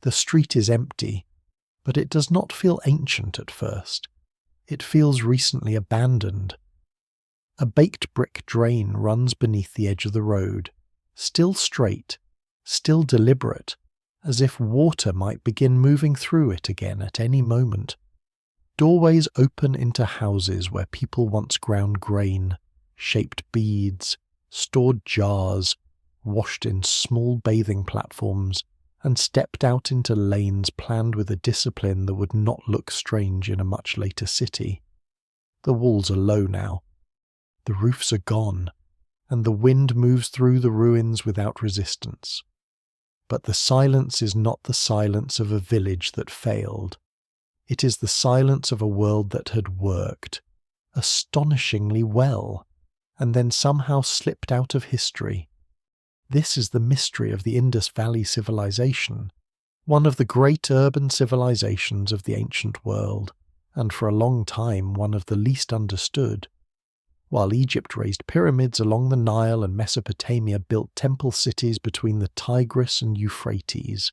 The street is empty, but it does not feel ancient at first. It feels recently abandoned. A baked brick drain runs beneath the edge of the road, still straight, still deliberate, as if water might begin moving through it again at any moment. Doorways open into houses where people once ground grain, shaped beads, stored jars, washed in small bathing platforms, and stepped out into lanes planned with a discipline that would not look strange in a much later city. The walls are low now. The roofs are gone, and the wind moves through the ruins without resistance. But the silence is not the silence of a village that failed. It is the silence of a world that had worked, astonishingly well, and then somehow slipped out of history. This is the mystery of the Indus Valley civilization, one of the great urban civilizations of the ancient world, and for a long time one of the least understood. While Egypt raised pyramids along the Nile and Mesopotamia built temple cities between the Tigris and Euphrates,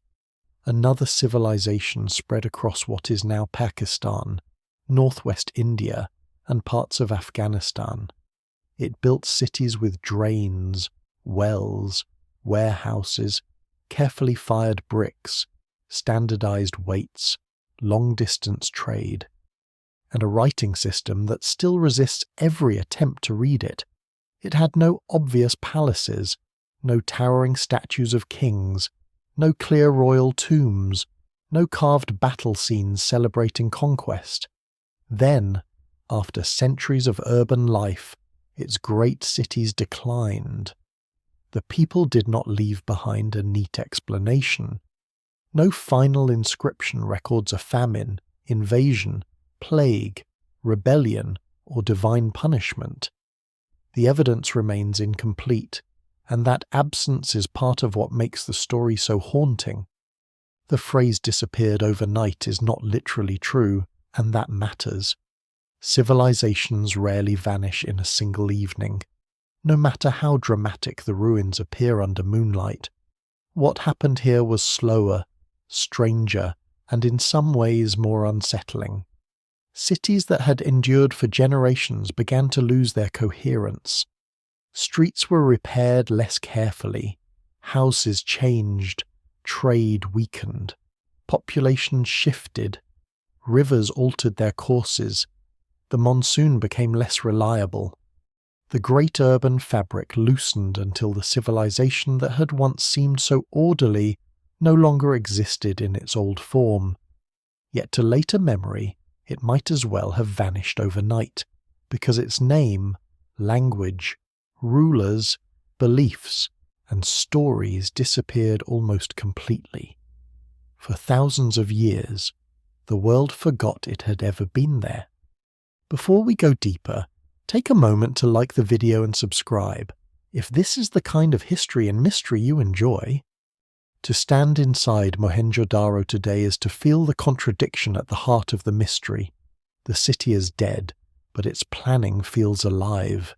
another civilization spread across what is now Pakistan, northwest India, and parts of Afghanistan. It built cities with drains, wells, warehouses, carefully fired bricks, standardized weights, long-distance trade, and a writing system that still resists every attempt to read it. It had no obvious palaces, no towering statues of kings, no clear royal tombs, no carved battle scenes celebrating conquest. Then, after centuries of urban life, its great cities declined. The people did not leave behind a neat explanation. No final inscription records a famine, invasion, plague, rebellion, or divine punishment. The evidence remains incomplete, and that absence is part of what makes the story so haunting. The phrase disappeared overnight is not literally true, and that matters. Civilizations rarely vanish in a single evening, no matter how dramatic the ruins appear under moonlight. What happened here was slower, stranger, and in some ways more unsettling. Cities that had endured for generations began to lose their coherence. Streets were repaired less carefully, houses changed, trade weakened, population shifted, rivers altered their courses, the monsoon became less reliable. The great urban fabric loosened until the civilization that had once seemed so orderly no longer existed in its old form. Yet to later memory, it might as well have vanished overnight, because its name, language, rulers, beliefs, and stories disappeared almost completely. For thousands of years, the world forgot it had ever been there. Before we go deeper, take a moment to like the video and subscribe, if this is the kind of history and mystery you enjoy. To stand inside Mohenjo-Daro today is to feel the contradiction at the heart of the mystery. The city is dead, but its planning feels alive.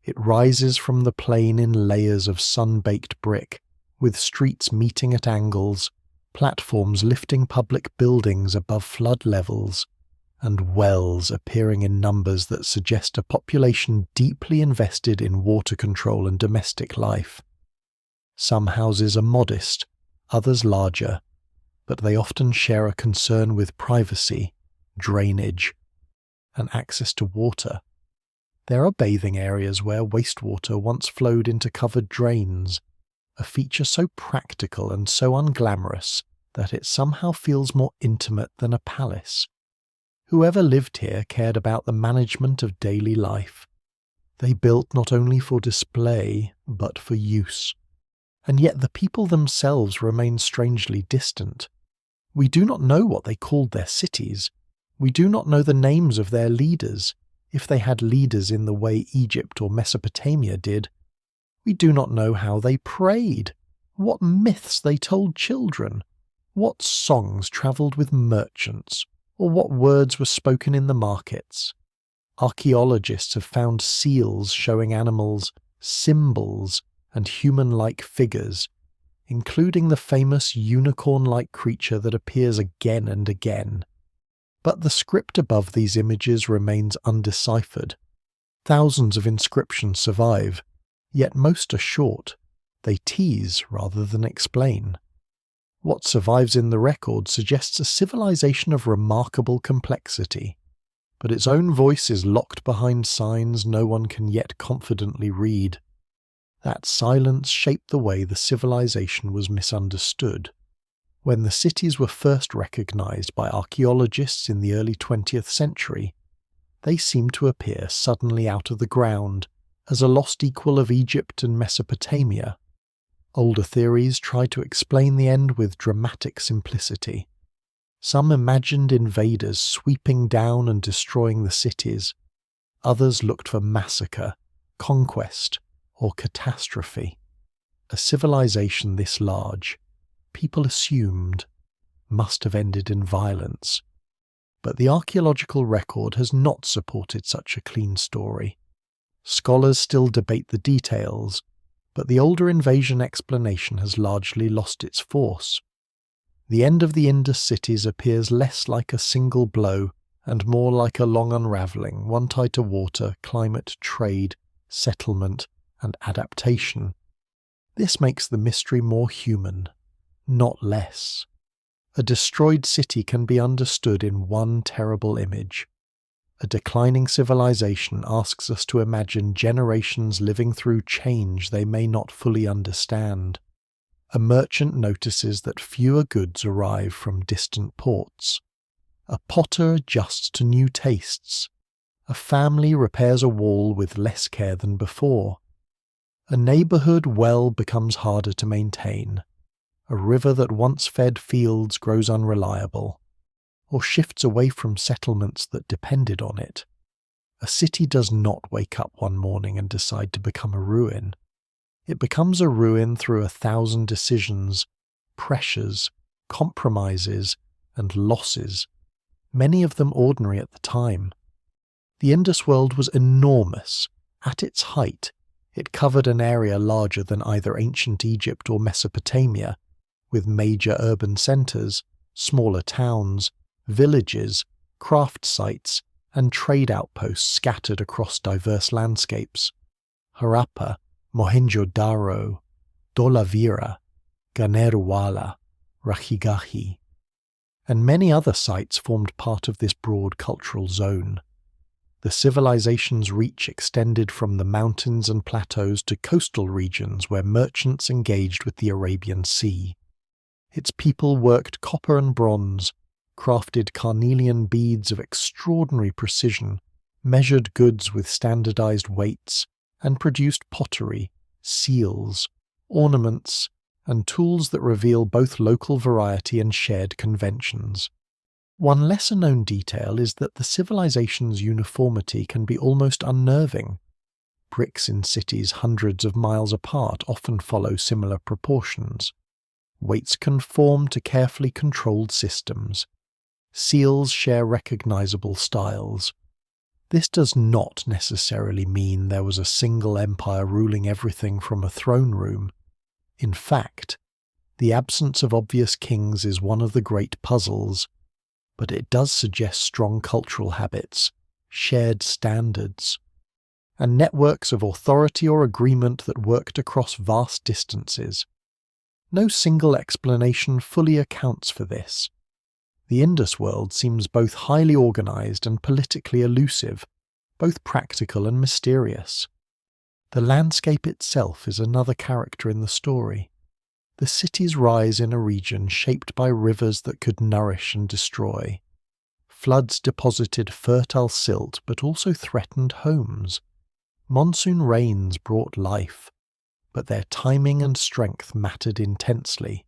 It rises from the plain in layers of sun-baked brick, with streets meeting at angles, platforms lifting public buildings above flood levels, and wells appearing in numbers that suggest a population deeply invested in water control and domestic life. Some houses are modest, others larger, but they often share a concern with privacy, drainage, and access to water. There are bathing areas where wastewater once flowed into covered drains, a feature so practical and so unglamorous that it somehow feels more intimate than a palace. Whoever lived here cared about the management of daily life. They built not only for display, but for use. And yet the people themselves remain strangely distant. We do not know what they called their cities. We do not know the names of their leaders, if they had leaders in the way Egypt or Mesopotamia did. We do not know how they prayed, what myths they told children, what songs travelled with merchants, or what words were spoken in the markets. Archaeologists have found seals showing animals, symbols, and human-like figures, including the famous unicorn-like creature that appears again and again. But the script above these images remains undeciphered. Thousands of inscriptions survive, yet most are short. They tease rather than explain. What survives in the record suggests a civilization of remarkable complexity, but its own voice is locked behind signs no one can yet confidently read. That silence shaped the way the civilization was misunderstood. When the cities were first recognized by archaeologists in the early 20th century, they seemed to appear suddenly out of the ground as a lost equal of Egypt and Mesopotamia. Older theories tried to explain the end with dramatic simplicity. Some imagined invaders sweeping down and destroying the cities. Others looked for massacre, conquest, or catastrophe. A civilization this large, people assumed, must have ended in violence. But the archaeological record has not supported such a clean story. Scholars still debate the details, but the older invasion explanation has largely lost its force. The end of the Indus cities appears less like a single blow and more like a long unravelling, one tied to water, climate, trade, settlement, and adaptation. This makes the mystery more human, not less. A destroyed city can be understood in one terrible image. A declining civilization asks us to imagine generations living through change they may not fully understand. A merchant notices that fewer goods arrive from distant ports. A potter adjusts to new tastes. A family repairs a wall with less care than before. A neighborhood well becomes harder to maintain. A river that once fed fields grows unreliable, or shifts away from settlements that depended on it. A city does not wake up one morning and decide to become a ruin. It becomes a ruin through 1,000 decisions, pressures, compromises, and losses, many of them ordinary at the time. The Indus world was enormous. At its height, it covered an area larger than either ancient Egypt or Mesopotamia, with major urban centres, smaller towns, villages, craft sites, and trade outposts scattered across diverse landscapes. Harappa, Mohenjo-Daro, Dholavira, Ganeruwala, Rakhigahi, and many other sites formed part of this broad cultural zone. The civilization's reach extended from the mountains and plateaus to coastal regions where merchants engaged with the Arabian Sea. Its people worked copper and bronze, crafted carnelian beads of extraordinary precision, measured goods with standardized weights, and produced pottery, seals, ornaments, and tools that reveal both local variety and shared conventions. One lesser-known detail is that the civilization's uniformity can be almost unnerving. Bricks in cities hundreds of miles apart often follow similar proportions. Weights conform to carefully controlled systems. Seals share recognizable styles. This does not necessarily mean there was a single empire ruling everything from a throne room. In fact, the absence of obvious kings is one of the great puzzles, but it does suggest strong cultural habits, shared standards, and networks of authority or agreement that worked across vast distances. No single explanation fully accounts for this. The Indus world seems both highly organized and politically elusive, both practical and mysterious. The landscape itself is another character in the story. The cities rise in a region shaped by rivers that could nourish and destroy. Floods deposited fertile silt but also threatened homes. Monsoon rains brought life, but their timing and strength mattered intensely.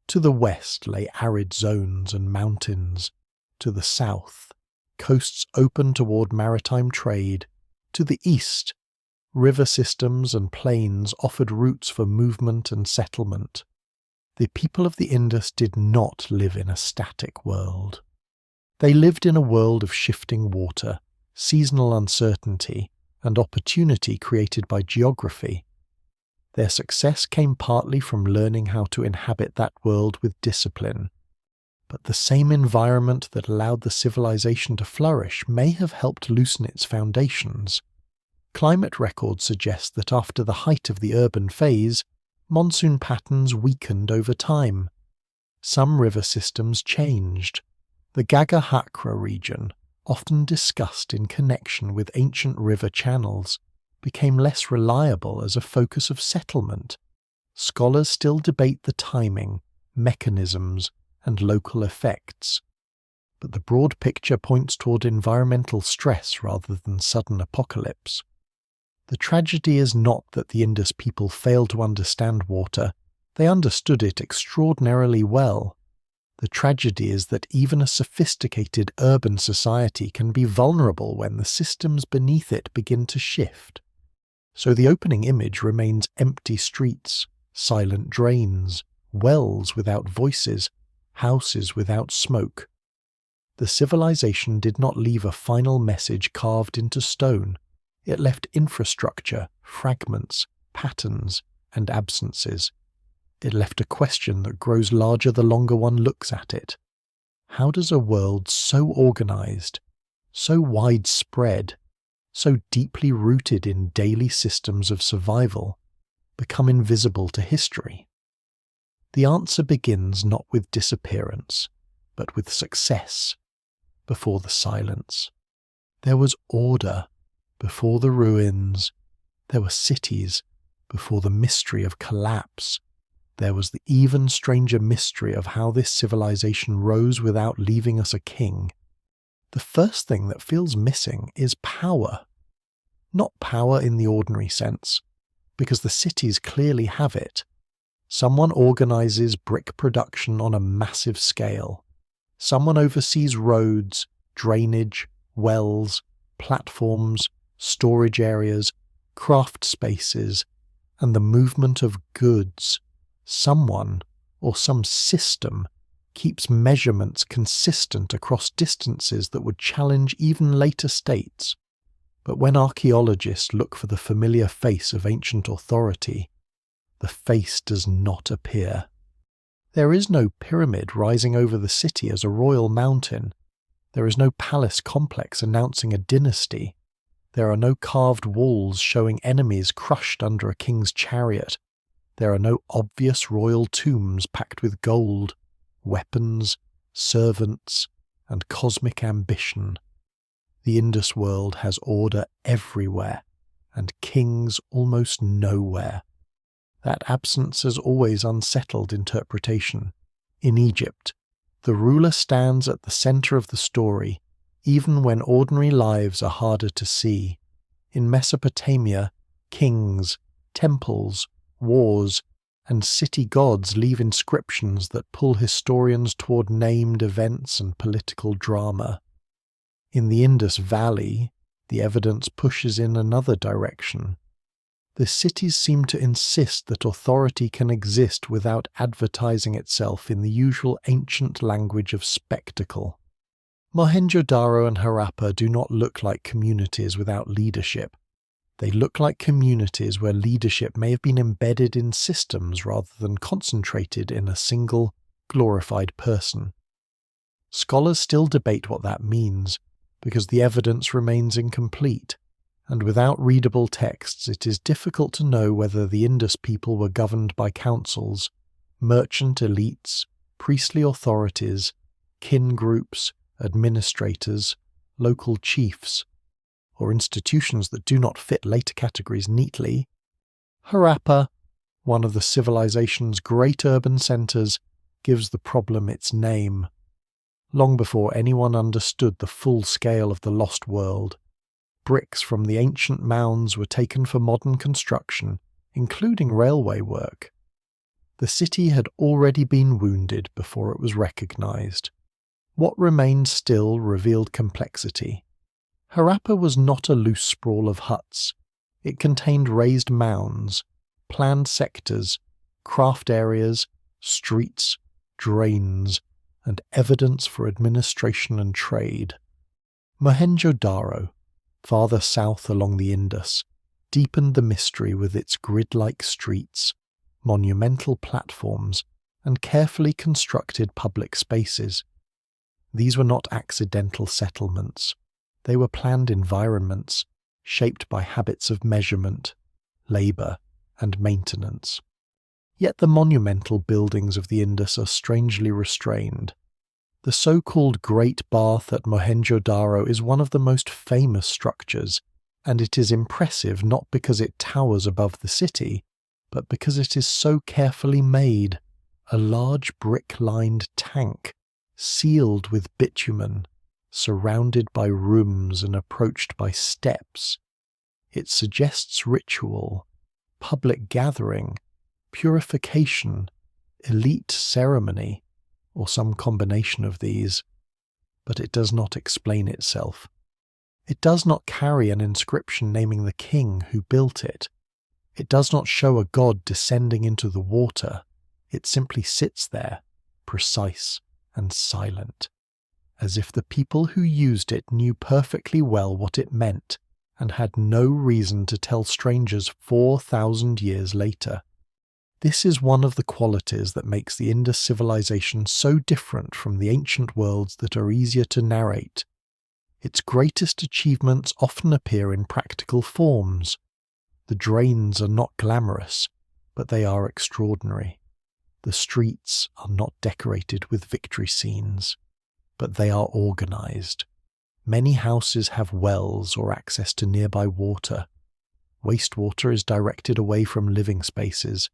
To the west lay arid zones and mountains. To the south, coasts open toward maritime trade. To the east, river systems and plains offered routes for movement and settlement. The people of the Indus did not live in a static world. They lived in a world of shifting water, seasonal uncertainty, and opportunity created by geography. Their success came partly from learning how to inhabit that world with discipline. But the same environment that allowed the civilization to flourish may have helped loosen its foundations. Climate records suggest that after the height of the urban phase, monsoon patterns weakened over time. Some river systems changed. The Gagahakra region, often discussed in connection with ancient river channels, became less reliable as a focus of settlement. Scholars still debate the timing, mechanisms, and local effects. But the broad picture points toward environmental stress rather than sudden apocalypse. The tragedy is not that the Indus people failed to understand water. They understood it extraordinarily well. The tragedy is that even a sophisticated urban society can be vulnerable when the systems beneath it begin to shift. So the opening image remains empty streets, silent drains, wells without voices, houses without smoke. The civilization did not leave a final message carved into stone. It left infrastructure, fragments, patterns, and absences. It left a question that grows larger the longer one looks at it. How does a world so organized, so widespread, so deeply rooted in daily systems of survival, become invisible to history? The answer begins not with disappearance, but with success before the silence. There was order before the ruins. There were cities before the mystery of collapse. There was the even stranger mystery of how this civilization rose without leaving us a king. The first thing that feels missing is power. Not power in the ordinary sense, because the cities clearly have it. Someone organizes brick production on a massive scale. Someone oversees roads, drainage, wells, platforms, storage areas, craft spaces, and the movement of goods. Someone, or some system, keeps measurements consistent across distances that would challenge even later states. But when archaeologists look for the familiar face of ancient authority, the face does not appear. There is no pyramid rising over the city as a royal mountain. There is no palace complex announcing a dynasty. There are no carved walls showing enemies crushed under a king's chariot. There are no obvious royal tombs packed with gold, weapons, servants, and cosmic ambition. The Indus world has order everywhere, and kings almost nowhere. That absence has always unsettled interpretation. In Egypt, the ruler stands at the center of the story, even when ordinary lives are harder to see. In Mesopotamia, kings, temples, wars, and city gods leave inscriptions that pull historians toward named events and political drama. In the Indus Valley, the evidence pushes in another direction. The cities seem to insist that authority can exist without advertising itself in the usual ancient language of spectacle. Mohenjo-Daro and Harappa do not look like communities without leadership. They look like communities where leadership may have been embedded in systems rather than concentrated in a single, glorified person. Scholars still debate what that means, because the evidence remains incomplete, and without readable texts it is difficult to know whether the Indus people were governed by councils, merchant elites, priestly authorities, kin groups, administrators, local chiefs, or institutions that do not fit later categories neatly. Harappa, one of the civilization's great urban centers, gives the problem its name. Long before anyone understood the full scale of the lost world, bricks from the ancient mounds were taken for modern construction, including railway work. The city had already been wounded before it was recognized. What remained still revealed complexity. Harappa was not a loose sprawl of huts. It contained raised mounds, planned sectors, craft areas, streets, drains, and evidence for administration and trade. Mohenjo-Daro, farther south along the Indus, deepened the mystery with its grid-like streets, monumental platforms, and carefully constructed public spaces. These were not accidental settlements. They were planned environments, shaped by habits of measurement, labour, and maintenance. Yet the monumental buildings of the Indus are strangely restrained. The so-called Great Bath at Mohenjo-Daro is one of the most famous structures, and it is impressive not because it towers above the city, but because it is so carefully made, a large brick-lined tank, sealed with bitumen, surrounded by rooms and approached by steps. It suggests ritual, public gathering, purification, elite ceremony, or some combination of these, but it does not explain itself. It does not carry an inscription naming the king who built it. It does not show a god descending into the water. It simply sits there, precise and silent, as if the people who used it knew perfectly well what it meant and had no reason to tell strangers 4,000 years later. This is one of the qualities that makes the Indus civilization so different from the ancient worlds that are easier to narrate. Its greatest achievements often appear in practical forms. The drains are not glamorous, but they are extraordinary. The streets are not decorated with victory scenes, but they are organized. Many houses have wells or access to nearby water. Wastewater is directed away from living spaces.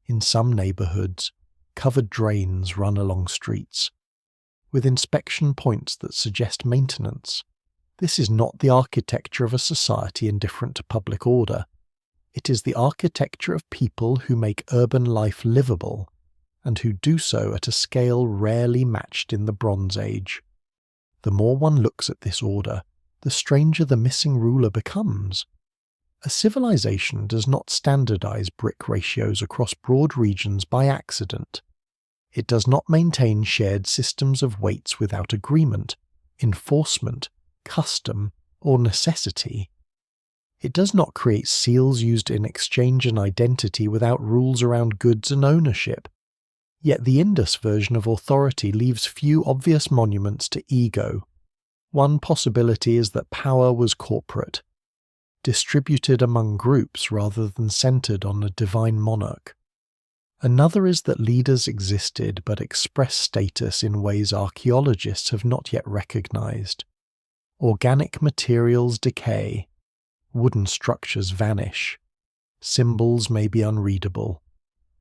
In some neighborhoods, covered drains run along streets, with inspection points that suggest maintenance. This is not the architecture of a society indifferent to public order. It is the architecture of people who make urban life livable, and who do so at a scale rarely matched in the Bronze Age. The more one looks at this order, the stranger the missing ruler becomes. A civilization does not standardize brick ratios across broad regions by accident. It does not maintain shared systems of weights without agreement, enforcement, custom, or necessity. It does not create seals used in exchange and identity without rules around goods and ownership. Yet the Indus version of authority leaves few obvious monuments to ego. One possibility is that power was corporate, distributed among groups rather than centered on a divine monarch. Another is that leaders existed but expressed status in ways archaeologists have not yet recognized. Organic materials decay, wooden structures vanish, symbols may be unreadable.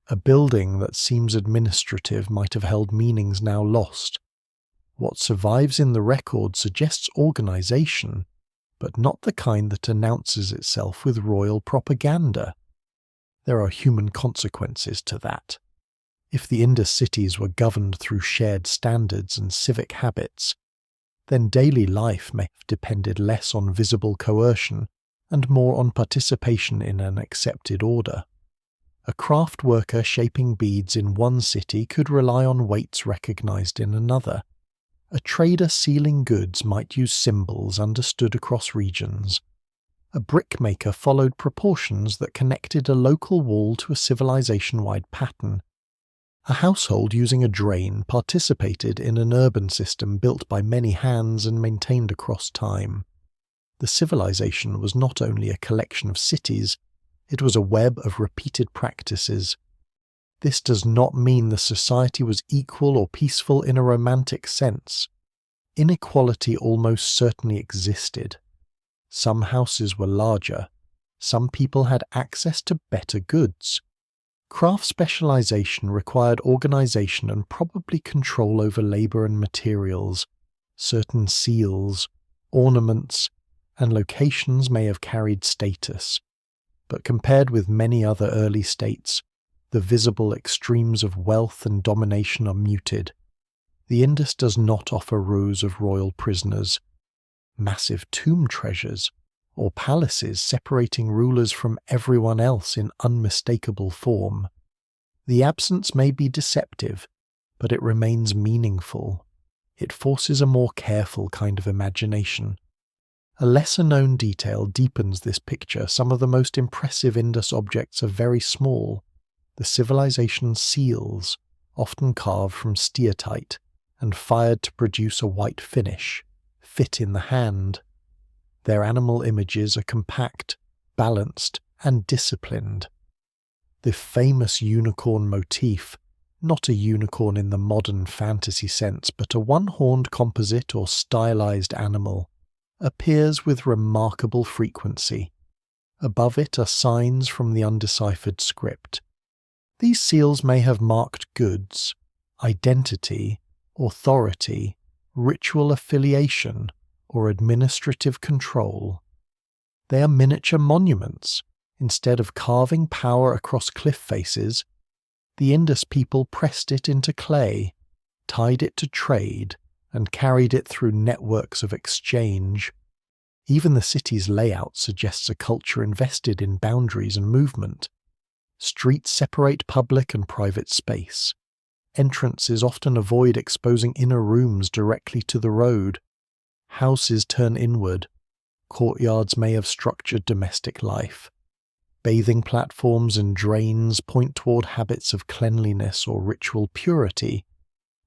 A building that seems administrative might have held meanings now lost. What survives in the record suggests organization, but not the kind that announces itself with royal propaganda. There are human consequences to that. If the Indus cities were governed through shared standards and civic habits, then daily life may have depended less on visible coercion and more on participation in an accepted order. A craft worker shaping beads in one city could rely on weights recognized in another. A trader sealing goods might use symbols understood across regions. A brickmaker followed proportions that connected a local wall to a civilization-wide pattern. A household using a drain participated in an urban system built by many hands and maintained across time. The civilization was not only a collection of cities, it was a web of repeated practices. This does not mean the society was equal or peaceful in a romantic sense. Inequality almost certainly existed. Some houses were larger. Some people had access to better goods. Craft specialization required organization and probably control over labor and materials. Certain seals, ornaments, and locations may have carried status. But compared with many other early states, the visible extremes of wealth and domination are muted. The Indus does not offer rows of royal prisoners, massive tomb treasures, or palaces separating rulers from everyone else in unmistakable form. The absence may be deceptive, but it remains meaningful. It forces a more careful kind of imagination. A lesser-known detail deepens this picture. Some of the most impressive Indus objects are very small. The civilization's seals, often carved from steatite and fired to produce a white finish, fit in the hand. Their animal images are compact, balanced, and disciplined. The famous unicorn motif, not a unicorn in the modern fantasy sense, but a one-horned composite or stylized animal, appears with remarkable frequency. Above it are signs from the undeciphered script. These seals may have marked goods, identity, authority, ritual affiliation, or administrative control. They are miniature monuments. Instead of carving power across cliff faces, the Indus people pressed it into clay, tied it to trade, and carried it through networks of exchange. Even the city's layout suggests a culture invested in boundaries and movement. Streets separate public and private space. Entrances often avoid exposing inner rooms directly to the road. Houses turn inward. Courtyards may have structured domestic life. Bathing platforms and drains point toward habits of cleanliness or ritual purity,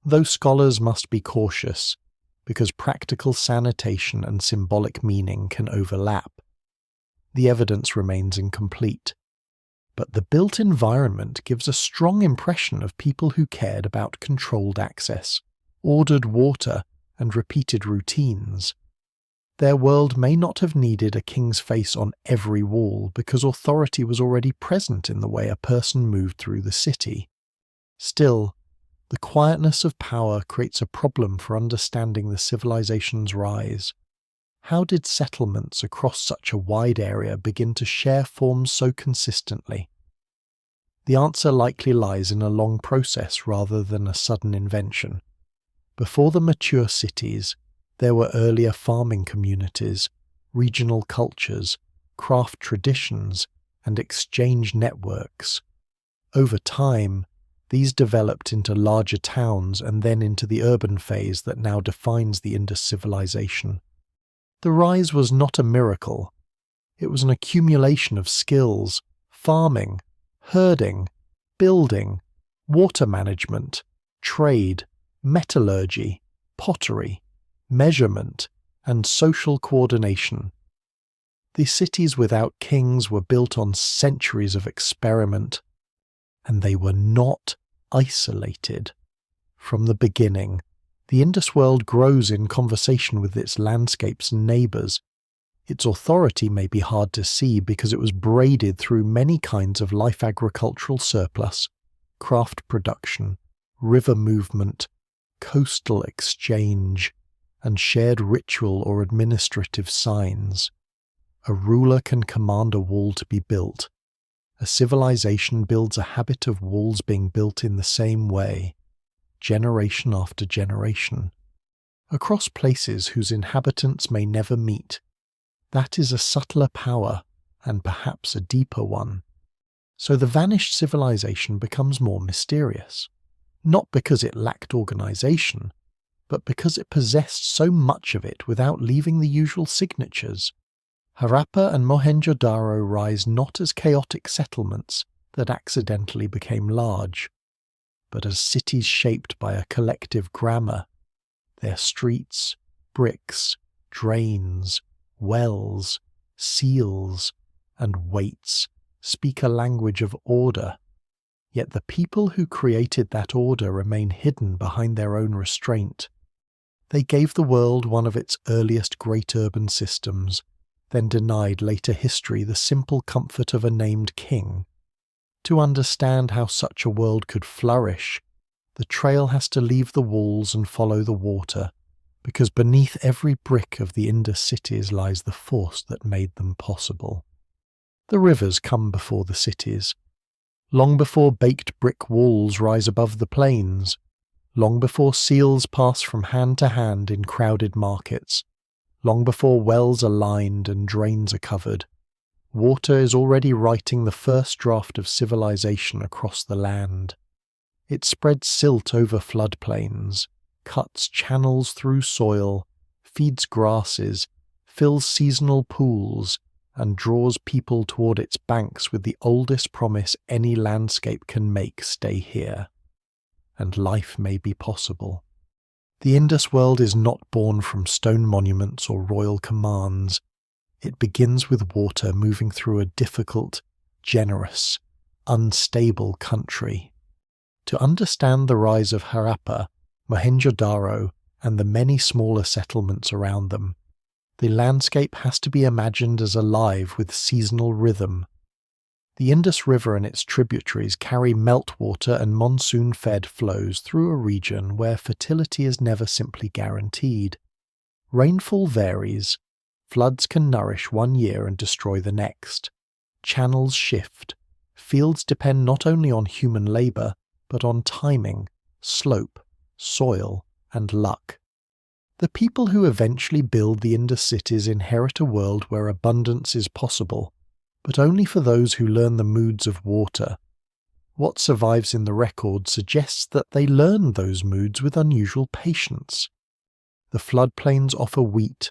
though scholars must be cautious, because practical sanitation and symbolic meaning can overlap. The evidence remains incomplete, but the built environment gives a strong impression of people who cared about controlled access, ordered water, and repeated routines. Their world may not have needed a king's face on every wall because authority was already present in the way a person moved through the city. Still, the quietness of power creates a problem for understanding the civilization's rise. How did settlements across such a wide area begin to share forms so consistently? The answer likely lies in a long process rather than a sudden invention. Before the mature cities, there were earlier farming communities, regional cultures, craft traditions, and exchange networks. Over time, these developed into larger towns and then into the urban phase that now defines the Indus civilization. The rise was not a miracle. It was an accumulation of skills: farming, herding, building, water management, trade, metallurgy, pottery, measurement, and social coordination. The cities without kings were built on centuries of experiment, and they were not isolated. From the beginning, the Indus world grows in conversation with its landscapes and neighbours. Its authority may be hard to see because it was braided through many kinds of life: agricultural surplus, craft production, river movement, coastal exchange, and shared ritual or administrative signs. A ruler can command a wall to be built. A civilization builds a habit of walls being built in the same way, generation after generation, across places whose inhabitants may never meet. That is a subtler power, and perhaps a deeper one. So the vanished civilization becomes more mysterious, not because it lacked organization, but because it possessed so much of it without leaving the usual signatures. Harappa and Mohenjo-Daro rise not as chaotic settlements that accidentally became large, but as cities shaped by a collective grammar. Their streets, bricks, drains, wells, seals, and weights speak a language of order, yet the people who created that order remain hidden behind their own restraint. They gave the world one of its earliest great urban systems, then denied later history the simple comfort of a named king. To understand how such a world could flourish, the trail has to leave the walls and follow the water, because beneath every brick of the Indus cities lies the force that made them possible. The rivers come before the cities. Long before baked brick walls rise above the plains, long before seals pass from hand to hand in crowded markets, long before wells are lined and drains are covered, water is already writing the first draft of civilization across the land. It spreads silt over floodplains, cuts channels through soil, feeds grasses, fills seasonal pools, and draws people toward its banks with the oldest promise any landscape can make: stay here, and life may be possible. The Indus world is not born from stone monuments or royal commands. It begins with water moving through a difficult, generous, unstable country. To understand the rise of Harappa, Mohenjo-daro, and the many smaller settlements around them, the landscape has to be imagined as alive with seasonal rhythm. The Indus River and its tributaries carry meltwater and monsoon-fed flows through a region where fertility is never simply guaranteed. Rainfall varies. Floods can nourish one year and destroy the next. Channels shift. Fields depend not only on human labour, but on timing, slope, soil, and luck. The people who eventually build the Indus cities inherit a world where abundance is possible, but only for those who learn the moods of water. What survives in the record suggests that they learned those moods with unusual patience. The floodplains offer wheat,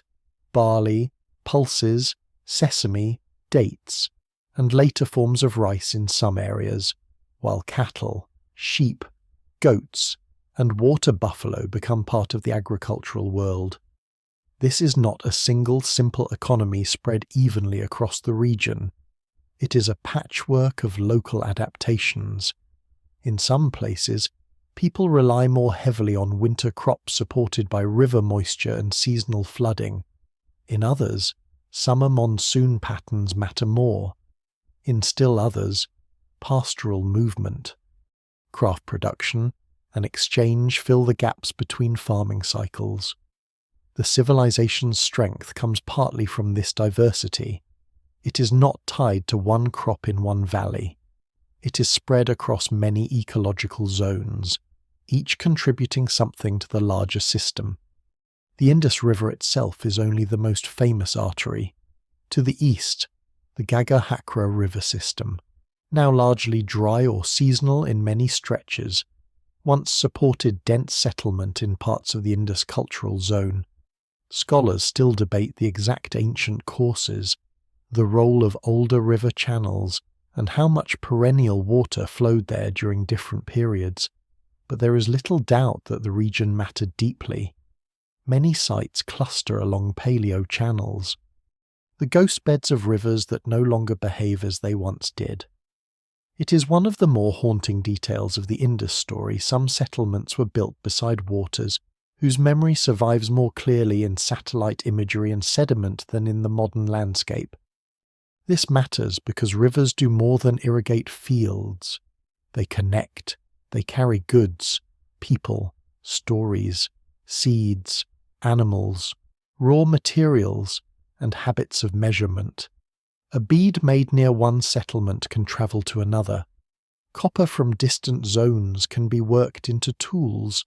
barley, pulses, sesame, dates, and later forms of rice in some areas, while cattle, sheep, goats, and water buffalo become part of the agricultural world. This is not a single simple economy spread evenly across the region. It is a patchwork of local adaptations. In some places, people rely more heavily on winter crops supported by river moisture and seasonal flooding. In others, summer monsoon patterns matter more. In still others, pastoral movement, craft production, and exchange fill the gaps between farming cycles. The civilization's strength comes partly from this diversity. It is not tied to one crop in one valley. It is spread across many ecological zones, each contributing something to the larger system. The Indus River itself is only the most famous artery. To the east, the Ghaggar-Hakra river system, now largely dry or seasonal in many stretches, once supported dense settlement in parts of the Indus cultural zone. Scholars still debate the exact ancient courses, the role of older river channels, and how much perennial water flowed there during different periods, but there is little doubt that the region mattered deeply. Many sites cluster along paleo channels, the ghost beds of rivers that no longer behave as they once did. It is one of the more haunting details of the Indus story. Some settlements were built beside waters whose memory survives more clearly in satellite imagery and sediment than in the modern landscape. This matters because rivers do more than irrigate fields. They connect, they carry goods, people, stories, seeds, animals, raw materials, and habits of measurement. A bead made near one settlement can travel to another. Copper from distant zones can be worked into tools.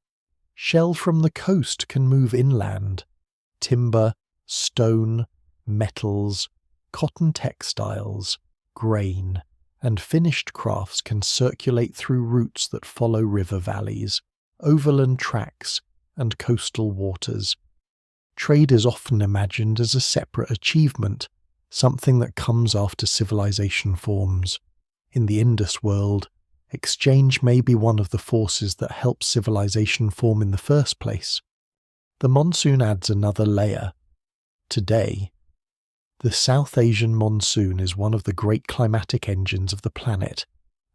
Shell from the coast can move inland. Timber, stone, metals, cotton textiles, grain, and finished crafts can circulate through routes that follow river valleys, overland tracks, and coastal waters. Trade is often imagined as a separate achievement, something that comes after civilization forms. In the Indus world, exchange may be one of the forces that helps civilization form in the first place. The monsoon adds another layer. Today, the South Asian monsoon is one of the great climatic engines of the planet,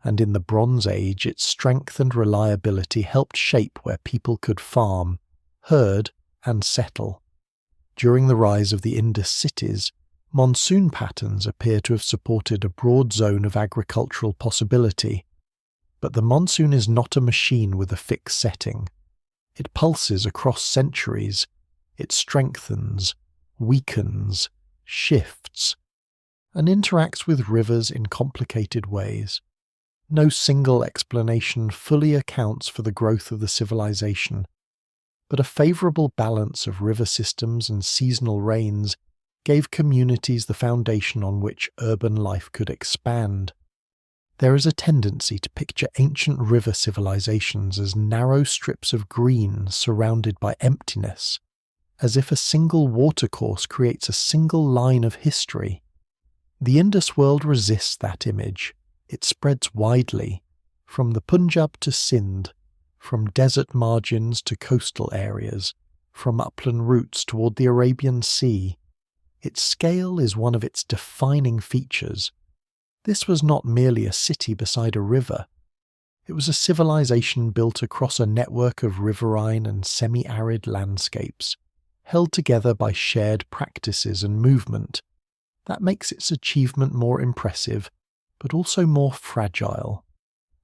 and in the Bronze Age its strength and reliability helped shape where people could farm, herd, and settle. During the rise of the Indus cities, monsoon patterns appear to have supported a broad zone of agricultural possibility. But the monsoon is not a machine with a fixed setting. It pulses across centuries. It strengthens, weakens, shifts, and interacts with rivers in complicated ways. No single explanation fully accounts for the growth of the civilization, but a favourable balance of river systems and seasonal rains gave communities the foundation on which urban life could expand. There is a tendency to picture ancient river civilizations as narrow strips of green surrounded by emptiness, as if a single watercourse creates a single line of history. The Indus world resists that image. It spreads widely, from the Punjab to Sindh, from desert margins to coastal areas, from upland routes toward the Arabian Sea. Its scale is one of its defining features. This was not merely a city beside a river. It was a civilization built across a network of riverine and semi-arid landscapes, held together by shared practices and movement. That makes its achievement more impressive, but also more fragile.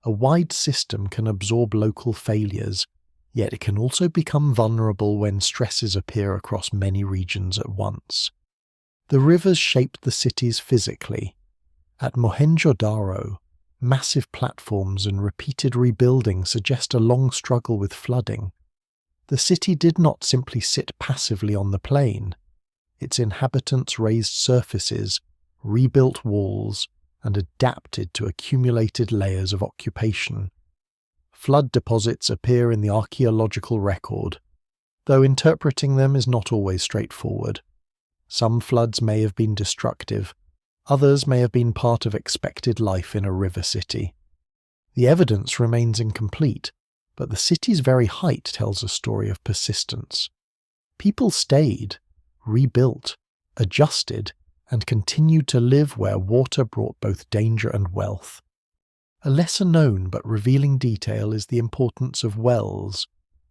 A wide system can absorb local failures, yet it can also become vulnerable when stresses appear across many regions at once. The rivers shaped the cities physically. At Mohenjo-Daro, massive platforms and repeated rebuilding suggest a long struggle with flooding. The city did not simply sit passively on the plain. Its inhabitants raised surfaces, rebuilt walls, and adapted to accumulated layers of occupation. Flood deposits appear in the archaeological record, though interpreting them is not always straightforward. Some floods may have been destructive, others may have been part of expected life in a river city. The evidence remains incomplete, but the city's very height tells a story of persistence. People stayed, rebuilt, adjusted, and continued to live where water brought both danger and wealth. A lesser-known but revealing detail is the importance of wells.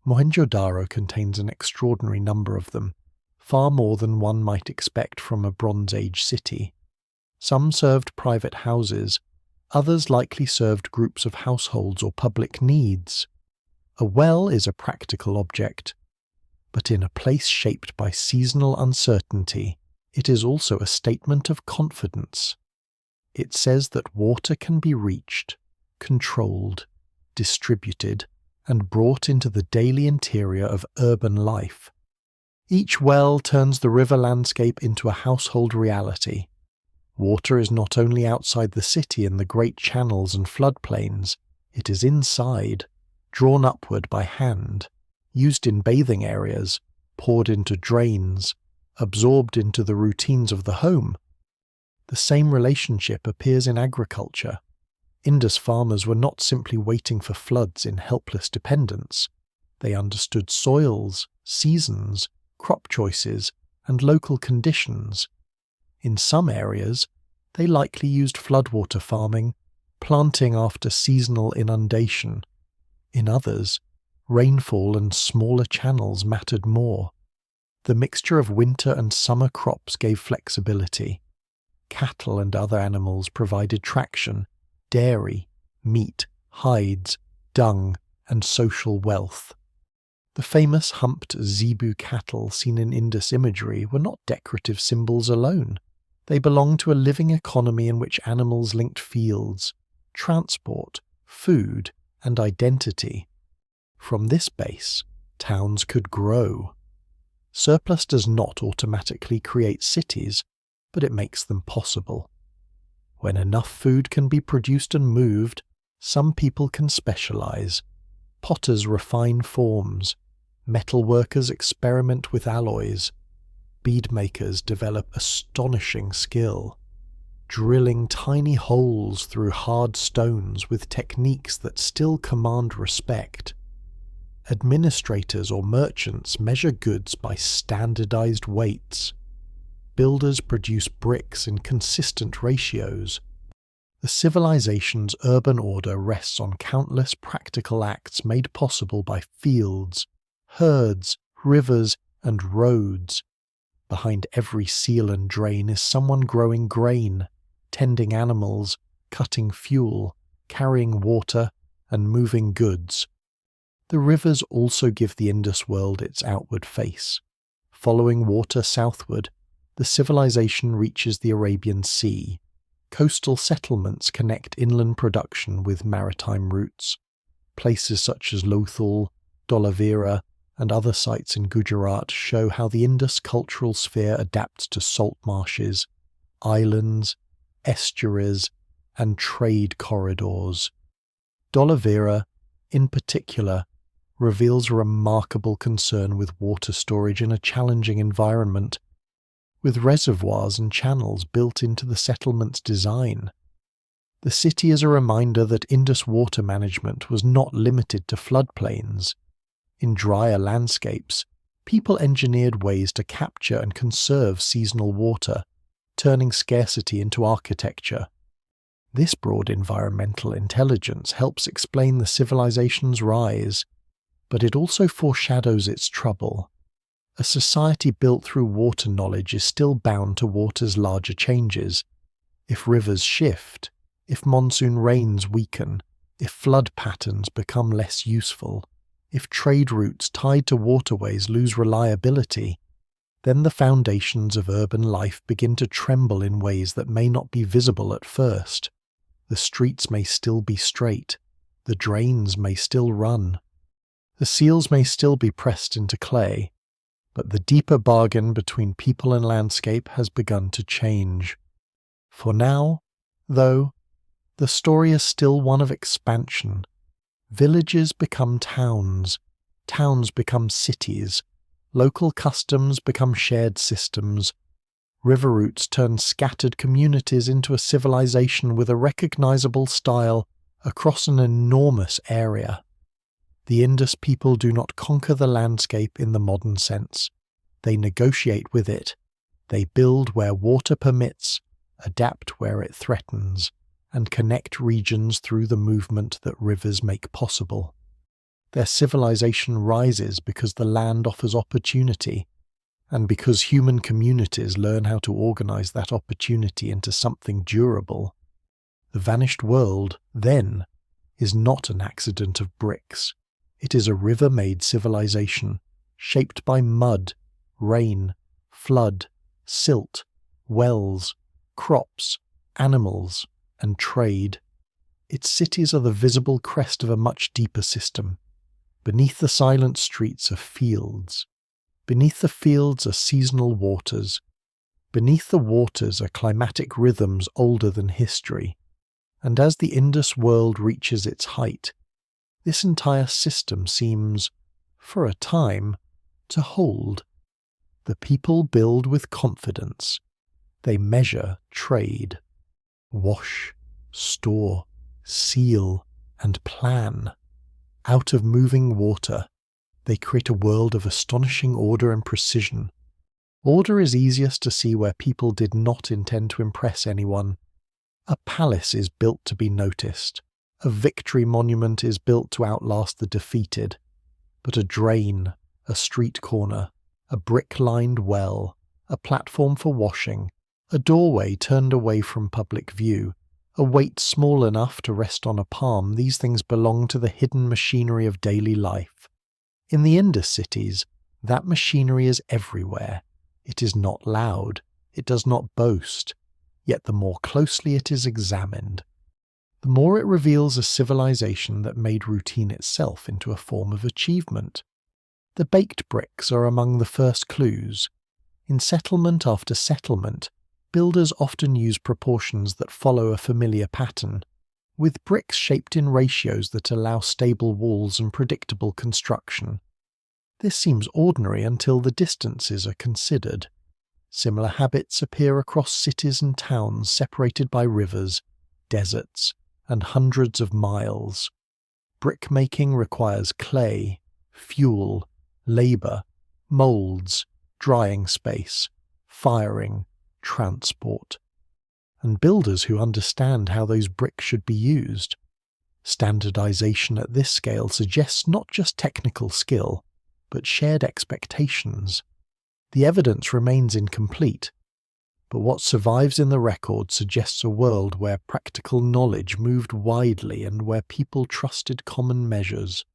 Mohenjo-Daro contains an extraordinary number of them, far more than one might expect from a Bronze Age city. Some served private houses, others likely served groups of households or public needs. A well is a practical object, but in a place shaped by seasonal uncertainty, it is also a statement of confidence. It says that water can be reached, controlled, distributed, and brought into the daily interior of urban life. Each well turns the river landscape into a household reality. Water is not only outside the city in the great channels and floodplains, it is inside, drawn upward by hand, used in bathing areas, poured into drains, absorbed into the routines of the home. The same relationship appears in agriculture. Indus farmers were not simply waiting for floods in helpless dependence. They understood soils, seasons, crop choices, and local conditions. In some areas, they likely used floodwater farming, planting after seasonal inundation. In others, rainfall and smaller channels mattered more. The mixture of winter and summer crops gave flexibility. Cattle and other animals provided traction, dairy, meat, hides, dung, and social wealth. The famous humped zebu cattle seen in Indus imagery were not decorative symbols alone. They belonged to a living economy in which animals linked fields, transport, food, and identity. From this base, towns could grow. Surplus does not automatically create cities, but it makes them possible. When enough food can be produced and moved, some people can specialize. Potters refine forms, metal workers experiment with alloys, bead makers develop astonishing skill, drilling tiny holes through hard stones with techniques that still command respect. Administrators or merchants measure goods by standardized weights. Builders produce bricks in consistent ratios. The civilization's urban order rests on countless practical acts made possible by fields, herds, rivers, and roads. Behind every seal and drain is someone growing grain, tending animals, cutting fuel, carrying water, and moving goods. The rivers also give the Indus world its outward face. Following water southward, the civilization reaches the Arabian Sea. Coastal settlements connect inland production with maritime routes. Places such as Lothal, Dholavira, and other sites in Gujarat show how the Indus cultural sphere adapts to salt marshes, islands, estuaries, and trade corridors. Dholavira, in particular, reveals a remarkable concern with water storage in a challenging environment, with reservoirs and channels built into the settlement's design. The city is a reminder that Indus water management was not limited to floodplains. In drier landscapes, people engineered ways to capture and conserve seasonal water, turning scarcity into architecture. This broad environmental intelligence helps explain the civilization's rise, but it also foreshadows its trouble. A society built through water knowledge is still bound to water's larger changes. If rivers shift, if monsoon rains weaken, if flood patterns become less useful, if trade routes tied to waterways lose reliability, then the foundations of urban life begin to tremble in ways that may not be visible at first. The streets may still be straight, the drains may still run, the seals may still be pressed into clay, but the deeper bargain between people and landscape has begun to change. For now, though, the story is still one of expansion. Villages become towns, towns become cities, local customs become shared systems, river routes turn scattered communities into a civilization with a recognizable style across an enormous area. The Indus people do not conquer the landscape in the modern sense. They negotiate with it. They build where water permits, adapt where it threatens, and connect regions through the movement that rivers make possible. Their civilization rises because the land offers opportunity, and because human communities learn how to organize that opportunity into something durable. The vanished world, then, is not an accident of bricks. It is a river-made civilization, shaped by mud, rain, flood, silt, wells, crops, animals, and trade. Its cities are the visible crest of a much deeper system. Beneath the silent streets are fields. Beneath the fields are seasonal waters. Beneath the waters are climatic rhythms older than history. And as the Indus world reaches its height, this entire system seems, for a time, to hold. The people build with confidence. They measure trade. Wash, store, seal, and plan. Out of moving water, they create a world of astonishing order and precision. Order is easiest to see where people did not intend to impress anyone. A palace is built to be noticed. A victory monument is built to outlast the defeated. But a drain, a street corner, a brick-lined well, a platform for washing, a doorway turned away from public view, a weight small enough to rest on a palm, these things belong to the hidden machinery of daily life. In the Indus cities, that machinery is everywhere. It is not loud, it does not boast, yet the more closely it is examined, the more it reveals a civilization that made routine itself into a form of achievement. The baked bricks are among the first clues. In settlement after settlement, builders often use proportions that follow a familiar pattern, with bricks shaped in ratios that allow stable walls and predictable construction. This seems ordinary until the distances are considered. Similar habits appear across cities and towns separated by rivers, deserts, and hundreds of miles. Brick-making requires clay, fuel, labour, moulds, drying space, firing, transport, and builders who understand how those bricks should be used. Standardization at this scale suggests not just technical skill, but shared expectations. The evidence remains incomplete, but what survives in the record suggests a world where practical knowledge moved widely and where people trusted common measures.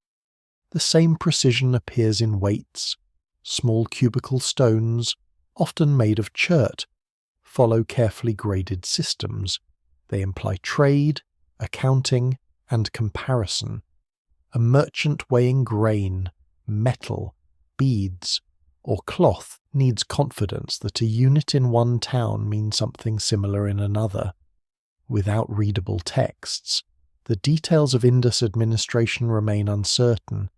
The same precision appears in weights. Small cubical stones, often made of chert, follow carefully graded systems. They imply trade, accounting, and comparison. A merchant weighing grain, metal, beads, or cloth needs confidence that a unit in one town means something similar in another. Without readable texts, the details of Indus administration remain uncertain.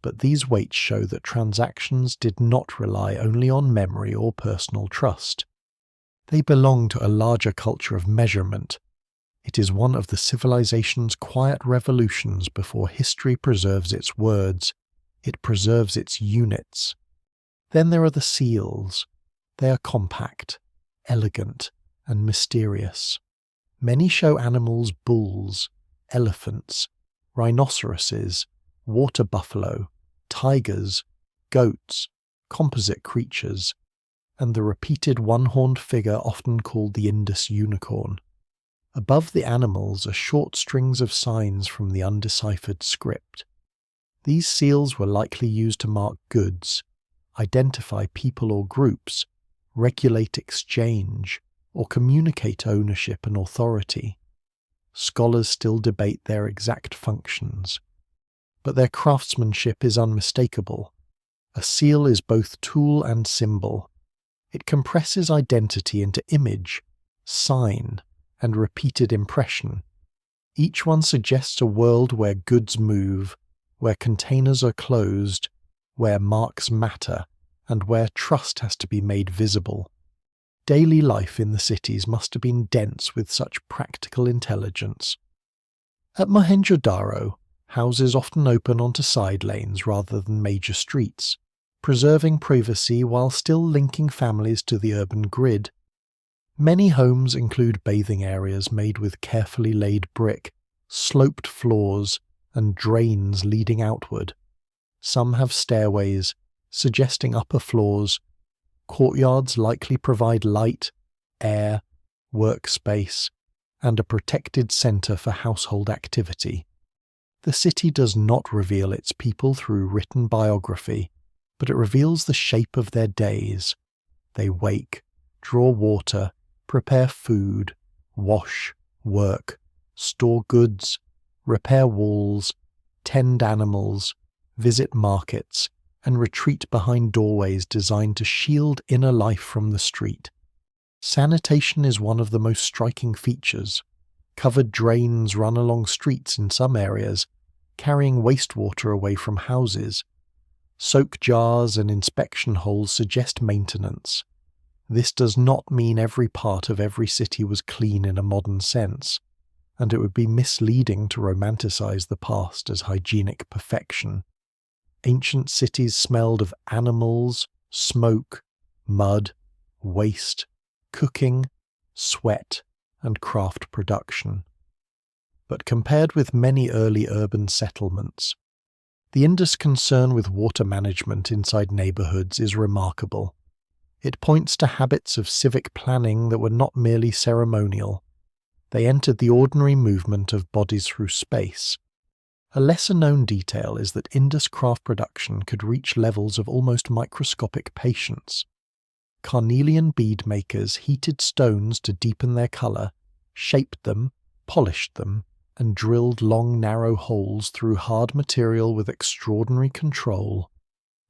but these weights show that transactions did not rely only on memory or personal trust. They belong to a larger culture of measurement. It is one of the civilization's quiet revolutions before history preserves its words. It preserves its units. Then there are the seals. They are compact, elegant, and mysterious. Many show animals: bulls, elephants, rhinoceroses, water buffalo, tigers, goats, composite creatures, and the repeated one-horned figure often called the Indus unicorn. Above the animals are short strings of signs from the undeciphered script. These seals were likely used to mark goods, identify people or groups, regulate exchange, or communicate ownership and authority. Scholars still debate their exact functions, but their craftsmanship is unmistakable. A seal is both tool and symbol. It compresses identity into image, sign, and repeated impression. Each one suggests a world where goods move, where containers are closed, where marks matter, and where trust has to be made visible. Daily life in the cities must have been dense with such practical intelligence. At Mohenjo-Daro, houses often open onto side lanes rather than major streets, preserving privacy while still linking families to the urban grid. Many homes include bathing areas made with carefully laid brick, sloped floors, and drains leading outward. Some have stairways, suggesting upper floors. Courtyards likely provide light, air, workspace, and a protected centre for household activity. The city does not reveal its people through written biography, but it reveals the shape of their days. They wake, draw water, prepare food, wash, work, store goods, repair walls, tend animals, visit markets, and retreat behind doorways designed to shield inner life from the street. Sanitation is one of the most striking features. Covered drains run along streets in some areas, carrying wastewater away from houses. Soak jars and inspection holes suggest maintenance. This does not mean every part of every city was clean in a modern sense, and it would be misleading to romanticize the past as hygienic perfection. Ancient cities smelled of animals, smoke, mud, waste, cooking, sweat, and craft production. But compared with many early urban settlements, the Indus' concern with water management inside neighborhoods is remarkable. It points to habits of civic planning that were not merely ceremonial. They entered the ordinary movement of bodies through space. A lesser-known detail is that Indus craft production could reach levels of almost microscopic patience. Carnelian bead makers heated stones to deepen their colour, shaped them, polished them, and drilled long narrow holes through hard material with extraordinary control.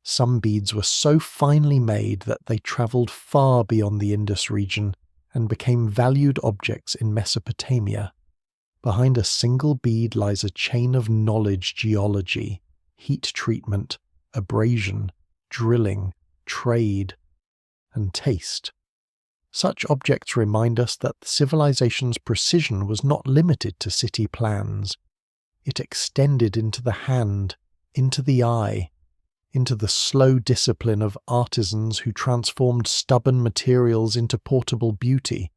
Some beads were so finely made that they travelled far beyond the Indus region and became valued objects in Mesopotamia. Behind a single bead lies a chain of knowledge: geology, heat treatment, abrasion, drilling, trade, and taste. Such objects remind us that civilization's precision was not limited to city plans. It extended into the hand, into the eye, into the slow discipline of artisans who transformed stubborn materials into portable beauty.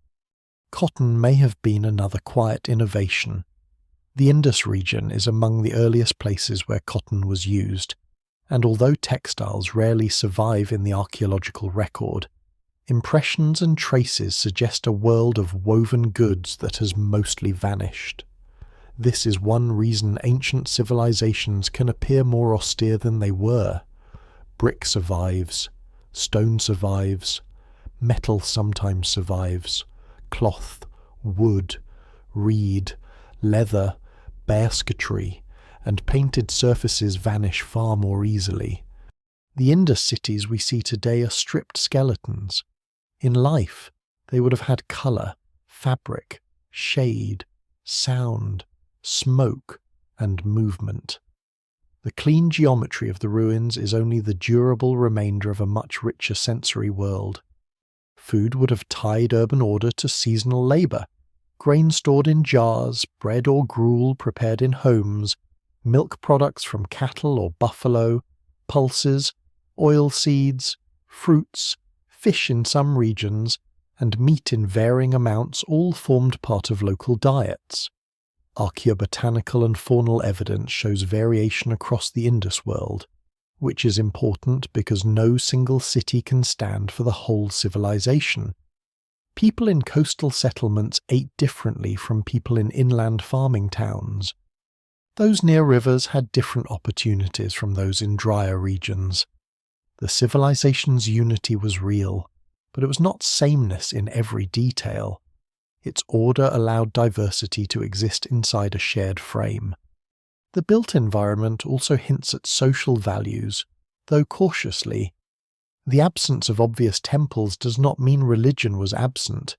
Cotton may have been another quiet innovation. The Indus region is among the earliest places where cotton was used, and although textiles rarely survive in the archaeological record, impressions and traces suggest a world of woven goods that has mostly vanished. This is one reason ancient civilizations can appear more austere than they were. Brick survives, stone survives, metal sometimes survives, cloth, wood, reed, leather, basketry, and painted surfaces vanish far more easily. The Indus cities we see today are stripped skeletons. In life, they would have had colour, fabric, shade, sound, smoke, and movement. The clean geometry of the ruins is only the durable remainder of a much richer sensory world. Food would have tied urban order to seasonal labour, grain stored in jars, bread or gruel prepared in homes, milk products from cattle or buffalo, pulses, oil seeds, fruits, fish in some regions, and meat in varying amounts all formed part of local diets. Archaeobotanical and faunal evidence shows variation across the Indus world, which is important because no single city can stand for the whole civilization. People in coastal settlements ate differently from people in inland farming towns. Those near rivers had different opportunities from those in drier regions. The civilization's unity was real, but it was not sameness in every detail. Its order allowed diversity to exist inside a shared frame. The built environment also hints at social values, though cautiously. The absence of obvious temples does not mean religion was absent.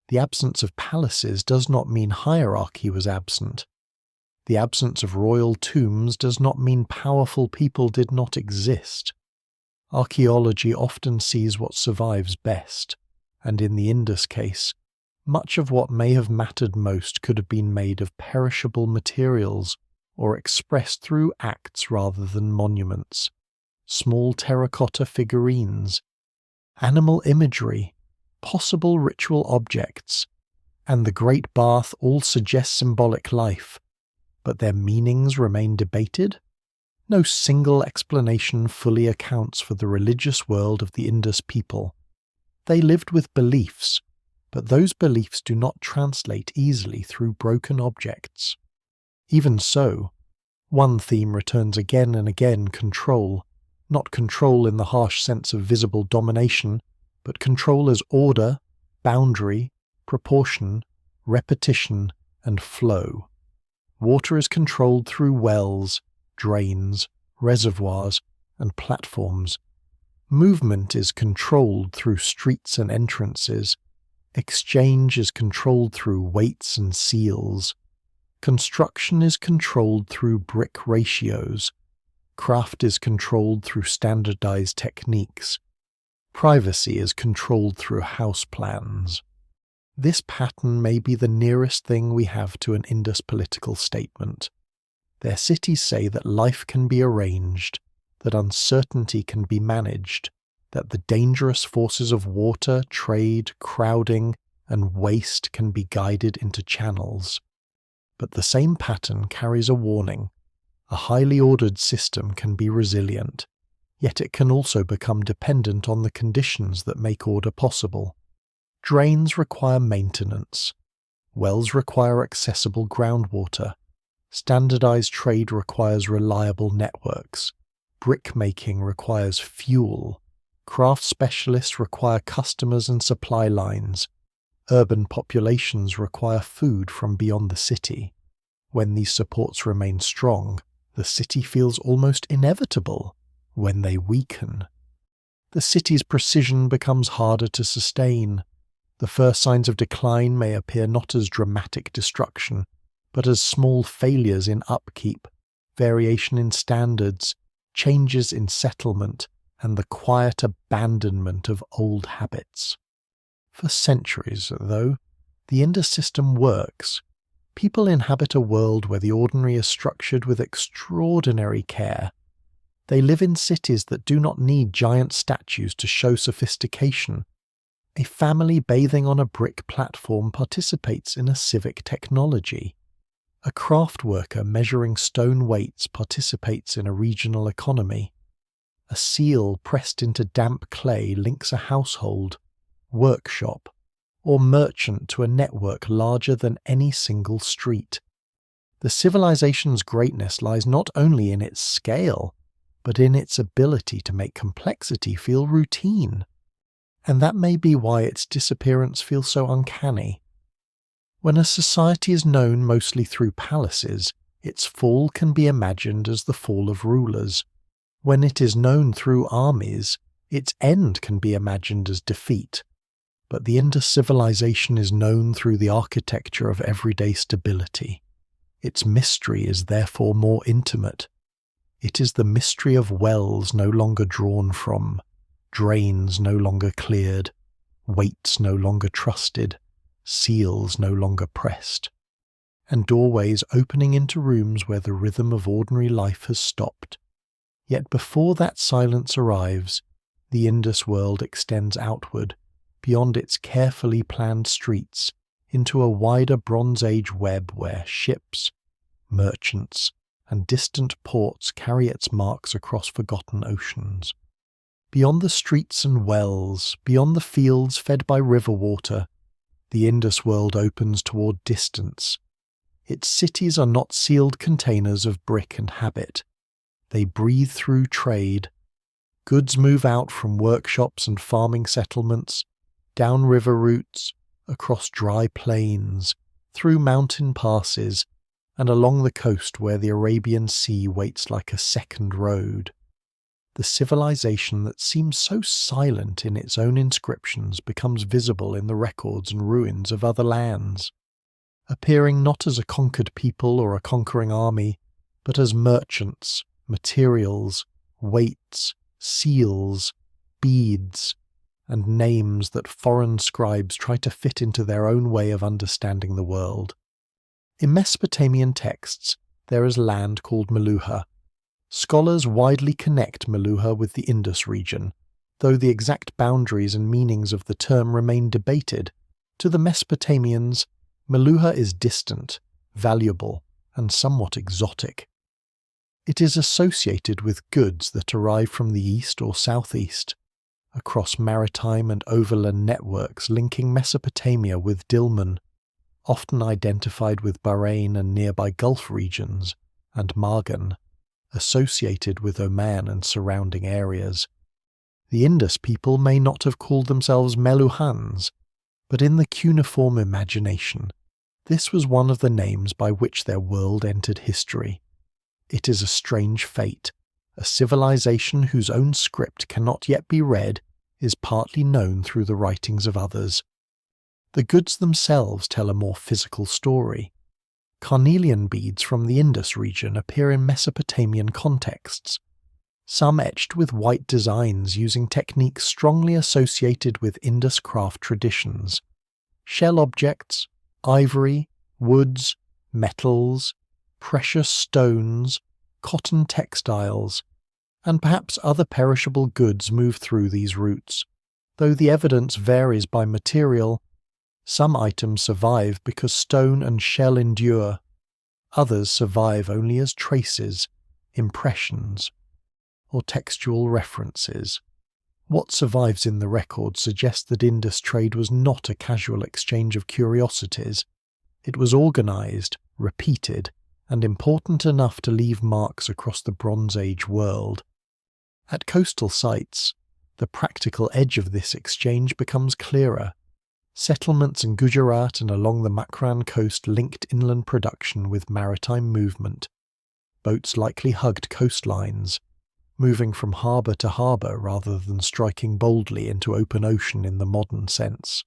The absence of palaces does not mean hierarchy was absent. The absence of royal tombs does not mean powerful people did not exist. Archaeology often sees what survives best, and in the Indus case, much of what may have mattered most could have been made of perishable materials or expressed through acts rather than monuments. Small terracotta figurines, animal imagery, possible ritual objects, and the Great Bath all suggest symbolic life, but their meanings remain debated. No single explanation fully accounts for the religious world of the Indus people. They lived with beliefs, but those beliefs do not translate easily through broken objects. Even so, one theme returns again and again: control, not control in the harsh sense of visible domination, but control as order, boundary, proportion, repetition, and flow. Water is controlled through wells, drains, reservoirs, and platforms. Movement is controlled through streets and entrances. Exchange is controlled through weights and seals. Construction is controlled through brick ratios. Craft is controlled through standardized techniques. Privacy is controlled through house plans. This pattern may be the nearest thing we have to an Indus political statement. Their cities say that life can be arranged, that uncertainty can be managed, that the dangerous forces of water, trade, crowding, and waste can be guided into channels. But the same pattern carries a warning. A highly ordered system can be resilient, yet it can also become dependent on the conditions that make order possible. Drains require maintenance. Wells require accessible groundwater. Standardized trade requires reliable networks. Brickmaking requires fuel. Craft specialists require customers and supply lines. Urban populations require food from beyond the city. When these supports remain strong, the city feels almost inevitable. When they weaken, the city's precision becomes harder to sustain. The first signs of decline may appear not as dramatic destruction, but as small failures in upkeep, variation in standards, changes in settlement, and the quiet abandonment of old habits. For centuries, though, the Indus system works. People inhabit a world where the ordinary is structured with extraordinary care. They live in cities that do not need giant statues to show sophistication. A family bathing on a brick platform participates in a civic technology. A craft worker measuring stone weights participates in a regional economy. A seal pressed into damp clay links a household, workshop, or merchant to a network larger than any single street. The civilization's greatness lies not only in its scale, but in its ability to make complexity feel routine. And that may be why its disappearance feels so uncanny. When a society is known mostly through palaces, its fall can be imagined as the fall of rulers. When it is known through armies, its end can be imagined as defeat. But the Indus civilization is known through the architecture of everyday stability. Its mystery is therefore more intimate. It is the mystery of wells no longer drawn from, drains no longer cleared, weights no longer trusted, seals no longer pressed, and doorways opening into rooms where the rhythm of ordinary life has stopped. Yet before that silence arrives, the Indus world extends outward, beyond its carefully planned streets, into a wider Bronze Age web where ships, merchants, and distant ports carry its marks across forgotten oceans. Beyond the streets and wells, beyond the fields fed by river water, the Indus world opens toward distance. Its cities are not sealed containers of brick and habit. They breathe through trade. Goods move out from workshops and farming settlements, down river routes, across dry plains, through mountain passes, and along the coast where the Arabian Sea waits like a second road. The civilization that seems so silent in its own inscriptions becomes visible in the records and ruins of other lands, appearing not as a conquered people or a conquering army, but as merchants, materials, weights, seals, beads, and names that foreign scribes try to fit into their own way of understanding the world. In Mesopotamian texts, there is land called Meluha. Scholars widely connect Meluha with the Indus region, though the exact boundaries and meanings of the term remain debated. To the Mesopotamians, Meluha is distant, valuable, and somewhat exotic. It is associated with goods that arrive from the east or southeast, across maritime and overland networks linking Mesopotamia with Dilmun, often identified with Bahrain and nearby Gulf regions, and Margan, associated with Oman and surrounding areas. The Indus people may not have called themselves Meluhans, but in the cuneiform imagination, this was one of the names by which their world entered history. It is a strange fate. A civilization whose own script cannot yet be read is partly known through the writings of others. The goods themselves tell a more physical story. Carnelian beads from the Indus region appear in Mesopotamian contexts, some etched with white designs using techniques strongly associated with Indus craft traditions. Shell objects, ivory, woods, metals, precious stones, cotton textiles, and perhaps other perishable goods move through these routes. Though the evidence varies by material, some items survive because stone and shell endure. Others survive only as traces, impressions, or textual references. What survives in the record suggests that Indus trade was not a casual exchange of curiosities. It was organized, repeated, and important enough to leave marks across the Bronze Age world. At coastal sites, the practical edge of this exchange becomes clearer. Settlements in Gujarat and along the Makran coast linked inland production with maritime movement. Boats likely hugged coastlines, moving from harbour to harbour rather than striking boldly into open ocean in the modern sense.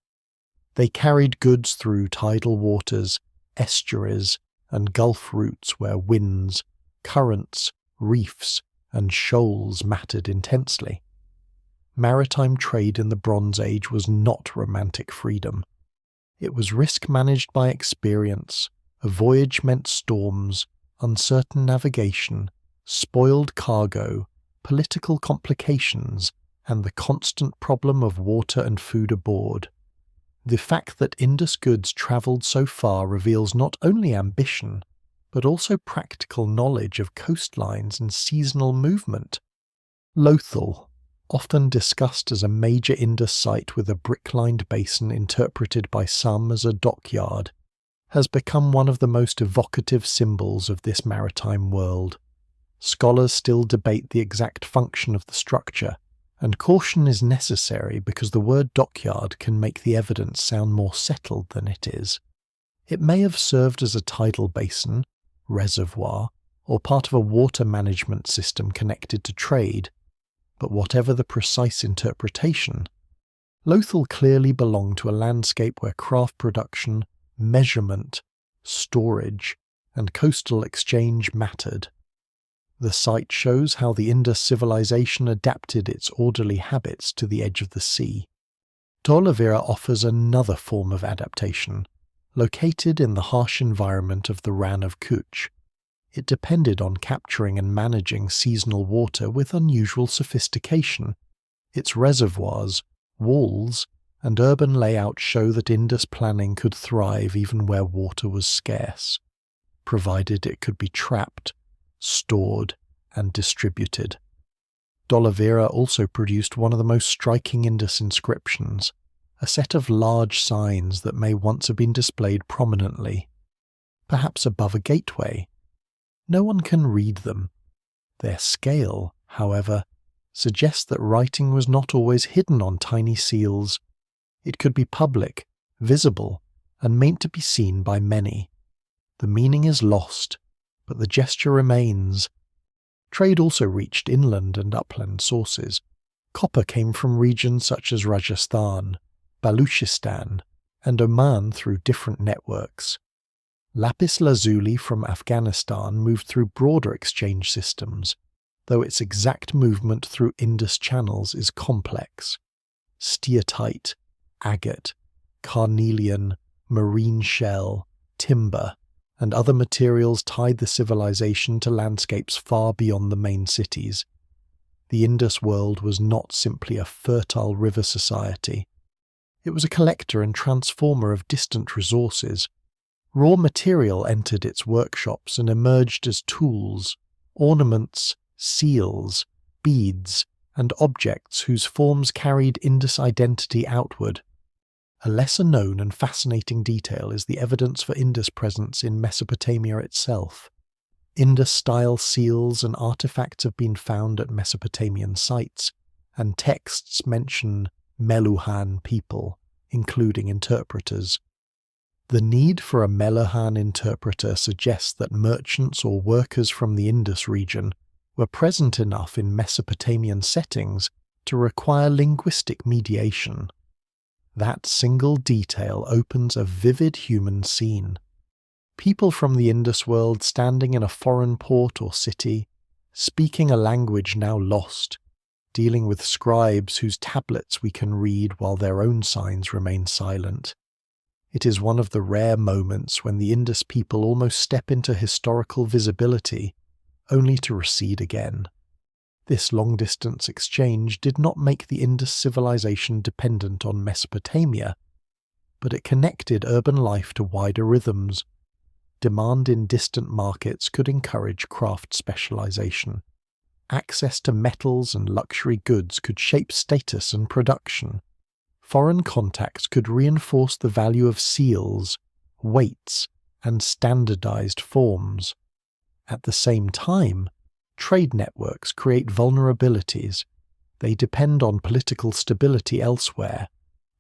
They carried goods through tidal waters, estuaries, and gulf routes where winds, currents, reefs, and shoals mattered intensely. Maritime trade in the Bronze Age was not romantic freedom. It was risk managed by experience. A voyage meant storms, uncertain navigation, spoiled cargo, political complications, and the constant problem of water and food aboard. The fact that Indus goods travelled so far reveals not only ambition, but also practical knowledge of coastlines and seasonal movement. Lothal, often discussed as a major Indus site with a brick-lined basin interpreted by some as a dockyard, has become one of the most evocative symbols of this maritime world. Scholars still debate the exact function of the structure, and caution is necessary because the word dockyard can make the evidence sound more settled than it is. It may have served as a tidal basin, reservoir, or part of a water management system connected to trade, but whatever the precise interpretation, Lothal clearly belonged to a landscape where craft production, measurement, storage, and coastal exchange mattered. The site shows how the Indus civilization adapted its orderly habits to the edge of the sea. Dholavira offers another form of adaptation, located in the harsh environment of the Rann of Kutch. It depended on capturing and managing seasonal water with unusual sophistication. Its reservoirs, walls, and urban layout show that Indus planning could thrive even where water was scarce, provided it could be trapped, stored, and distributed. Dholavira also produced one of the most striking Indus inscriptions, a set of large signs that may once have been displayed prominently, perhaps above a gateway. No one can read them. Their scale, however, suggests that writing was not always hidden on tiny seals. It could be public, visible, and meant to be seen by many. The meaning is lost, but the gesture remains. Trade also reached inland and upland sources. Copper came from regions such as Rajasthan, Baluchistan, and Oman through different networks. Lapis lazuli from Afghanistan moved through broader exchange systems, though its exact movement through Indus channels is complex. Steatite, agate, carnelian, marine shell, timber, and other materials tied the civilization to landscapes far beyond the main cities. The Indus world was not simply a fertile river society. It was a collector and transformer of distant resources. Raw material entered its workshops and emerged as tools, ornaments, seals, beads, and objects whose forms carried Indus identity outward. A lesser-known and fascinating detail is the evidence for Indus presence in Mesopotamia itself. Indus-style seals and artifacts have been found at Mesopotamian sites, and texts mention Meluhan people, including interpreters. The need for a Meluhan interpreter suggests that merchants or workers from the Indus region were present enough in Mesopotamian settings to require linguistic mediation. That single detail opens a vivid human scene. People from the Indus world standing in a foreign port or city, speaking a language now lost, dealing with scribes whose tablets we can read while their own signs remain silent. It is one of the rare moments when the Indus people almost step into historical visibility, only to recede again. This long-distance exchange did not make the Indus civilization dependent on Mesopotamia, but it connected urban life to wider rhythms. Demand in distant markets could encourage craft specialization. Access to metals and luxury goods could shape status and production. Foreign contacts could reinforce the value of seals, weights, and standardized forms. At the same time, trade networks create vulnerabilities. They depend on political stability elsewhere,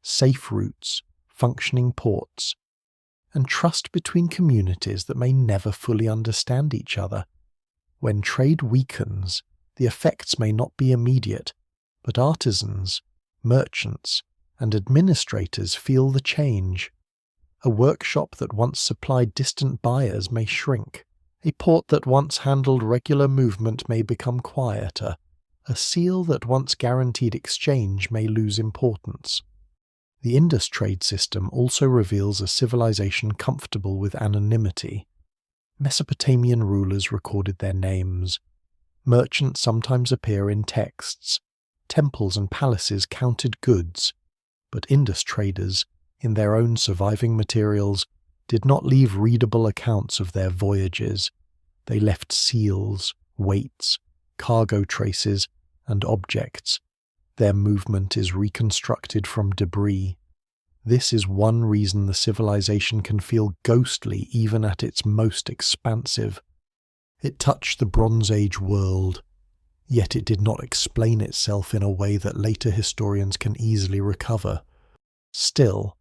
safe routes, functioning ports, and trust between communities that may never fully understand each other. When trade weakens, the effects may not be immediate, but artisans, merchants, and administrators feel the change. A workshop that once supplied distant buyers may shrink. A port that once handled regular movement may become quieter. A seal that once guaranteed exchange may lose importance. The Indus trade system also reveals a civilization comfortable with anonymity. Mesopotamian rulers recorded their names. Merchants sometimes appear in texts. Temples and palaces counted goods. But Indus traders, in their own surviving materials, did not leave readable accounts of their voyages. They left seals, weights, cargo traces, and objects. Their movement is reconstructed from debris. This is one reason the civilization can feel ghostly even at its most expansive. It touched the Bronze Age world, yet it did not explain itself in a way that later historians can easily recover. Still,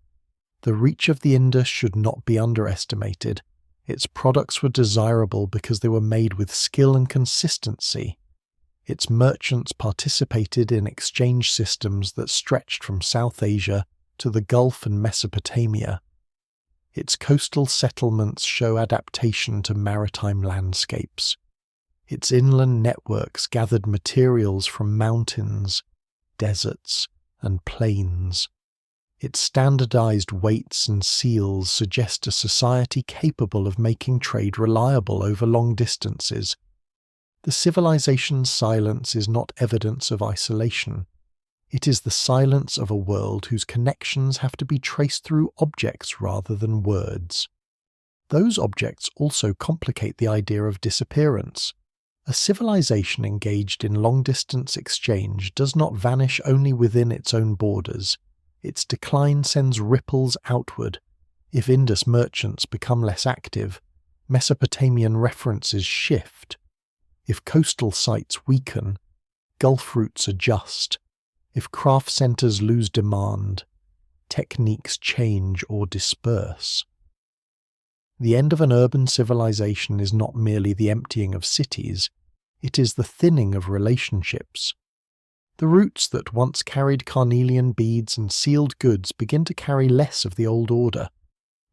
the reach of the Indus should not be underestimated. Its products were desirable because they were made with skill and consistency. Its merchants participated in exchange systems that stretched from South Asia to the Gulf and Mesopotamia. Its coastal settlements show adaptation to maritime landscapes. Its inland networks gathered materials from mountains, deserts, and plains. Its standardized weights and seals suggest a society capable of making trade reliable over long distances. The civilization's silence is not evidence of isolation. It is the silence of a world whose connections have to be traced through objects rather than words. Those objects also complicate the idea of disappearance. A civilization engaged in long-distance exchange does not vanish only within its own borders. Its decline sends ripples outward. If Indus merchants become less active, Mesopotamian references shift. If coastal sites weaken, Gulf routes adjust. If craft centers lose demand, techniques change or disperse. The end of an urban civilization is not merely the emptying of cities, it is the thinning of relationships. The routes that once carried carnelian beads and sealed goods begin to carry less of the old order.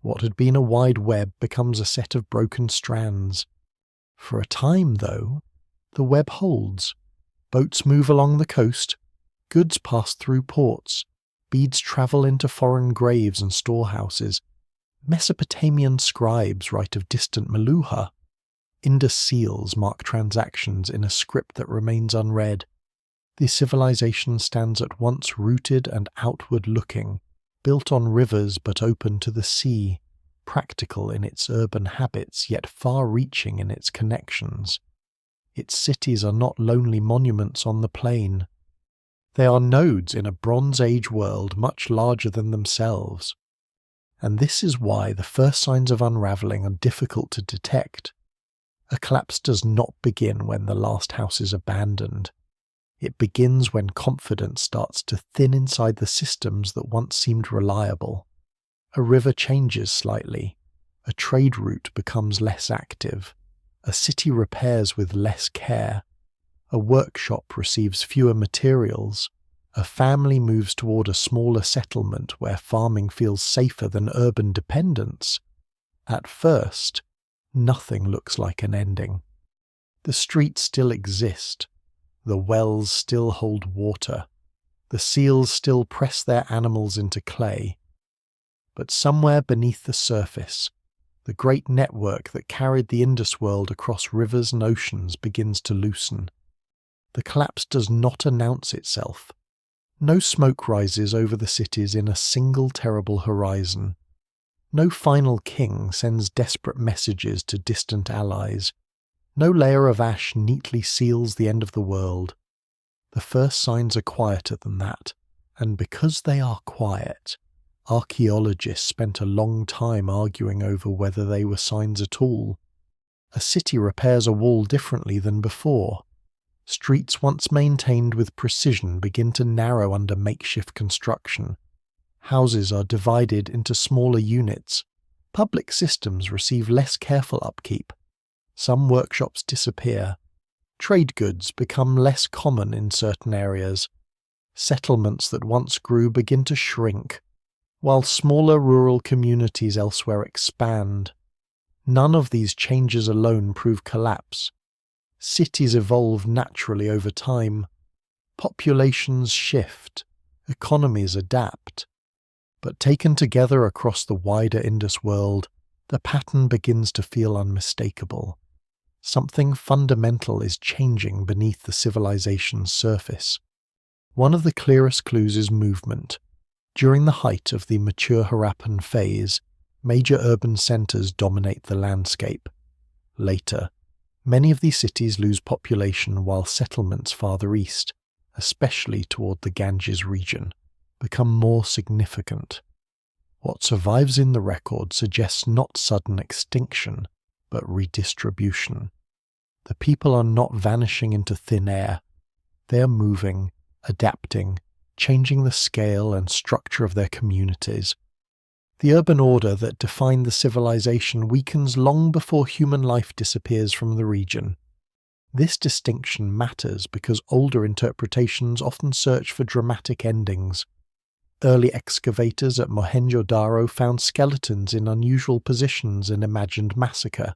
What had been a wide web becomes a set of broken strands. For a time, though, the web holds. Boats move along the coast, goods pass through ports, beads travel into foreign graves and storehouses. Mesopotamian scribes write of distant Meluha. Indus seals mark transactions in a script that remains unread. The civilization stands at once rooted and outward-looking, built on rivers but open to the sea, practical in its urban habits yet far-reaching in its connections. Its cities are not lonely monuments on the plain. They are nodes in a Bronze Age world much larger than themselves. And this is why the first signs of unravelling are difficult to detect. A collapse does not begin when the last house is abandoned. It begins when confidence starts to thin inside the systems that once seemed reliable. A river changes slightly. A trade route becomes less active. A city repairs with less care. A workshop receives fewer materials. A family moves toward a smaller settlement where farming feels safer than urban dependence. At first, nothing looks like an ending. The streets still exist. The wells still hold water. The seals still press their animals into clay. But somewhere beneath the surface, the great network that carried the Indus world across rivers and oceans begins to loosen. The collapse does not announce itself. No smoke rises over the cities in a single terrible horizon. No final king sends desperate messages to distant allies. No layer of ash neatly seals the end of the world. The first signs are quieter than that, and because they are quiet, archaeologists spent a long time arguing over whether they were signs at all. A city repairs a wall differently than before. Streets once maintained with precision begin to narrow under makeshift construction. Houses are divided into smaller units. Public systems receive less careful upkeep. Some workshops disappear. Trade goods become less common in certain areas. Settlements that once grew begin to shrink, while smaller rural communities elsewhere expand. None of these changes alone prove collapse. Cities evolve naturally over time. Populations shift. Economies adapt. But taken together across the wider Indus world, the pattern begins to feel unmistakable. Something fundamental is changing beneath the civilization's surface. One of the clearest clues is movement. During the height of the mature Harappan phase, major urban centers dominate the landscape. Later, many of these cities lose population while settlements farther east, especially toward the Ganges region, become more significant. What survives in the record suggests not sudden extinction, but redistribution. The people are not vanishing into thin air. They are moving, adapting, changing the scale and structure of their communities. The urban order that defined the civilization weakens long before human life disappears from the region. This distinction matters because older interpretations often search for dramatic endings. Early excavators at Mohenjo-Daro found skeletons in unusual positions and imagined massacre.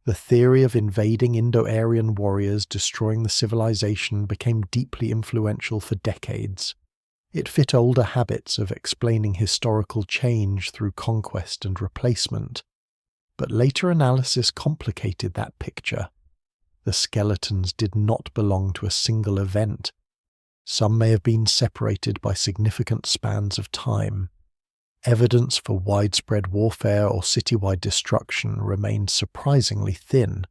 The theory of invading Indo-Aryan warriors destroying the civilization became deeply influential for decades. It fit older habits of explaining historical change through conquest and replacement. But later analysis complicated that picture. The skeletons did not belong to a single event. Some may have been separated by significant spans of time. Evidence for widespread warfare or citywide destruction remained surprisingly thin.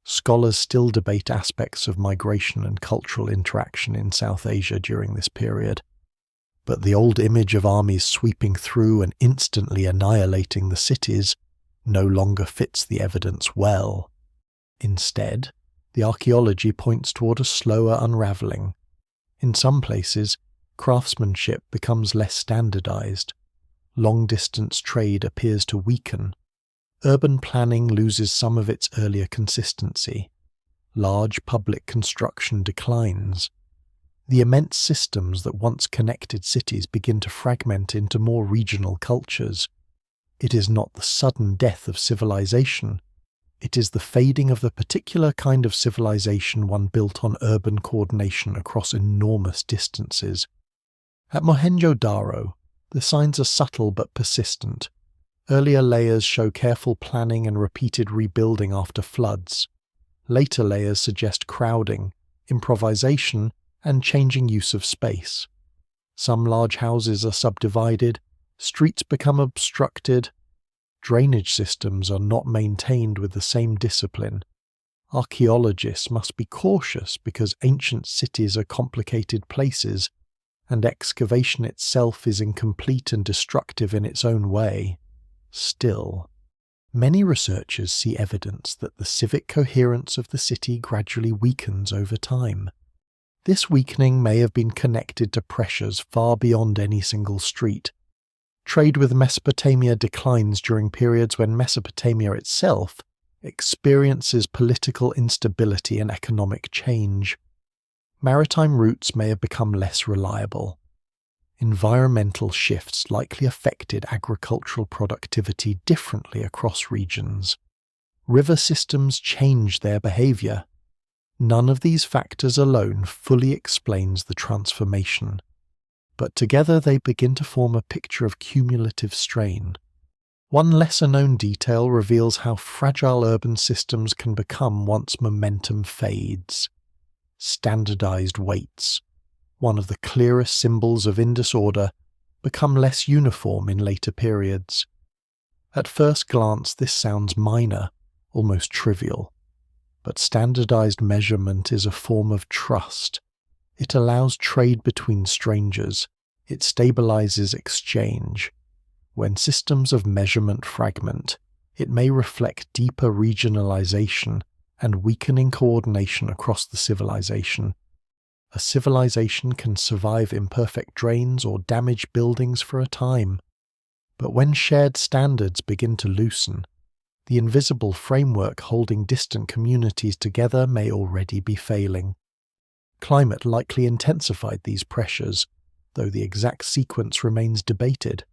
Scholars still debate aspects of migration and cultural interaction in South Asia during this period. But the old image of armies sweeping through and instantly annihilating the cities no longer fits the evidence well. Instead, the archaeology points toward a slower unraveling. In some places, craftsmanship becomes less standardized. Long-distance trade appears to weaken. Urban planning loses some of its earlier consistency. Large public construction declines. The immense systems that once connected cities begin to fragment into more regional cultures. It is not the sudden death of civilization. It is the fading of the particular kind of civilization one built on urban coordination across enormous distances. At Mohenjo-Daro, the signs are subtle but persistent. Earlier layers show careful planning and repeated rebuilding after floods. Later layers suggest crowding, improvisation, and changing use of space. Some large houses are subdivided, streets become obstructed, drainage systems are not maintained with the same discipline. Archaeologists must be cautious because ancient cities are complicated places, and excavation itself is incomplete and destructive in its own way. Still, many researchers see evidence that the civic coherence of the city gradually weakens over time. This weakening may have been connected to pressures far beyond any single street. Trade with Mesopotamia declines during periods when Mesopotamia itself experiences political instability and economic change. Maritime routes may have become less reliable. Environmental shifts likely affected agricultural productivity differently across regions. River systems changed their behavior. None of these factors alone fully explains the transformation, but together they begin to form a picture of cumulative strain. One lesser-known detail reveals how fragile urban systems can become once momentum fades. Standardized weights, one of the clearest symbols of Indus order, become less uniform in later periods. At first glance this sounds minor, almost trivial. But standardized measurement is a form of trust. It allows trade between strangers. It stabilizes exchange. When systems of measurement fragment, it may reflect deeper regionalization and weakening coordination across the civilization. A civilization can survive imperfect drains or damaged buildings for a time. But when shared standards begin to loosen, the invisible framework holding distant communities together may already be failing. Climate likely intensified these pressures, though the exact sequence remains debated.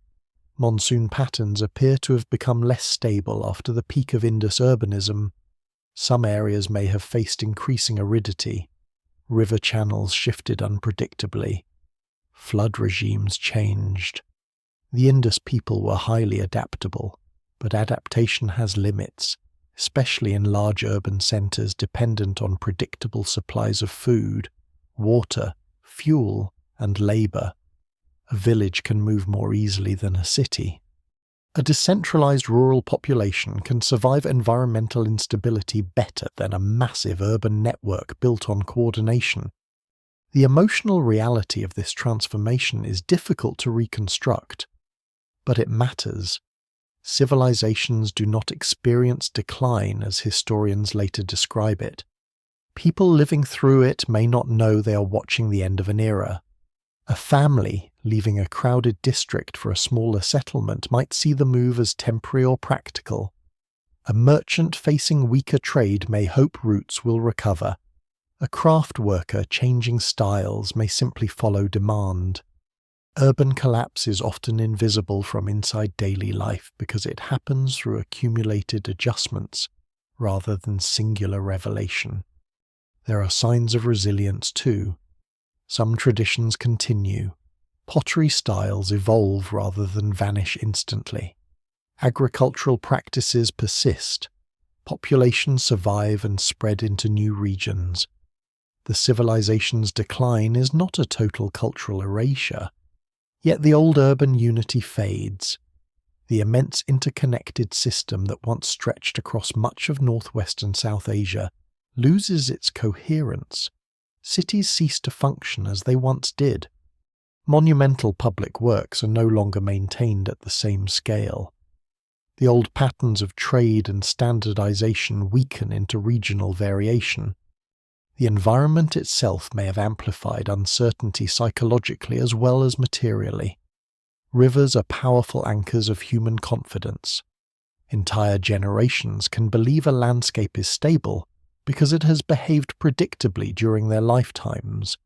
Monsoon patterns appear to have become less stable after the peak of Indus urbanism. Some areas may have faced increasing aridity. River channels shifted unpredictably. Flood regimes changed. The Indus people were highly adaptable, but adaptation has limits, especially in large urban centers dependent on predictable supplies of food, water, fuel, and labor. A village can move more easily than a city. A decentralized rural population can survive environmental instability better than a massive urban network built on coordination. The emotional reality of this transformation is difficult to reconstruct, but it matters. Civilizations do not experience decline as historians later describe it. People living through it may not know they are watching the end of an era. A family leaving a crowded district for a smaller settlement might see the move as temporary or practical. A merchant facing weaker trade may hope routes will recover. A craft worker changing styles may simply follow demand. Urban collapse is often invisible from inside daily life because it happens through accumulated adjustments, rather than singular revelation. There are signs of resilience too. Some traditions continue. Pottery styles evolve rather than vanish instantly. Agricultural practices persist. Populations survive and spread into new regions. The civilization's decline is not a total cultural erasure, yet the old urban unity fades. The immense interconnected system that once stretched across much of northwestern South Asia loses its coherence. Cities cease to function as they once did. Monumental public works are no longer maintained at the same scale. The old patterns of trade and standardization weaken into regional variation. The environment itself may have amplified uncertainty psychologically as well as materially. Rivers are powerful anchors of human confidence. Entire generations can believe a landscape is stable because it has behaved predictably during their lifetimes.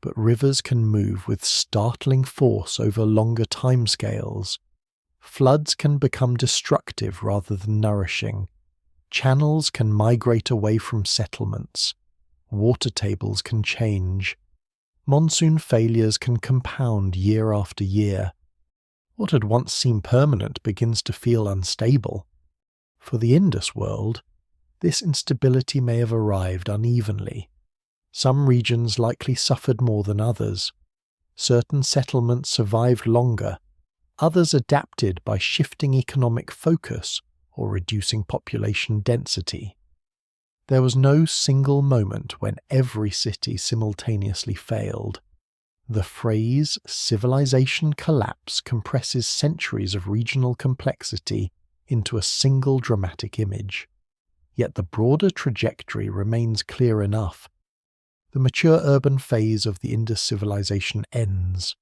But rivers can move with startling force over longer timescales. Floods can become destructive rather than nourishing. Channels can migrate away from settlements. Water tables can change. Monsoon failures can compound year after year. What had once seemed permanent begins to feel unstable. For the Indus world, this instability may have arrived unevenly. Some regions likely suffered more than others. Certain settlements survived longer. Others adapted by shifting economic focus or reducing population density. There was no single moment when every city simultaneously failed. The phrase civilization collapse compresses centuries of regional complexity into a single dramatic image. Yet the broader trajectory remains clear enough. The mature urban phase of the Indus civilization ends.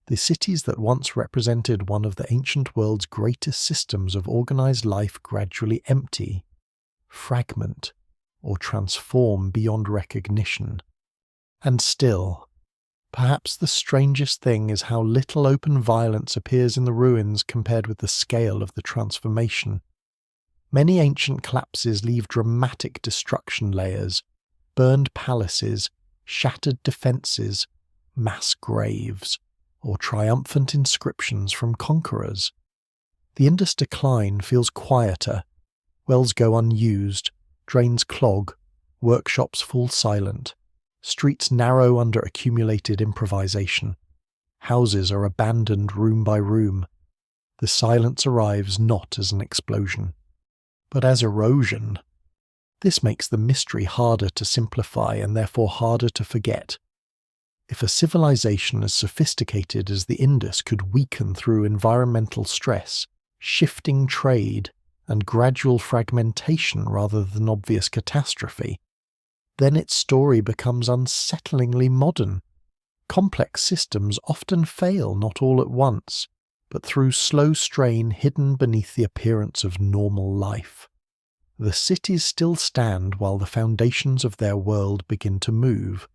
The cities that once represented one of the ancient world's greatest systems of organized life gradually empty, fragment, or transform beyond recognition. And still, perhaps the strangest thing is how little open violence appears in the ruins compared with the scale of the transformation. Many ancient collapses leave dramatic destruction layers, burned palaces, shattered defences, mass graves, or triumphant inscriptions from conquerors. The Indus decline feels quieter. Wells go unused, drains clog, workshops fall silent, streets narrow under accumulated improvisation. Houses are abandoned room by room. The silence arrives not as an explosion, but as erosion. This makes the mystery harder to simplify and therefore harder to forget. If a civilization as sophisticated as the Indus could weaken through environmental stress, shifting trade, and gradual fragmentation rather than obvious catastrophe, then its story becomes unsettlingly modern. Complex systems often fail not all at once, but through slow strain hidden beneath the appearance of normal life. The cities still stand while the foundations of their world begin to move,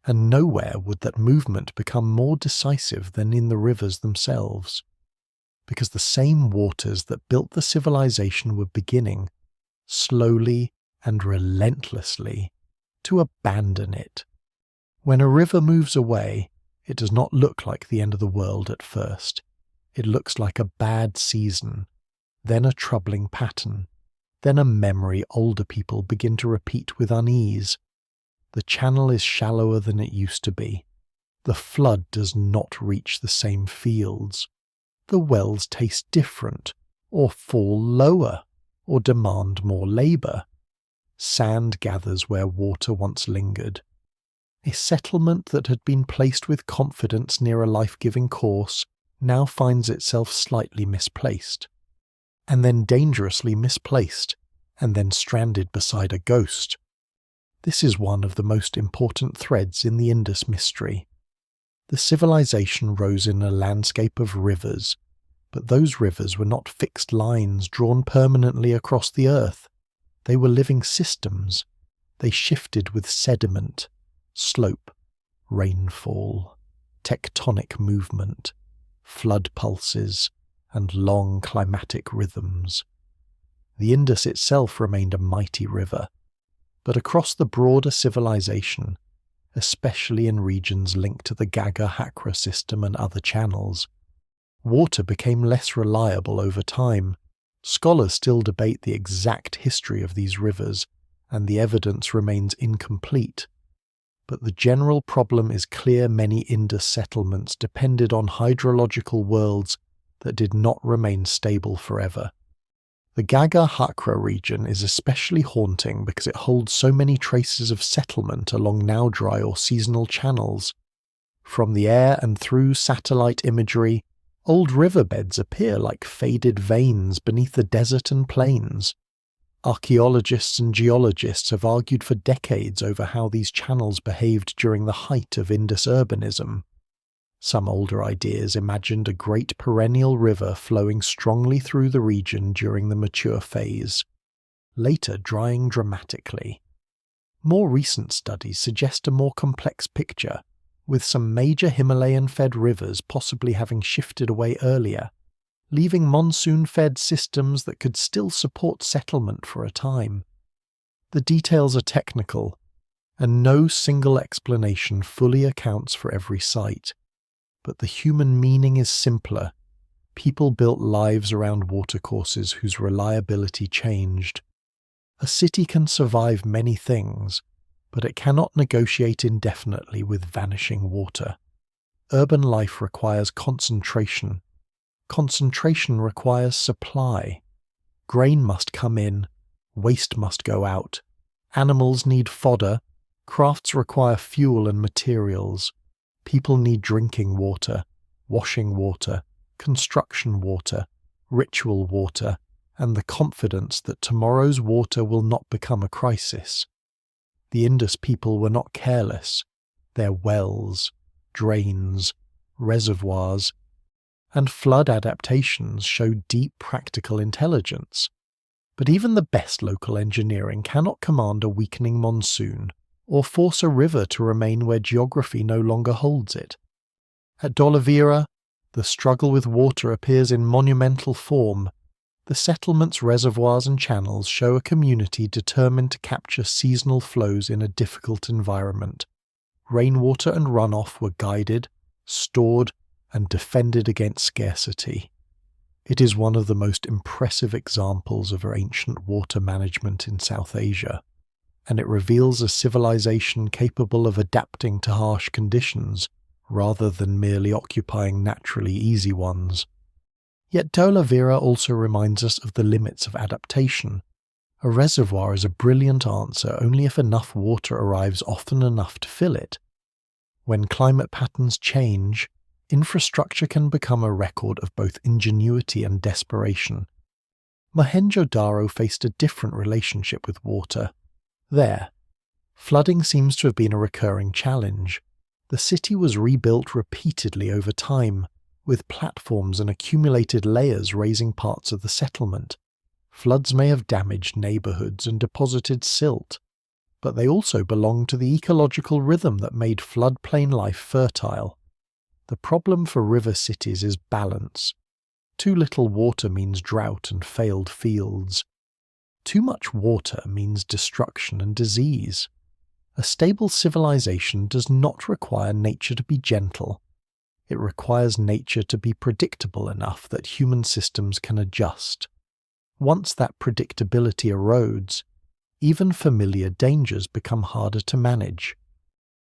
and nowhere would that movement become more decisive than in the rivers themselves, because the same waters that built the civilization were beginning, slowly and relentlessly, to abandon it. When a river moves away, it does not look like the end of the world at first. It looks like a bad season, then a troubling pattern, then a memory older people begin to repeat with unease. The channel is shallower than it used to be. The flood does not reach the same fields. The wells taste different, or fall lower, or demand more labour. Sand gathers where water once lingered. A settlement that had been placed with confidence near a life-giving course now finds itself slightly misplaced, and then dangerously misplaced, and then stranded beside a ghost. This is one of the most important threads in the Indus mystery. The civilization rose in a landscape of rivers, but those rivers were not fixed lines drawn permanently across the earth. They were living systems. They shifted with sediment, slope, rainfall, tectonic movement, flood pulses, and long climatic rhythms. The Indus itself remained a mighty river, but across the broader civilization, especially in regions linked to the Ganga-Hakra system and other channels, water became less reliable over time. Scholars still debate the exact history of these rivers, and the evidence remains incomplete. But the general problem is clear: many Indus settlements depended on hydrological worlds that did not remain stable forever. The Ganga-Hakra region is especially haunting because it holds so many traces of settlement along now dry or seasonal channels. From the air and through satellite imagery, old riverbeds appear like faded veins beneath the desert and plains. Archaeologists and geologists have argued for decades over how these channels behaved during the height of Indus urbanism. Some older ideas imagined a great perennial river flowing strongly through the region during the mature phase, later drying dramatically. More recent studies suggest a more complex picture, with some major Himalayan-fed rivers possibly having shifted away earlier, leaving monsoon-fed systems that could still support settlement for a time. The details are technical, and no single explanation fully accounts for every site. But the human meaning is simpler. People built lives around watercourses whose reliability changed. A city can survive many things, but it cannot negotiate indefinitely with vanishing water. Urban life requires concentration. Concentration requires supply. Grain must come in, waste must go out. Animals need fodder, crafts require fuel and materials. People need drinking water, washing water, construction water, ritual water, and the confidence that tomorrow's water will not become a crisis. The Indus people were not careless. Their wells, drains, reservoirs, and flood adaptations showed deep practical intelligence. But even the best local engineering cannot command a weakening monsoon, or force a river to remain where geography no longer holds it. At Dholavira, the struggle with water appears in monumental form. The settlement's reservoirs and channels show a community determined to capture seasonal flows in a difficult environment. Rainwater and runoff were guided, stored, and defended against scarcity. It is one of the most impressive examples of ancient water management in South Asia, and it reveals a civilization capable of adapting to harsh conditions rather than merely occupying naturally easy ones. Yet Dholavira also reminds us of the limits of adaptation. A reservoir is a brilliant answer only if enough water arrives often enough to fill it. When climate patterns change, infrastructure can become a record of both ingenuity and desperation. Mohenjo-Daro faced a different relationship with water. There, flooding seems to have been a recurring challenge. The city was rebuilt repeatedly over time, with platforms and accumulated layers raising parts of the settlement. Floods may have damaged neighborhoods and deposited silt, but they also belonged to the ecological rhythm that made floodplain life fertile. The problem for river cities is balance. Too little water means drought and failed fields. Too much water means destruction and disease. A stable civilization does not require nature to be gentle. It requires nature to be predictable enough that human systems can adjust. Once that predictability erodes, even familiar dangers become harder to manage.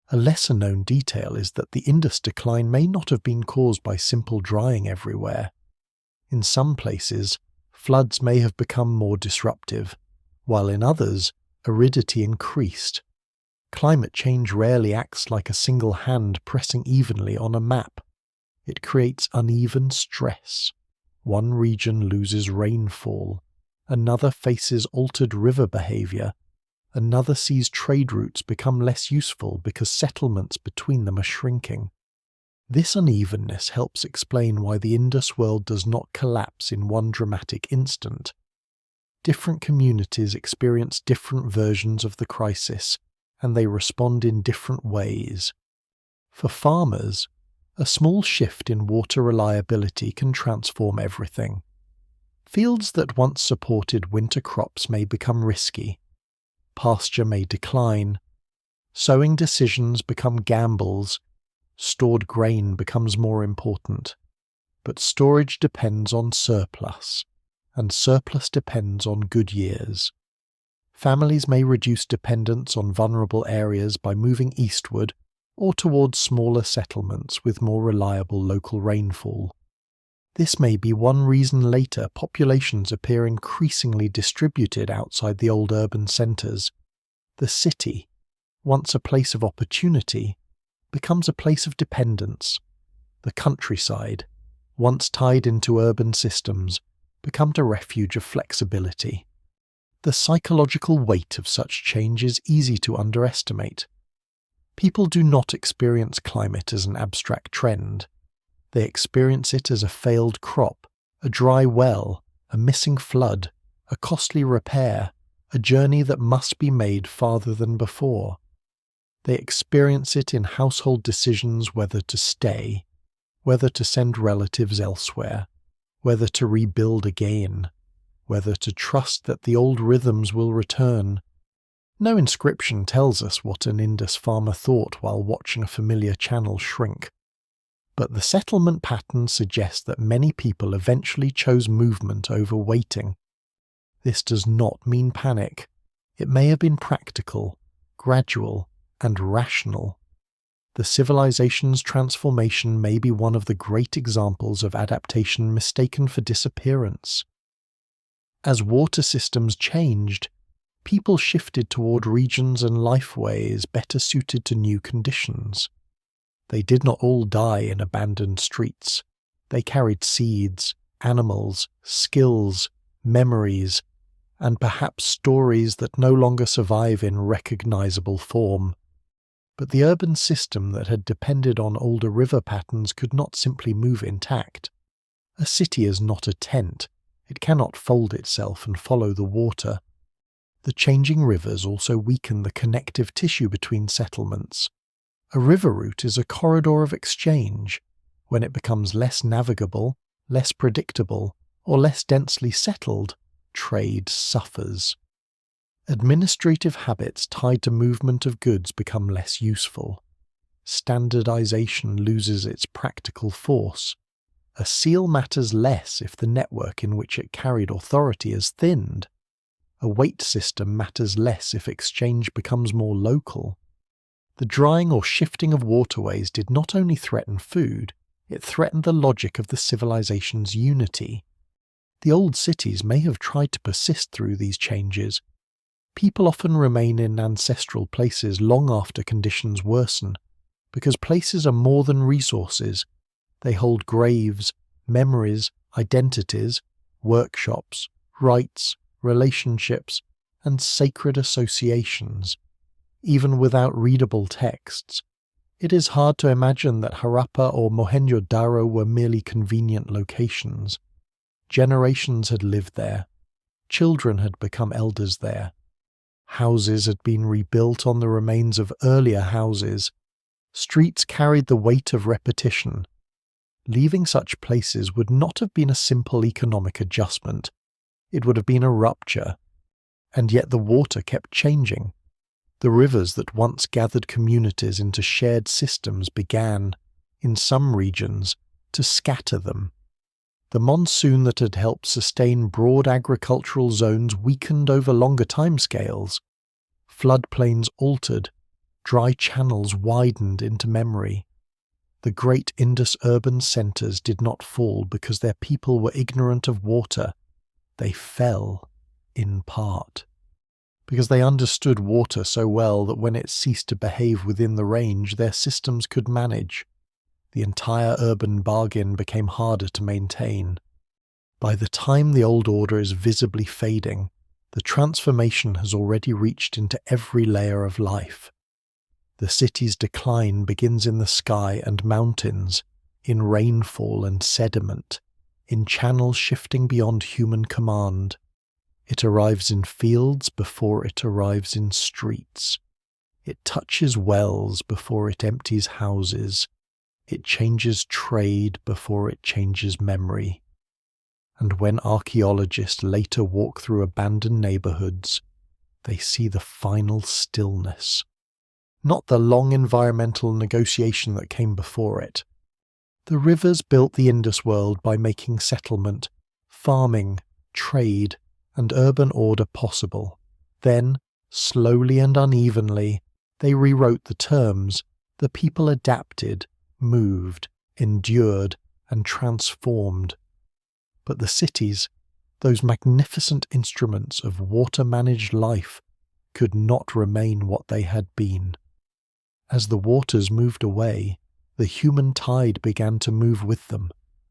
A lesser-known detail is that the Indus decline may not have been caused by simple drying everywhere. In some places, floods may have become more disruptive, while in others, aridity increased. Climate change rarely acts like a single hand pressing evenly on a map. It creates uneven stress. One region loses rainfall, another faces altered river behavior, another sees trade routes become less useful because settlements between them are shrinking. This unevenness helps explain why the Indus world does not collapse in one dramatic instant. Different communities experience different versions of the crisis, and they respond in different ways. For farmers, a small shift in water reliability can transform everything. Fields that once supported winter crops may become risky. Pasture may decline. Sowing decisions become gambles. Stored grain becomes more important. But storage depends on surplus, and surplus depends on good years. Families may reduce dependence on vulnerable areas by moving eastward or towards smaller settlements with more reliable local rainfall. This may be one reason later populations appear increasingly distributed outside the old urban centres. The city, once a place of opportunity, becomes a place of dependence. The countryside, once tied into urban systems, becomes a refuge of flexibility. The psychological weight of such change is easy to underestimate. People do not experience climate as an abstract trend. They experience it as a failed crop, a dry well, a missing flood, a costly repair, a journey that must be made farther than before. They experience it in household decisions whether to stay, whether to send relatives elsewhere, whether to rebuild again, whether to trust that the old rhythms will return. No inscription tells us what an Indus farmer thought while watching a familiar channel shrink. But the settlement patterns suggest that many people eventually chose movement over waiting. This does not mean panic. It may have been practical, gradual, and rational. The civilization's transformation may be one of the great examples of adaptation mistaken for disappearance. As water systems changed, people shifted toward regions and lifeways better suited to new conditions. They did not all die in abandoned streets. They carried seeds, animals, skills, memories, and perhaps stories that no longer survive in recognizable form. But the urban system that had depended on older river patterns could not simply move intact. A city is not a tent. It cannot fold itself and follow the water. The changing rivers also weaken the connective tissue between settlements. A river route is a corridor of exchange. When it becomes less navigable, less predictable, or less densely settled, trade suffers. Administrative habits tied to movement of goods become less useful. Standardization loses its practical force. A seal matters less if the network in which it carried authority is thinned. A weight system matters less if exchange becomes more local. The drying or shifting of waterways did not only threaten food, it threatened the logic of the civilization's unity. The old cities may have tried to persist through these changes. People often remain in ancestral places long after conditions worsen, because places are more than resources. They hold graves, memories, identities, workshops, rites, relationships, and sacred associations. Even without readable texts, it is hard to imagine that Harappa or Mohenjo-Daro were merely convenient locations. Generations had lived there. Children had become elders there. Houses had been rebuilt on the remains of earlier houses. Streets carried the weight of repetition. Leaving such places would not have been a simple economic adjustment. It would have been a rupture. And yet the water kept changing. The rivers that once gathered communities into shared systems began, in some regions, to scatter them. The monsoon that had helped sustain broad agricultural zones weakened over longer timescales. Floodplains altered. Dry channels widened into memory. The great Indus urban centres did not fall because their people were ignorant of water. They fell, in part, because they understood water so well that when it ceased to behave within the range, their systems could manage. The entire urban bargain became harder to maintain. By the time the old order is visibly fading, the transformation has already reached into every layer of life. The city's decline begins in the sky and mountains, in rainfall and sediment, in channels shifting beyond human command. It arrives in fields before it arrives in streets. It touches wells before it empties houses. It changes trade before it changes memory. and when archaeologists later walk through abandoned neighborhoods, they see the final stillness. Not the long environmental negotiation that came before it. The rivers built the Indus world by making settlement, farming, trade, and urban order possible. Then, slowly and unevenly, they rewrote the terms. The people adapted, moved, endured, and transformed. But the cities, those magnificent instruments of water-managed life, could not remain what they had been. As the waters moved away, the human tide began to move with them,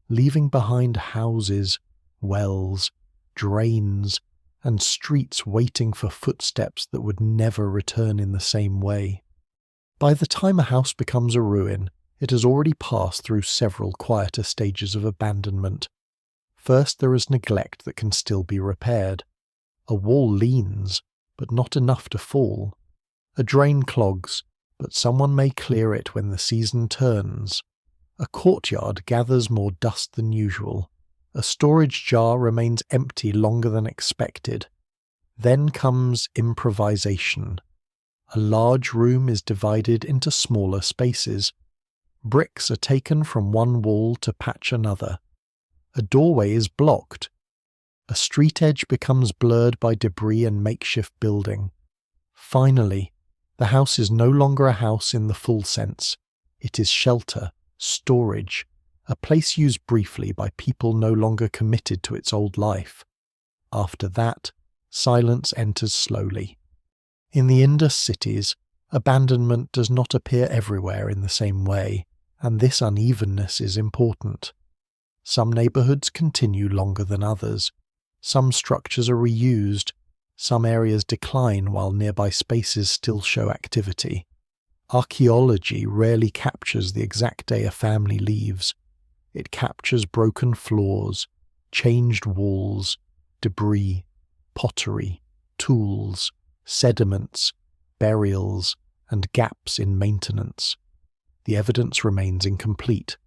leaving behind houses, wells, drains, and streets waiting for footsteps that would never return in the same way. By the time a house becomes a ruin, it has already passed through several quieter stages of abandonment. First, there is neglect that can still be repaired. A wall leans, but not enough to fall. A drain clogs, but someone may clear it when the season turns. A courtyard gathers more dust than usual. A storage jar remains empty longer than expected. Then comes improvisation. A large room is divided into smaller spaces. Bricks are taken from one wall to patch another. A doorway is blocked. A street edge becomes blurred by debris and makeshift building. Finally, the house is no longer a house in the full sense. It is shelter, storage, a place used briefly by people no longer committed to its old life. After that, silence enters slowly. In the Indus cities, abandonment does not appear everywhere in the same way, and this unevenness is important. Some neighborhoods continue longer than others. Some structures are reused. Some areas decline while nearby spaces still show activity. Archaeology rarely captures the exact day a family leaves. It captures broken floors, changed walls, debris, pottery, tools, sediments, burials, and gaps in maintenance. The evidence remains incomplete,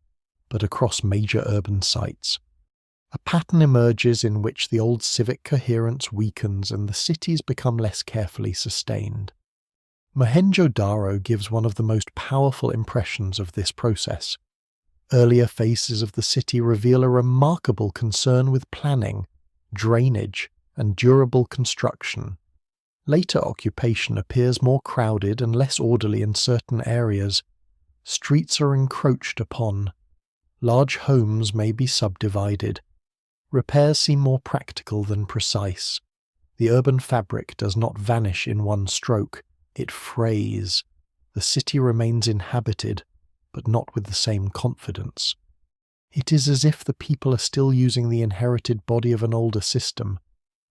but across major urban sites. A pattern emerges in which the old civic coherence weakens and the cities become less carefully sustained. Mohenjo-Daro gives one of the most powerful impressions of this process. Earlier phases of the city reveal a remarkable concern with planning, drainage, and durable construction. Later occupation appears more crowded and less orderly in certain areas. Streets are encroached upon. Large homes may be subdivided. Repairs seem more practical than precise. The urban fabric does not vanish in one stroke. It frays. The city remains inhabited, but not with the same confidence. It is as if the people are still using the inherited body of an older system,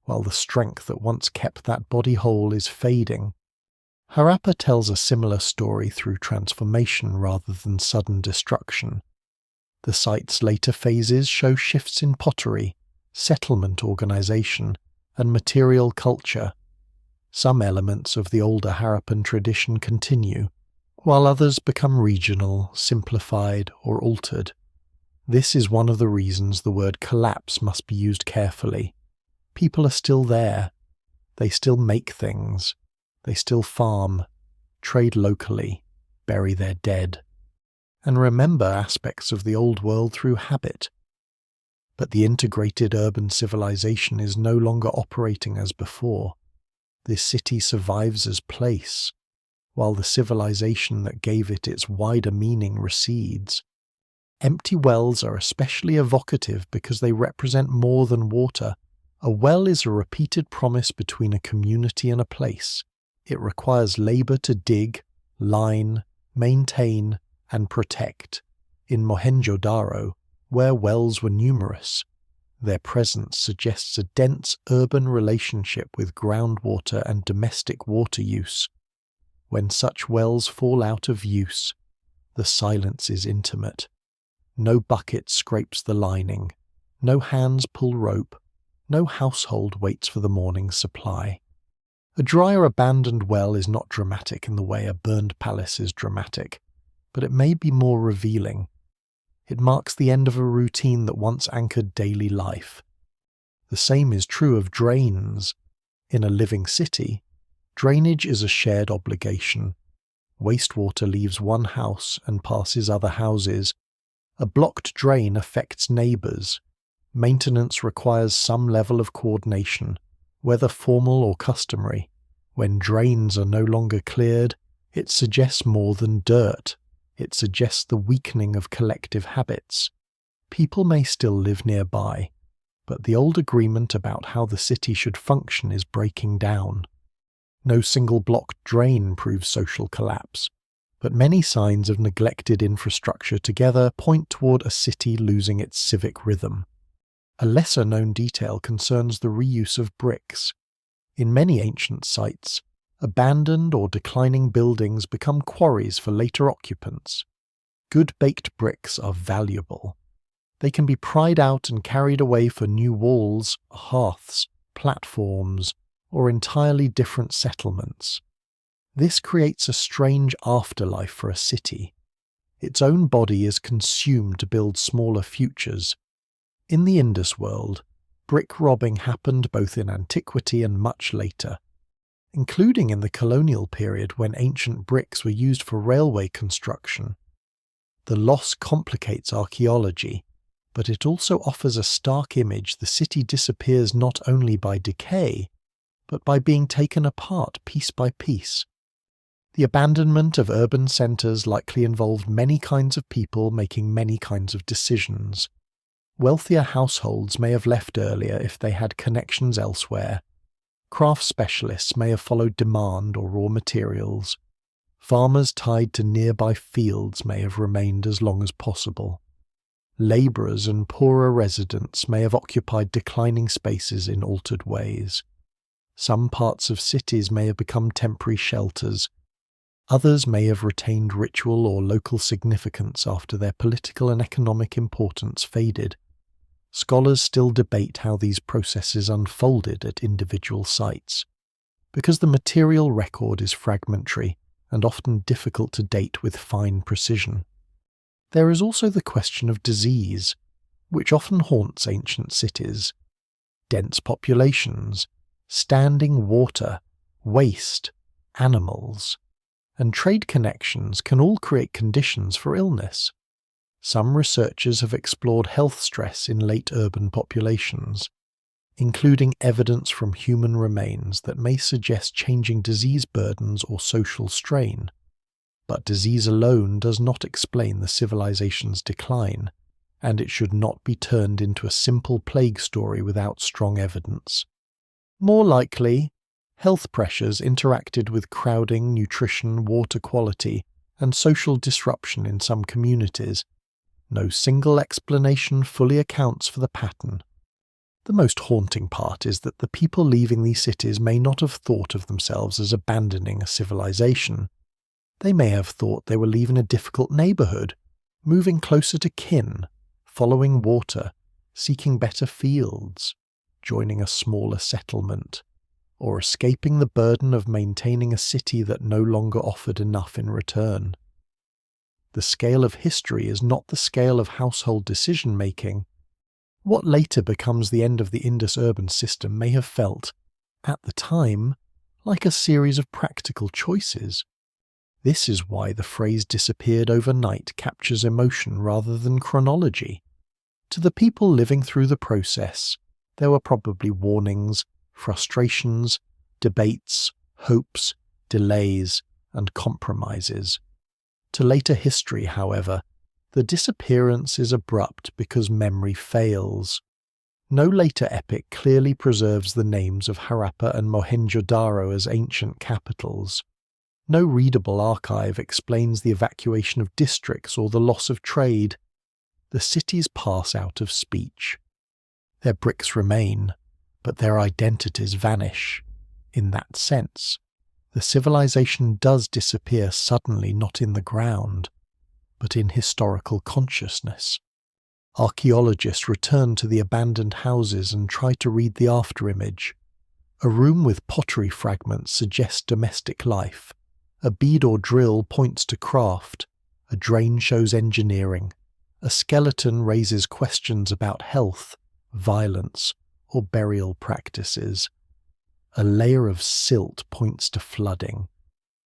while the strength that once kept that body whole is fading. Harappa tells a similar story through transformation rather than sudden destruction. The site's later phases show shifts in pottery, settlement organization, and material culture. Some elements of the older Harappan tradition continue, while others become regional, simplified, or altered. This is one of the reasons the word collapse must be used carefully. People are still there. They still make things. They still farm, trade locally, bury their dead, and remember aspects of the old world through habit. But the integrated urban civilization is no longer operating as before. This city survives as place, while the civilization that gave it its wider meaning recedes. Empty wells are especially evocative because they represent more than water. A well is a repeated promise between a community and a place. It requires labor to dig, line, maintain, and protect. In Mohenjo-Daro, where wells were numerous, their presence suggests a dense urban relationship with groundwater and domestic water use. When such wells fall out of use, the silence is intimate. No bucket scrapes the lining, no hands pull rope, no household waits for the morning's supply. A dry or abandoned well is not dramatic in the way a burned palace is dramatic, but it may be more revealing. It marks the end of a routine that once anchored daily life. The same is true of drains. In a living city, drainage is a shared obligation. Wastewater leaves one house and passes other houses. A blocked drain affects neighbours. Maintenance requires some level of coordination, whether formal or customary. When drains are no longer cleared, it suggests more than dirt. It suggests the weakening of collective habits. People may still live nearby, but the old agreement about how the city should function is breaking down. No single blocked drain proves social collapse, but many signs of neglected infrastructure together point toward a city losing its civic rhythm. A lesser-known detail concerns the reuse of bricks. In many ancient sites, abandoned or declining buildings become quarries for later occupants. Good baked bricks are valuable. They can be pried out and carried away for new walls, hearths, platforms, or entirely different settlements. This creates a strange afterlife for a city. Its own body is consumed to build smaller futures. In the Indus world, brick robbing happened both in antiquity and much later, including in the colonial period when ancient bricks were used for railway construction. The loss complicates archaeology, but it also offers a stark image. The city disappears not only by decay, but by being taken apart piece by piece. The abandonment of urban centres likely involved many kinds of people making many kinds of decisions. Wealthier households may have left earlier if they had connections elsewhere. Craft specialists may have followed demand or raw materials. Farmers tied to nearby fields may have remained as long as possible. Labourers and poorer residents may have occupied declining spaces in altered ways. Some parts of cities may have become temporary shelters. Others may have retained ritual or local significance after their political and economic importance faded. Scholars still debate how these processes unfolded at individual sites, because the material record is fragmentary and often difficult to date with fine precision. There is also the question of disease, which often haunts ancient cities. Dense populations, standing water, waste, animals, and trade connections can all create conditions for illness. Some researchers have explored health stress in late urban populations, including evidence from human remains that may suggest changing disease burdens or social strain. But disease alone does not explain the civilization's decline, and it should not be turned into a simple plague story without strong evidence. More likely, health pressures interacted with crowding, nutrition, water quality, and social disruption in some communities. No single explanation fully accounts for the pattern. The most haunting part is that the people leaving these cities may not have thought of themselves as abandoning a civilization. They may have thought they were leaving a difficult neighbourhood, moving closer to kin, following water, seeking better fields, joining a smaller settlement, or escaping the burden of maintaining a city that no longer offered enough in return. The scale of history is not the scale of household decision-making. What later becomes the end of the Indus urban system may have felt, at the time, like a series of practical choices. This is why the phrase disappeared overnight captures emotion rather than chronology. To the people living through the process, there were probably warnings, frustrations, debates, hopes, delays, and compromises. To later history, however, the disappearance is abrupt because memory fails. No later epic clearly preserves the names of Harappa and Mohenjo-daro as ancient capitals. No readable archive explains the evacuation of districts or the loss of trade. The cities pass out of speech. Their bricks remain, but their identities vanish. In that sense, the civilization does disappear suddenly, not in the ground, but in historical consciousness. Archaeologists return to the abandoned houses and try to read the afterimage. A room with pottery fragments suggests domestic life. A bead or drill points to craft. A drain shows engineering. A skeleton raises questions about health, violence, or burial practices. A layer of silt points to flooding.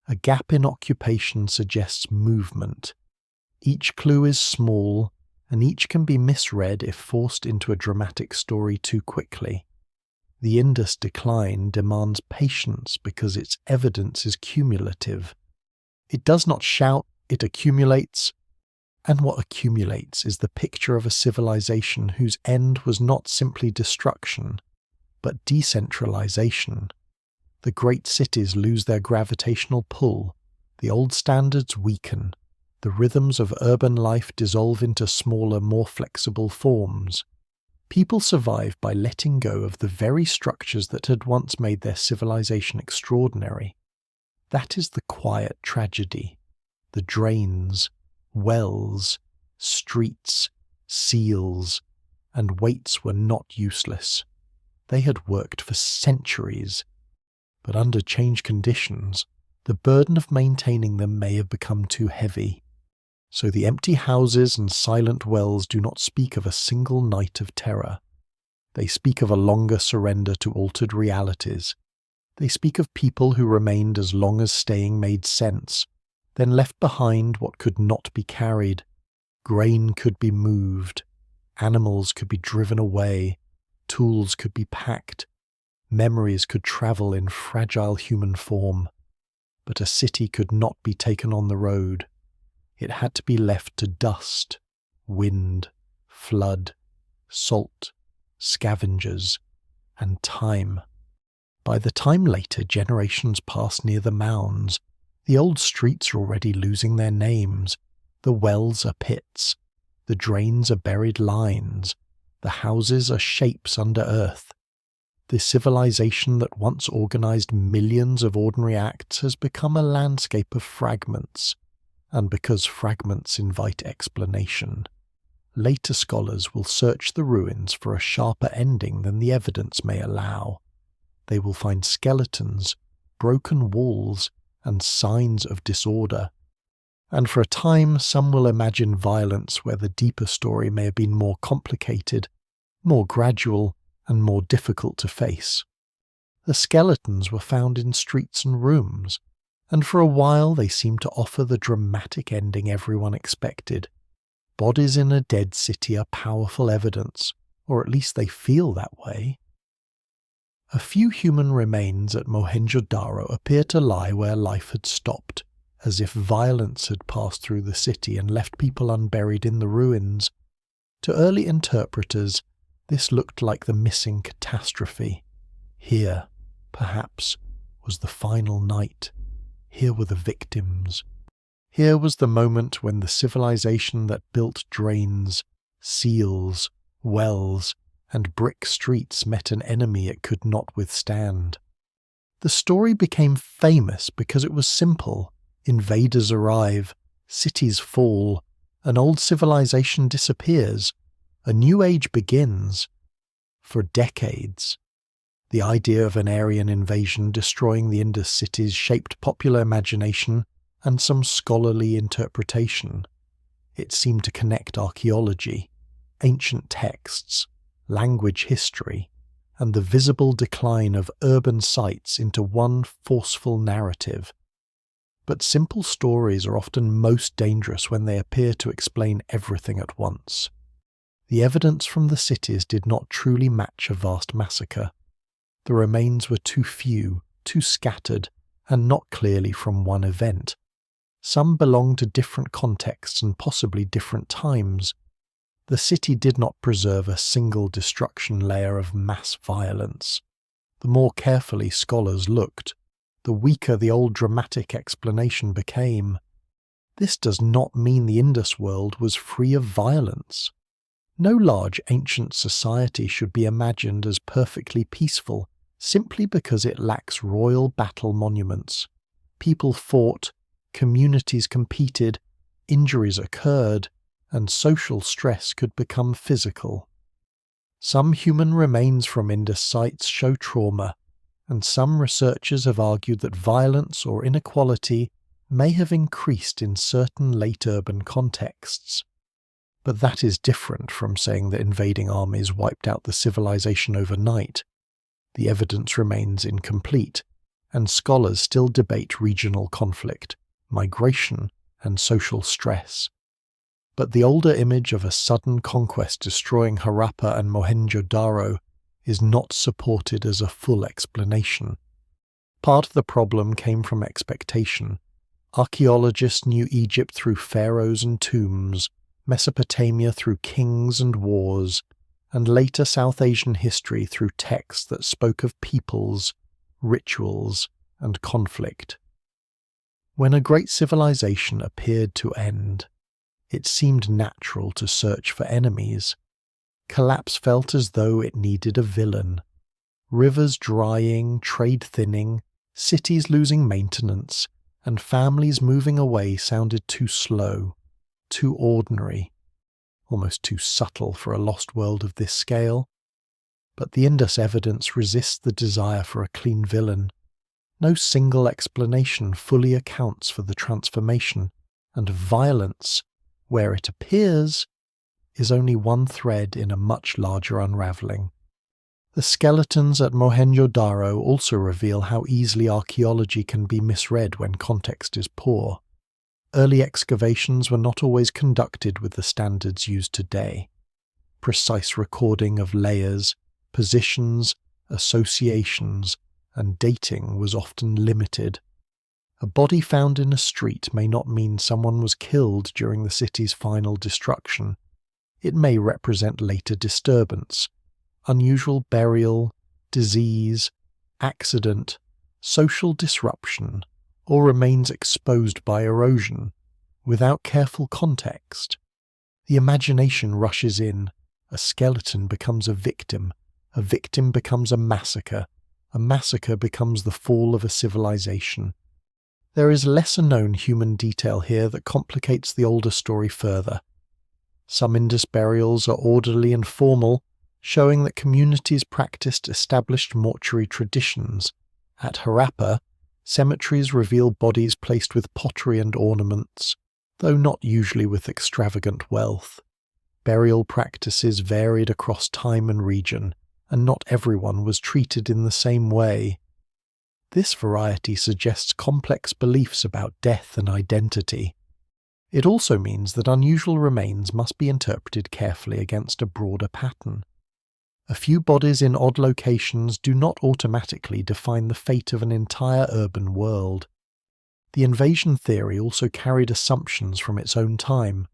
A gap in occupation suggests movement. Each clue is small, and each can be misread if forced into a dramatic story too quickly. The Indus decline demands patience because its evidence is cumulative. It does not shout, it accumulates, and what accumulates is the picture of a civilization whose end was not simply destruction, but decentralization. The great cities lose their gravitational pull, the old standards weaken, the rhythms of urban life dissolve into smaller, more flexible forms. People survive by letting go of the very structures that had once made their civilization extraordinary. That is the quiet tragedy. The drains, wells, streets, seals, and weights were not useless. They had worked for centuries. But under changed conditions, the burden of maintaining them may have become too heavy. So the empty houses and silent wells do not speak of a single night of terror. They speak of a longer surrender to altered realities. They speak of people who remained as long as staying made sense, then left behind what could not be carried. Grain could be moved, animals could be driven away, tools could be packed, memories could travel in fragile human form. But a city could not be taken on the road. It had to be left to dust, wind, flood, salt, scavengers, and time. By the time later generations pass near the mounds, the old streets are already losing their names. The wells are pits, the drains are buried lines, the houses are shapes under earth. The civilization that once organized millions of ordinary acts has become a landscape of fragments. And because fragments invite explanation, later scholars will search the ruins for a sharper ending than the evidence may allow. They will find skeletons, broken walls, and signs of disorder. And for a time, some will imagine violence where the deeper story may have been more complicated, more gradual, and more difficult to face. The skeletons were found in streets and rooms, and for a while they seemed to offer the dramatic ending everyone expected. Bodies in a dead city are powerful evidence, or at least they feel that way. A few human remains at Mohenjo-Daro appear to lie where life had stopped, as if violence had passed through the city and left people unburied in the ruins. To early interpreters, this looked like the missing catastrophe. Here, perhaps, was the final night. Here were the victims. Here was the moment when the civilization that built drains, seals, wells, and brick streets met an enemy it could not withstand. The story became famous because it was simple. Invaders arrive, cities fall, an old civilization disappears, a new age begins. For decades, the idea of an Aryan invasion destroying the Indus cities shaped popular imagination and some scholarly interpretation. It seemed to connect archaeology, ancient texts, language history, and the visible decline of urban sites into one forceful narrative. But simple stories are often most dangerous when they appear to explain everything at once. The evidence from the cities did not truly match a vast massacre. The remains were too few, too scattered, and not clearly from one event. Some belonged to different contexts and possibly different times. The city did not preserve a single destruction layer of mass violence. The more carefully scholars looked, the weaker the old dramatic explanation became. This does not mean the Indus world was free of violence. No large ancient society should be imagined as perfectly peaceful simply because it lacks royal battle monuments. People fought, communities competed, injuries occurred, and social stress could become physical. Some human remains from Indus sites show trauma, and some researchers have argued that violence or inequality may have increased in certain late urban contexts. But that is different from saying that invading armies wiped out the civilization overnight. The evidence remains incomplete, and scholars still debate regional conflict, migration, and social stress. But the older image of a sudden conquest destroying Harappa and Mohenjo-Daro is not supported as a full explanation. Part of the problem came from expectation. Archaeologists knew Egypt through pharaohs and tombs, Mesopotamia through kings and wars, and later South Asian history through texts that spoke of peoples, rituals, and conflict. When a great civilization appeared to end, it seemed natural to search for enemies. Collapse felt as though it needed a villain. Rivers drying, trade thinning, cities losing maintenance, and families moving away sounded too slow, too ordinary, almost too subtle for a lost world of this scale. But the Indus evidence resists the desire for a clean villain. No single explanation fully accounts for the transformation, and violence, where it appears, is only one thread in a much larger unravelling. The skeletons at Mohenjo-Daro also reveal how easily archaeology can be misread when context is poor. Early excavations were not always conducted with the standards used today. Precise recording of layers, positions, associations, and dating was often limited. A body found in a street may not mean someone was killed during the city's final destruction. It may represent later disturbance, unusual burial, disease, accident, social disruption, or remains exposed by erosion. Without careful context, the imagination rushes in, a skeleton becomes a victim becomes a massacre becomes the fall of a civilization. There is lesser-known human detail here that complicates the older story further. Some Indus burials are orderly and formal, showing that communities practiced established mortuary traditions. At Harappa, cemeteries reveal bodies placed with pottery and ornaments, though not usually with extravagant wealth. Burial practices varied across time and region, and not everyone was treated in the same way. This variety suggests complex beliefs about death and identity. It also means that unusual remains must be interpreted carefully against a broader pattern. A few bodies in odd locations do not automatically define the fate of an entire urban world. The invasion theory also carried assumptions from its own time.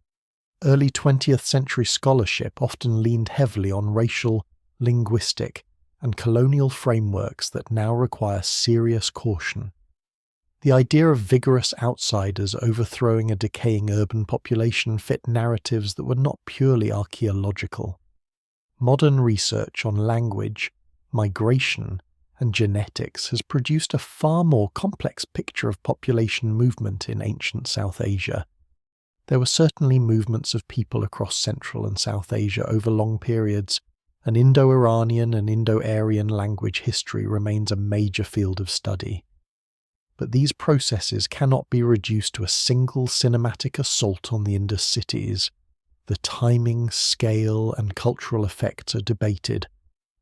Early 20th century scholarship often leaned heavily on racial, linguistic, and colonial frameworks that now require serious caution. The idea of vigorous outsiders overthrowing a decaying urban population fit narratives that were not purely archaeological. Modern research on language, migration, and genetics has produced a far more complex picture of population movement in ancient South Asia. There were certainly movements of people across Central and South Asia over long periods, and Indo-Iranian and Indo-Aryan language history remains a major field of study. But these processes cannot be reduced to a single cinematic assault on the Indus cities. The timing, scale, and cultural effects are debated,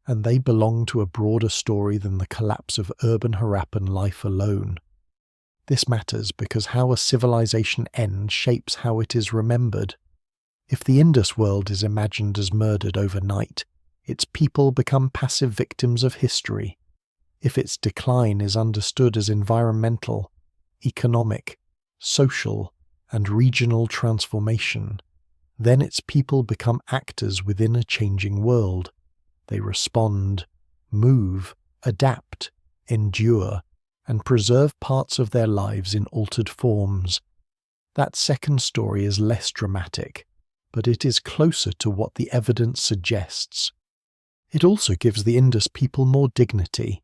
and they belong to a broader story than the collapse of urban Harappan life alone. This matters because how a civilization ends shapes how it is remembered. If the Indus world is imagined as murdered overnight, its people become passive victims of history. If its decline is understood as environmental, economic, social, and regional transformation, then its people become actors within a changing world. They respond, move, adapt, endure, and preserve parts of their lives in altered forms. That second story is less dramatic, but it is closer to what the evidence suggests. It also gives the Indus people more dignity.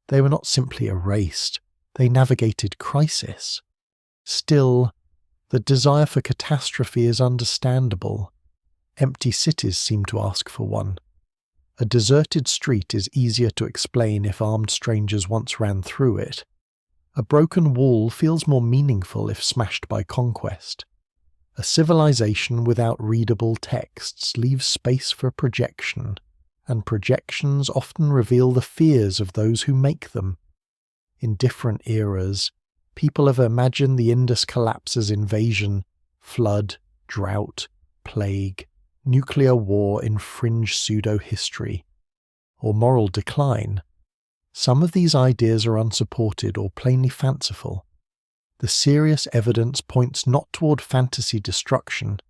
They were not simply erased, they navigated crisis. Still, the desire for catastrophe is understandable. Empty cities seem to ask for one. A deserted street is easier to explain if armed strangers once ran through it. A broken wall feels more meaningful if smashed by conquest. A civilization without readable texts leaves space for projection, and projections often reveal the fears of those who make them. In different eras, people have imagined the Indus collapse as invasion, flood, drought, plague, nuclear war in fringe pseudo-history, or moral decline. Some of these ideas are unsupported or plainly fanciful. The serious evidence points not toward fantasy destruction,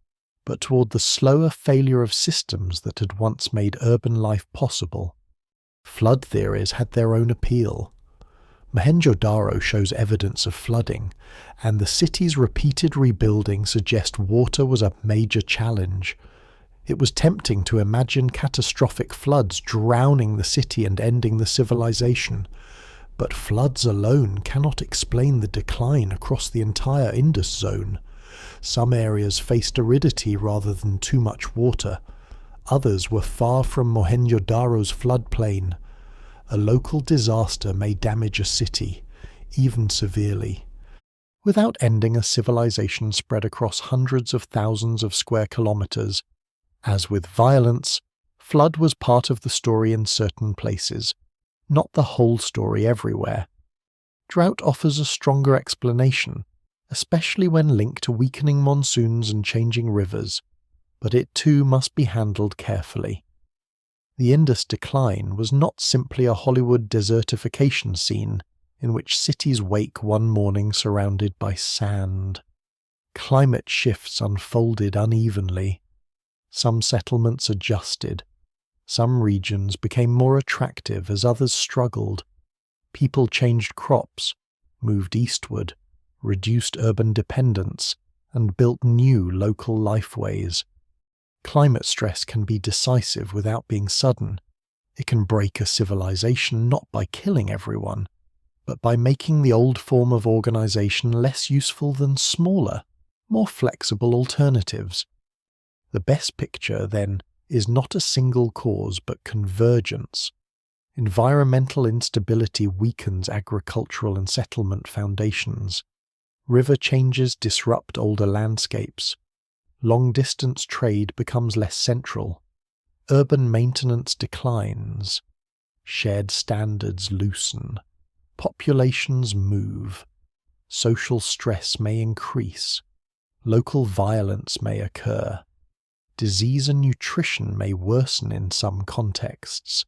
but toward the slower failure of systems that had once made urban life possible. Flood theories had their own appeal. Mohenjo-Daro shows evidence of flooding, and the city's repeated rebuilding suggests water was a major challenge. It was tempting to imagine catastrophic floods drowning the city and ending the civilization, but floods alone cannot explain the decline across the entire Indus zone. Some areas faced aridity rather than too much water. Others were far from Mohenjo-Daro's floodplain. A local disaster may damage a city, even severely, without ending a civilization spread across hundreds of thousands of square kilometers. As with violence, flood was part of the story in certain places, not the whole story everywhere. Drought offers a stronger explanation, especially when linked to weakening monsoons and changing rivers, but it too must be handled carefully. The Indus decline was not simply a Hollywood desertification scene in which cities wake one morning surrounded by sand. Climate shifts unfolded unevenly. Some settlements adjusted. Some regions became more attractive as others struggled. People changed crops, moved eastward, reduced urban dependence, and built new local lifeways. Climate stress can be decisive without being sudden. It can break a civilization not by killing everyone, but by making the old form of organization less useful than smaller, more flexible alternatives. The best picture, then, is not a single cause but convergence. Environmental instability weakens agricultural and settlement foundations. River changes disrupt older landscapes. Long-distance trade becomes less central. Urban maintenance declines. Shared standards loosen. Populations move. Social stress may increase. Local violence may occur. Disease and nutrition may worsen in some contexts.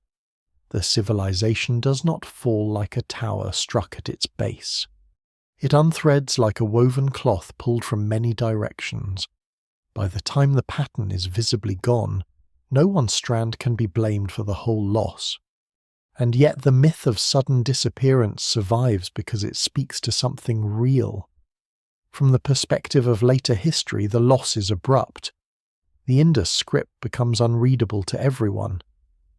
The civilization does not fall like a tower struck at its base. It unthreads like a woven cloth pulled from many directions. By the time the pattern is visibly gone, no one strand can be blamed for the whole loss. And yet the myth of sudden disappearance survives because it speaks to something real. From the perspective of later history, the loss is abrupt. The Indus script becomes unreadable to everyone.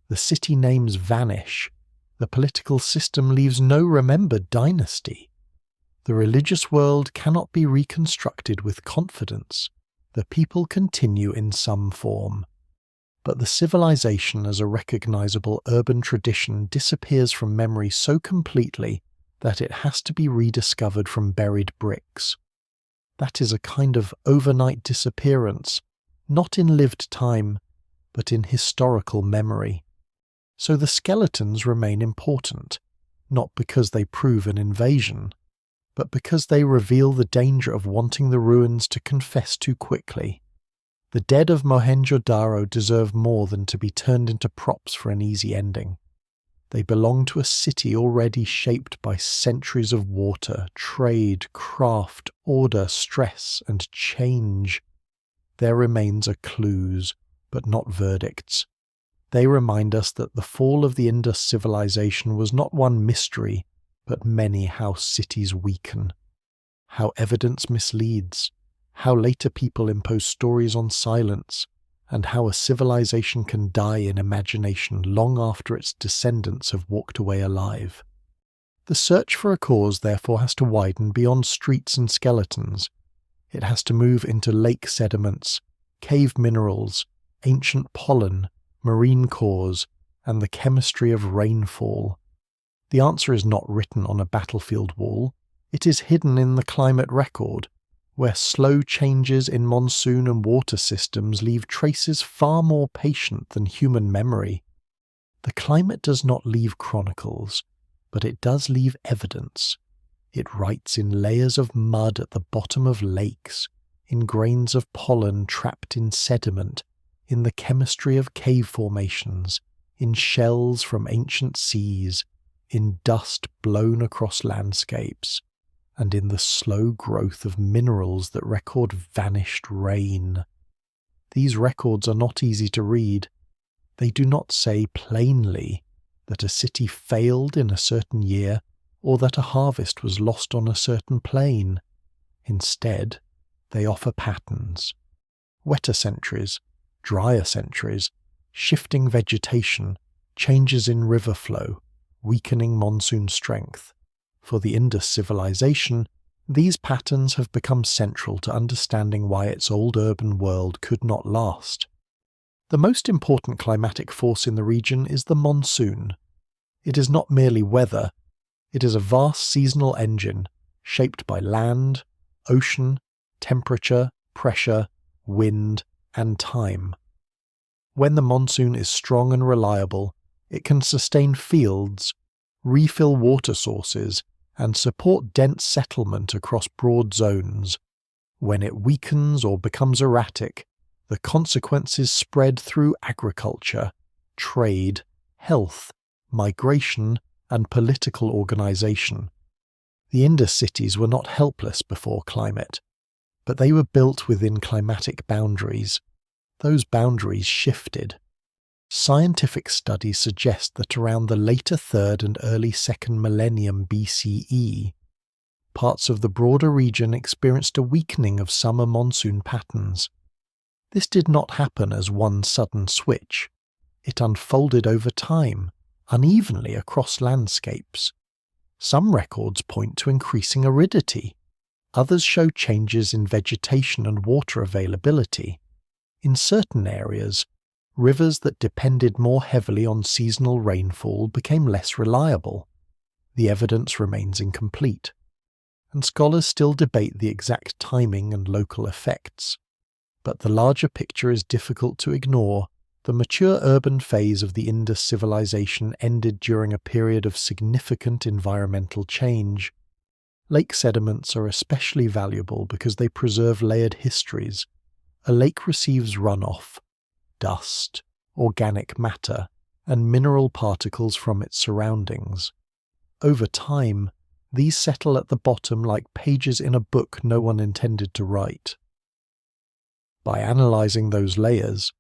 The city names vanish. The political system leaves no remembered dynasty. The religious world cannot be reconstructed with confidence. The people continue in some form. But the civilization as a recognizable urban tradition disappears from memory so completely that it has to be rediscovered from buried bricks. That is a kind of overnight disappearance, not in lived time, but in historical memory. So the skeletons remain important, not because they prove an invasion, but because they reveal the danger of wanting the ruins to confess too quickly. The dead of Mohenjo-Daro deserve more than to be turned into props for an easy ending. They belong to a city already shaped by centuries of water, trade, craft, order, stress, and change. Their remains are clues, but not verdicts. They remind us that the fall of the Indus civilization was not one mystery, but many how cities weaken, how evidence misleads, how later people impose stories on silence, and how a civilization can die in imagination long after its descendants have walked away alive. The search for a cause therefore has to widen beyond streets and skeletons. It has to move into lake sediments, cave minerals, ancient pollen, marine cores, and the chemistry of rainfall. The answer is not written on a battlefield wall. It is hidden in the climate record, where slow changes in monsoon and water systems leave traces far more patient than human memory. The climate does not leave chronicles, but it does leave evidence. It writes in layers of mud at the bottom of lakes, in grains of pollen trapped in sediment, in the chemistry of cave formations, in shells from ancient seas, in dust blown across landscapes, and in the slow growth of minerals that record vanished rain. These records are not easy to read. They do not say plainly that a city failed in a certain year or that a harvest was lost on a certain plain. Instead, they offer patterns. Wetter centuries, drier centuries, shifting vegetation, changes in river flow, weakening monsoon strength. For the Indus civilization, these patterns have become central to understanding why its old urban world could not last. The most important climatic force in the region is the monsoon. It is not merely weather, it is a vast seasonal engine shaped by land, ocean, temperature, pressure, wind, and time. When the monsoon is strong and reliable, it can sustain fields, refill water sources, and support dense settlement across broad zones. When it weakens or becomes erratic, the consequences spread through agriculture, trade, health, migration, and political organization. The Indus cities were not helpless before climate, but they were built within climatic boundaries. Those boundaries shifted. Scientific studies suggest that around the later 3rd and early 2nd millennium BCE, parts of the broader region experienced a weakening of summer monsoon patterns. This did not happen as one sudden switch. It unfolded over time, unevenly across landscapes. Some records point to increasing aridity. Others show changes in vegetation and water availability. In certain areas, rivers that depended more heavily on seasonal rainfall became less reliable. The evidence remains incomplete, and scholars still debate the exact timing and local effects. But the larger picture is difficult to ignore. The mature urban phase of the Indus civilization ended during a period of significant environmental change. Lake sediments are especially valuable because they preserve layered histories. A lake receives runoff, dust, organic matter, and mineral particles from its surroundings. Over time, these settle at the bottom like pages in a book no one intended to write. By analyzing those layers,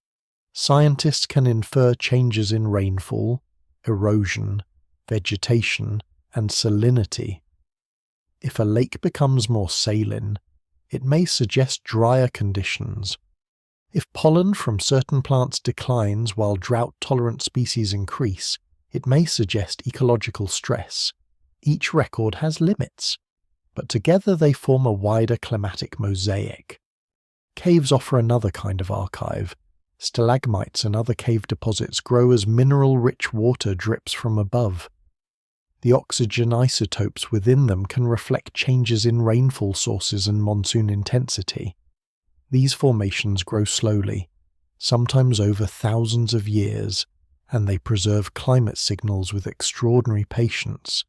scientists can infer changes in rainfall, erosion, vegetation, and salinity. If a lake becomes more saline, it may suggest drier conditions. If pollen from certain plants declines while drought-tolerant species increase, it may suggest ecological stress. Each record has limits, but together they form a wider climatic mosaic. Caves offer another kind of archive. Stalagmites and other cave deposits grow as mineral-rich water drips from above. The oxygen isotopes within them can reflect changes in rainfall sources and monsoon intensity. These formations grow slowly, sometimes over thousands of years, and they preserve climate signals with extraordinary patience.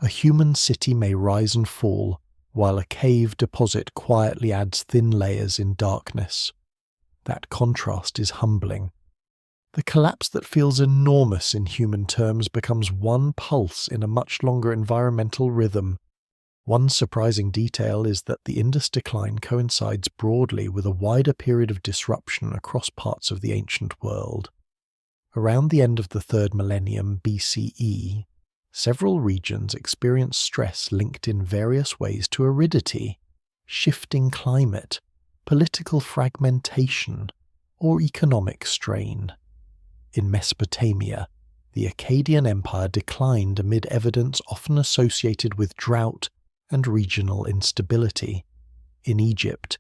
A human city may rise and fall, while a cave deposit quietly adds thin layers in darkness. That contrast is humbling. The collapse that feels enormous in human terms becomes one pulse in a much longer environmental rhythm. One surprising detail is that the Indus decline coincides broadly with a wider period of disruption across parts of the ancient world. Around the end of the 3rd millennium BCE, several regions experienced stress linked in various ways to aridity, shifting climate, political fragmentation, or economic strain. In Mesopotamia, the Akkadian Empire declined amid evidence often associated with drought and regional instability. In Egypt,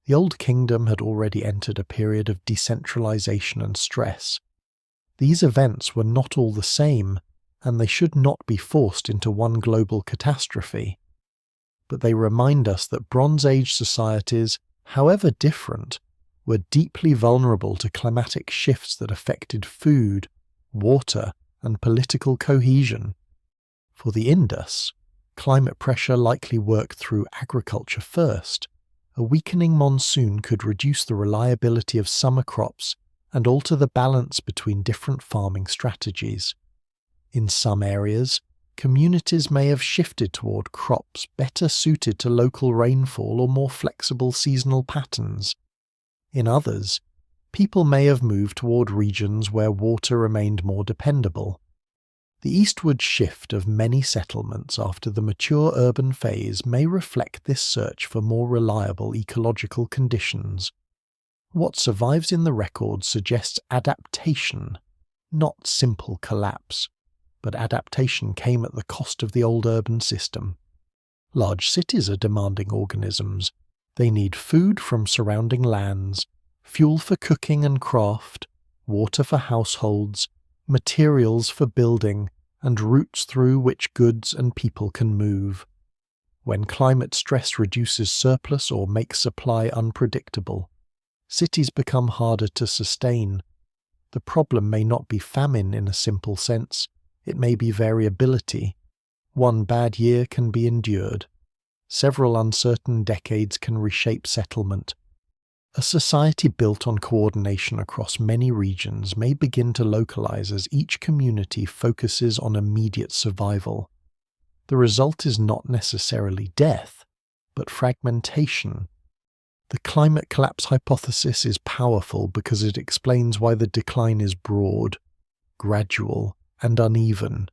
the Old Kingdom had already entered a period of decentralization and stress. These events were not all the same, and they should not be forced into one global catastrophe. but they remind us that Bronze Age societies, however different, were deeply vulnerable to climatic shifts that affected food, water, and political cohesion. For the Indus, climate pressure likely worked through agriculture first. A weakening monsoon could reduce the reliability of summer crops and alter the balance between different farming strategies. In some areas, communities may have shifted toward crops better suited to local rainfall or more flexible seasonal patterns. In others, people may have moved toward regions where water remained more dependable. The eastward shift of many settlements after the mature urban phase may reflect this search for more reliable ecological conditions. What survives in the record suggests adaptation, not simple collapse, but adaptation came at the cost of the old urban system. Large cities are demanding organisms. They need food from surrounding lands, fuel for cooking and craft, water for households, materials for building, and routes through which goods and people can move. When climate stress reduces surplus or makes supply unpredictable, cities become harder to sustain. The problem may not be famine in a simple sense, it may be variability. One bad year can be endured. Several uncertain decades can reshape settlement. A society built on coordination across many regions may begin to localize as each community focuses on immediate survival. The result is not necessarily death, but fragmentation. The climate collapse hypothesis is powerful because it explains why the decline is broad, gradual, and uneven.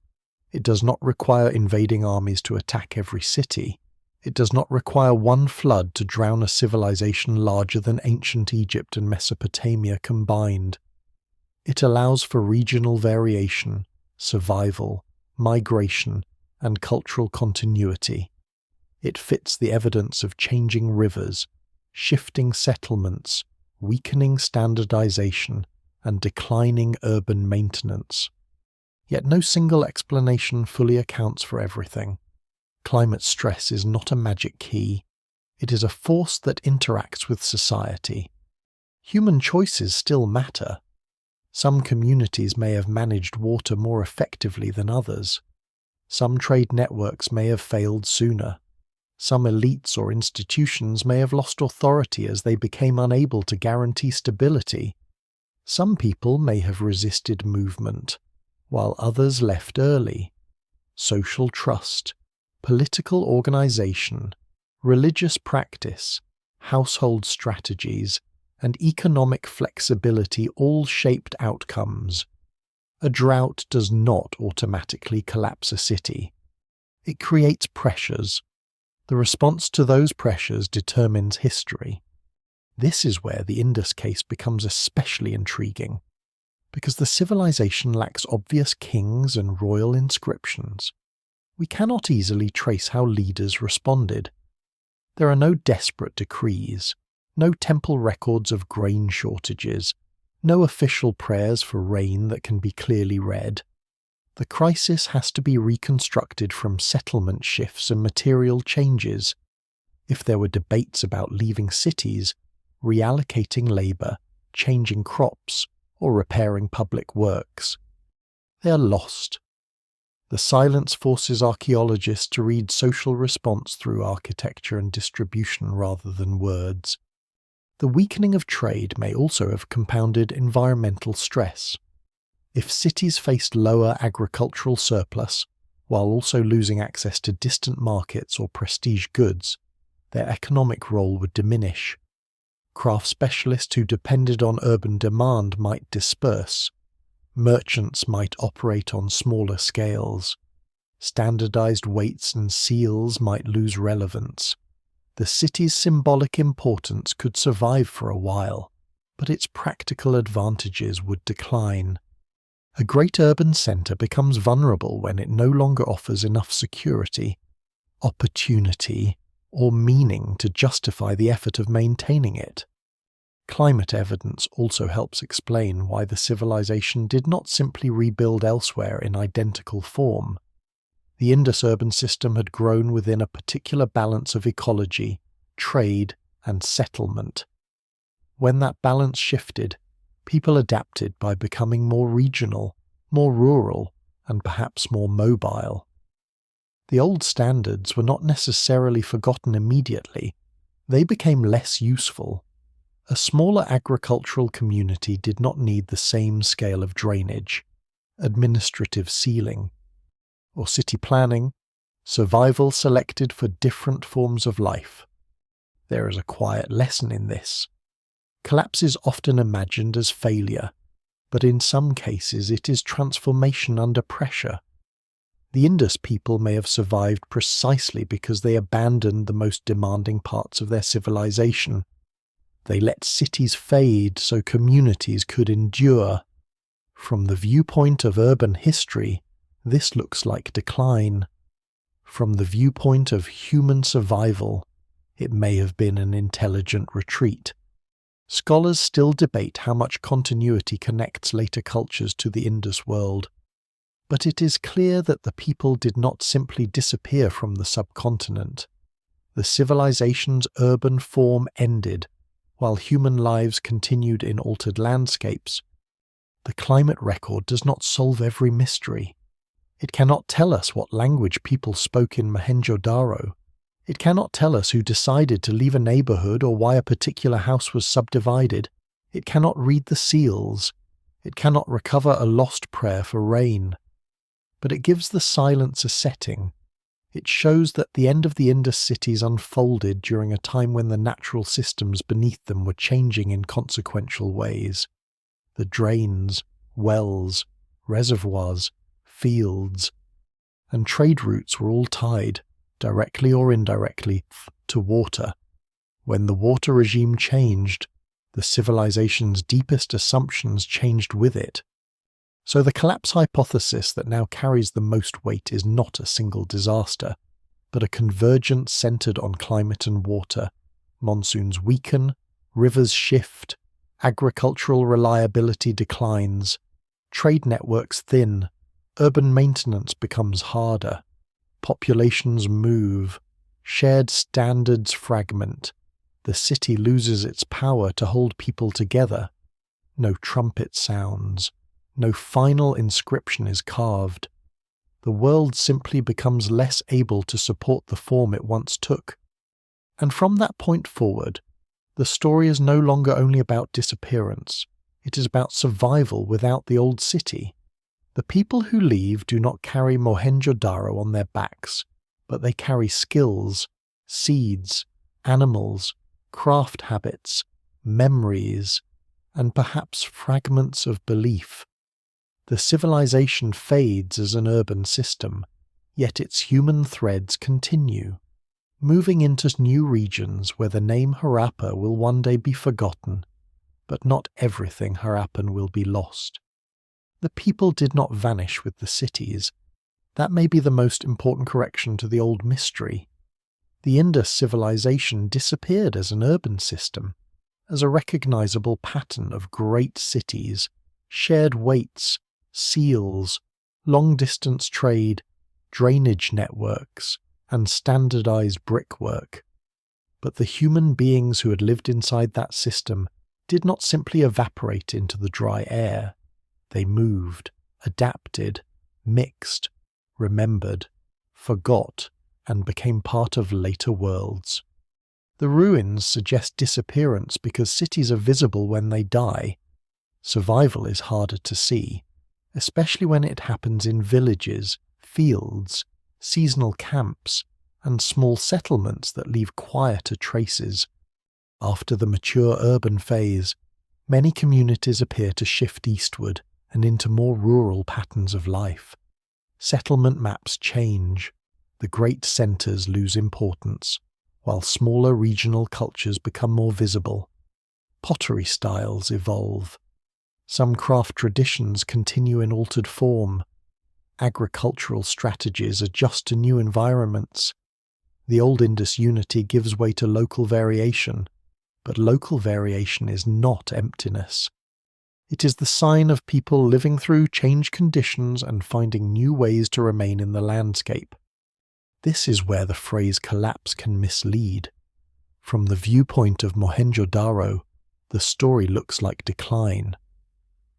It does not require invading armies to attack every city. It does not require one flood to drown a civilization larger than ancient Egypt and Mesopotamia combined. It allows for regional variation, survival, migration, and cultural continuity. It fits the evidence of changing rivers, shifting settlements, weakening standardization, and declining urban maintenance. Yet no single explanation fully accounts for everything. Climate stress is not a magic key. It is a force that interacts with society. Human choices still matter. Some communities may have managed water more effectively than others. Some trade networks may have failed sooner. Some elites or institutions may have lost authority as they became unable to guarantee stability. Some people may have resisted movement, while others left early. Social trust, political organization, religious practice, household strategies, and economic flexibility all shaped outcomes. A drought does not automatically collapse a city. It creates pressures. The response to those pressures determines history. This is where the Indus case becomes especially intriguing, because the civilization lacks obvious kings and royal inscriptions. We cannot easily trace how leaders responded. There are no desperate decrees, no temple records of grain shortages, no official prayers for rain that can be clearly read. The crisis has to be reconstructed from settlement shifts and material changes. If there were debates about leaving cities, reallocating labour, changing crops, or repairing public works, they are lost. The silence forces archaeologists to read social response through architecture and distribution rather than words. The weakening of trade may also have compounded environmental stress. If cities faced lower agricultural surplus, while also losing access to distant markets or prestige goods, their economic role would diminish. Craft specialists who depended on urban demand might disperse. Merchants might operate on smaller scales. Standardized weights and seals might lose relevance. The city's symbolic importance could survive for a while, but its practical advantages would decline. A great urban centre becomes vulnerable when it no longer offers enough security, opportunity, or meaning to justify the effort of maintaining it. Climate evidence also helps explain why the civilization did not simply rebuild elsewhere in identical form. The Indus urban system had grown within a particular balance of ecology, trade, and settlement. When that balance shifted, people adapted by becoming more regional, more rural, and perhaps more mobile. The old standards were not necessarily forgotten immediately. They became less useful. A smaller agricultural community did not need the same scale of drainage, administrative sealing, or city planning. Survival selected for different forms of life. There is a quiet lesson in this. Collapse is often imagined as failure, but in some cases it is transformation under pressure. The Indus people may have survived precisely because they abandoned the most demanding parts of their civilization. They let cities fade so communities could endure. From the viewpoint of urban history, this looks like decline. From the viewpoint of human survival, it may have been an intelligent retreat. Scholars still debate how much continuity connects later cultures to the Indus world, but it is clear that the people did not simply disappear from the subcontinent. The civilization's urban form ended, while human lives continued in altered landscapes. The climate record does not solve every mystery. It cannot tell us what language people spoke in Mohenjo-daro. It cannot tell us who decided to leave a neighborhood or why a particular house was subdivided. It cannot read the seals. It cannot recover a lost prayer for rain. But it gives the silence a setting. It shows that the end of the Indus cities unfolded during a time when the natural systems beneath them were changing in consequential ways. The drains, wells, reservoirs, fields, and trade routes were all tied, directly or indirectly, to water. When the water regime changed, the civilization's deepest assumptions changed with it. So the collapse hypothesis that now carries the most weight is not a single disaster, but a convergence centered on climate and water. Monsoons weaken, rivers shift, agricultural reliability declines, trade networks thin, urban maintenance becomes harder, populations move, shared standards fragment, the city loses its power to hold people together. No trumpet sounds, no final inscription is carved. The world simply becomes less able to support the form it once took. And from that point forward, the story is no longer only about disappearance, it is about survival without the old city. The people who leave do not carry Mohenjo-daro on their backs, but they carry skills, seeds, animals, craft habits, memories, and perhaps fragments of belief. The civilization fades as an urban system, yet its human threads continue, moving into new regions where the name Harappa will one day be forgotten, but not everything Harappan will be lost. The people did not vanish with the cities. That may be the most important correction to the old mystery. The Indus civilization disappeared as an urban system, as a recognizable pattern of great cities, shared weights, seals, long-distance trade, drainage networks, and standardized brickwork. But the human beings who had lived inside that system did not simply evaporate into the dry air. They moved, adapted, mixed, remembered, forgot, and became part of later worlds. The ruins suggest disappearance because cities are visible when they die. Survival is harder to see, especially when it happens in villages, fields, seasonal camps, and small settlements that leave quieter traces. After the mature urban phase, many communities appear to shift eastward and into more rural patterns of life. Settlement maps change, the great centres lose importance, while smaller regional cultures become more visible. Pottery styles evolve. Some craft traditions continue in altered form. Agricultural strategies adjust to new environments. The old Indus unity gives way to local variation, but local variation is not emptiness. It is the sign of people living through changed conditions and finding new ways to remain in the landscape. This is where the phrase collapse can mislead. From the viewpoint of Mohenjo-Daro, the story looks like decline.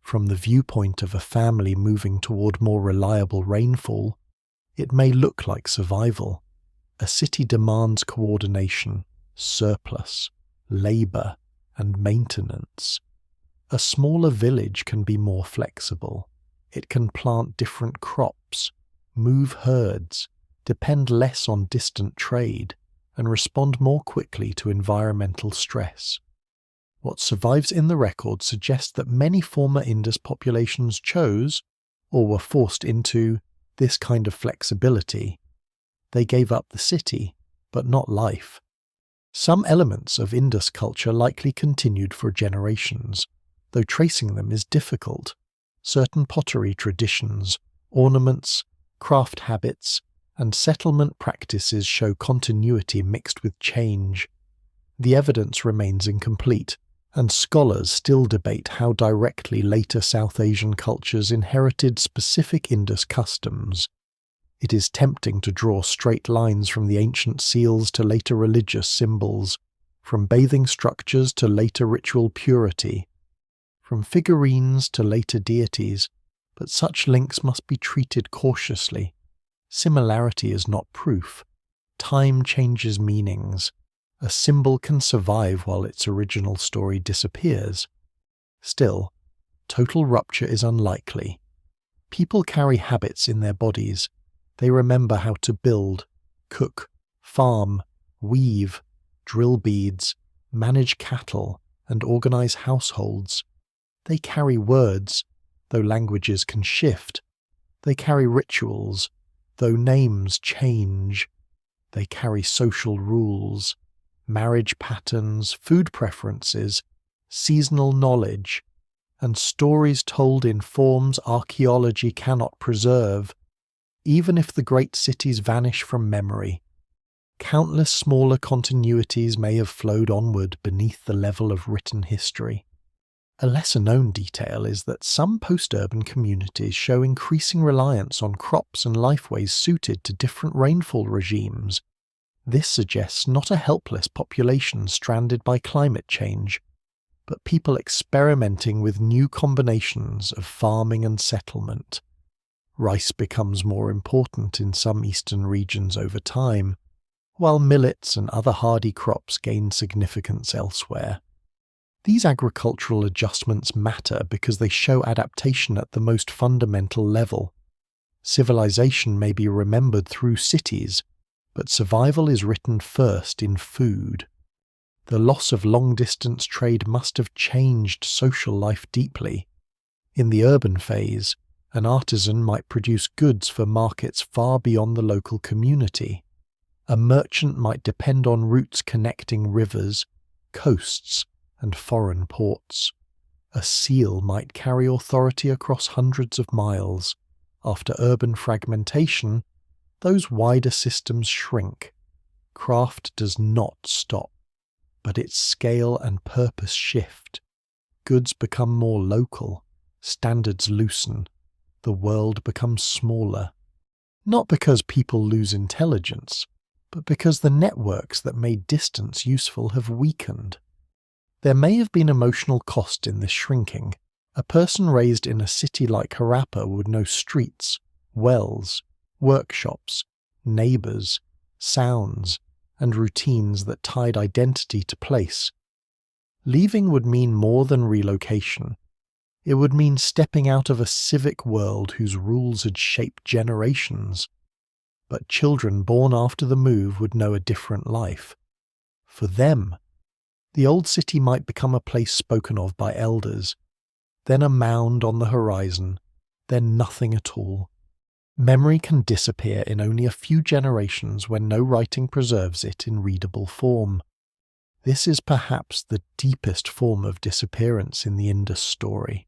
From the viewpoint of a family moving toward more reliable rainfall, it may look like survival. A city demands coordination, surplus, labor, and maintenance. A smaller village can be more flexible. It can plant different crops, move herds, depend less on distant trade, and respond more quickly to environmental stress. What survives in the record suggests that many former Indus populations chose, or were forced into, this kind of flexibility. They gave up the city, but not life. Some elements of Indus culture likely continued for generations, though tracing them is difficult. Certain pottery traditions, ornaments, craft habits, and settlement practices show continuity mixed with change. The evidence remains incomplete, and scholars still debate how directly later South Asian cultures inherited specific Indus customs. It is tempting to draw straight lines from the ancient seals to later religious symbols, from bathing structures to later ritual purity, from figurines to later deities, but such links must be treated cautiously. Similarity is not proof. Time changes meanings. A symbol can survive while its original story disappears. Still, total rupture is unlikely. People carry habits in their bodies. They remember how to build, cook, farm, weave, drill beads, manage cattle, and organize households. They carry words, though languages can shift. They carry rituals, though names change. They carry social rules, marriage patterns, food preferences, seasonal knowledge, and stories told in forms archaeology cannot preserve. Even if the great cities vanish from memory, countless smaller continuities may have flowed onward beneath the level of written history. A lesser-known detail is that some post-urban communities show increasing reliance on crops and lifeways suited to different rainfall regimes. This suggests not a helpless population stranded by climate change, but people experimenting with new combinations of farming and settlement. Rice becomes more important in some eastern regions over time, while millets and other hardy crops gain significance elsewhere. These agricultural adjustments matter because they show adaptation at the most fundamental level. Civilization may be remembered through cities, but survival is written first in food. The loss of long-distance trade must have changed social life deeply. In the urban phase, an artisan might produce goods for markets far beyond the local community. A merchant might depend on routes connecting rivers, coasts, and foreign ports. A seal might carry authority across hundreds of miles. After urban fragmentation, those wider systems shrink. Craft does not stop, but its scale and purpose shift. Goods become more local, standards loosen, the world becomes smaller. Not because people lose intelligence, but because the networks that made distance useful have weakened. There may have been emotional cost in this shrinking. A person raised in a city like Harappa would know streets, wells, workshops, neighbours, sounds, and routines that tied identity to place. Leaving would mean more than relocation. It would mean stepping out of a civic world whose rules had shaped generations. But children born after the move would know a different life. For them, the old city might become a place spoken of by elders, then a mound on the horizon, then nothing at all. Memory can disappear in only a few generations when no writing preserves it in readable form. This is perhaps the deepest form of disappearance in the Indus story.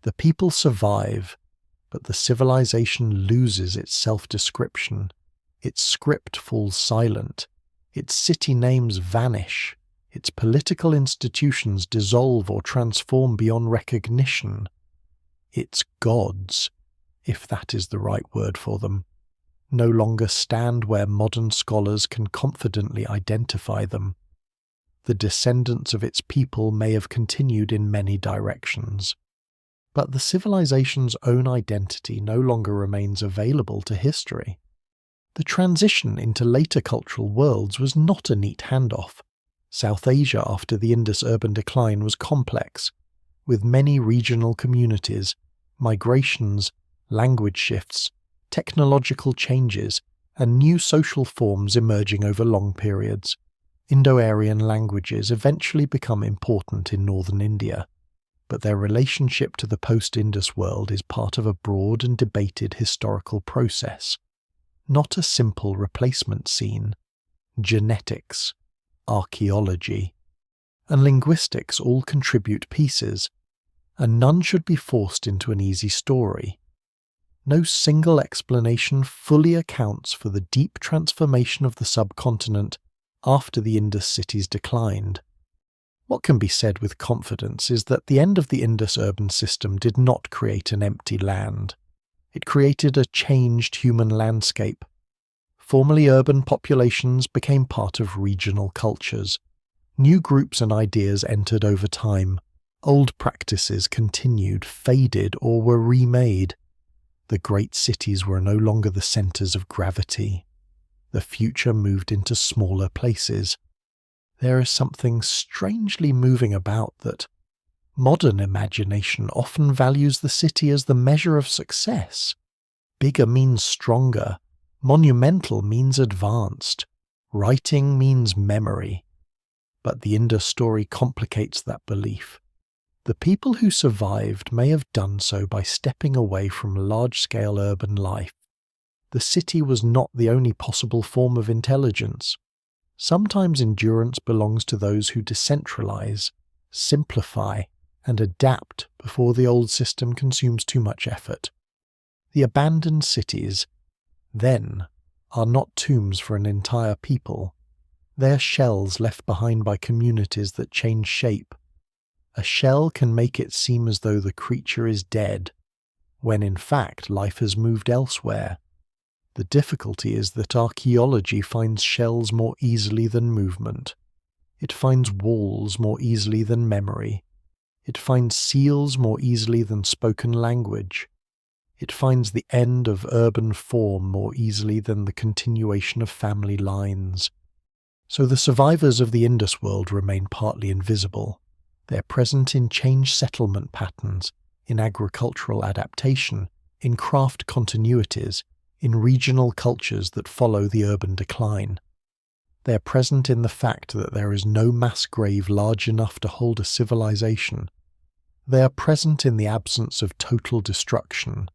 The people survive, but the civilization loses its self-description. Its script falls silent. Its city names vanish. its political institutions dissolve or transform beyond recognition. Its gods, if that is the right word for them, no longer stand where modern scholars can confidently identify them. The descendants of its people may have continued in many directions, but the civilization's own identity no longer remains available to history. The transition into later cultural worlds was not a neat handoff. South Asia after the Indus urban decline was complex, with many regional communities, migrations, language shifts, technological changes, and new social forms emerging over long periods. Indo-Aryan languages eventually become important in northern India, but their relationship to the post-Indus world is part of a broad and debated historical process, not a simple replacement scene. Genetics, archaeology, and linguistics all contribute pieces, and none should be forced into an easy story. No single explanation fully accounts for the deep transformation of the subcontinent after the Indus cities declined. What can be said with confidence is that the end of the Indus urban system did not create an empty land. It created a changed human landscape. Formerly urban populations became part of regional cultures. New groups and ideas entered over time. Old practices continued, faded, or were remade. The great cities were no longer the centers of gravity. The future moved into smaller places. There is something strangely moving about that. Modern imagination often values the city as the measure of success. Bigger means stronger. Monumental means advanced. Writing means memory. But the Indus story complicates that belief. The people who survived may have done so by stepping away from large-scale urban life. The city was not the only possible form of intelligence. Sometimes endurance belongs to those who decentralize, simplify, and adapt before the old system consumes too much effort. The abandoned cities, then, are not tombs for an entire people. They are shells left behind by communities that change shape. A shell can make it seem as though the creature is dead, when in fact life has moved elsewhere. The difficulty is that archaeology finds shells more easily than movement. It finds walls more easily than memory. It finds seals more easily than spoken language. It finds the end of urban form more easily than the continuation of family lines. So the survivors of the Indus world remain partly invisible. They're present in changed settlement patterns, in agricultural adaptation, in craft continuities, in regional cultures that follow the urban decline. They are present in the fact that there is no mass grave large enough to hold a civilization. They are present in the absence of total destruction.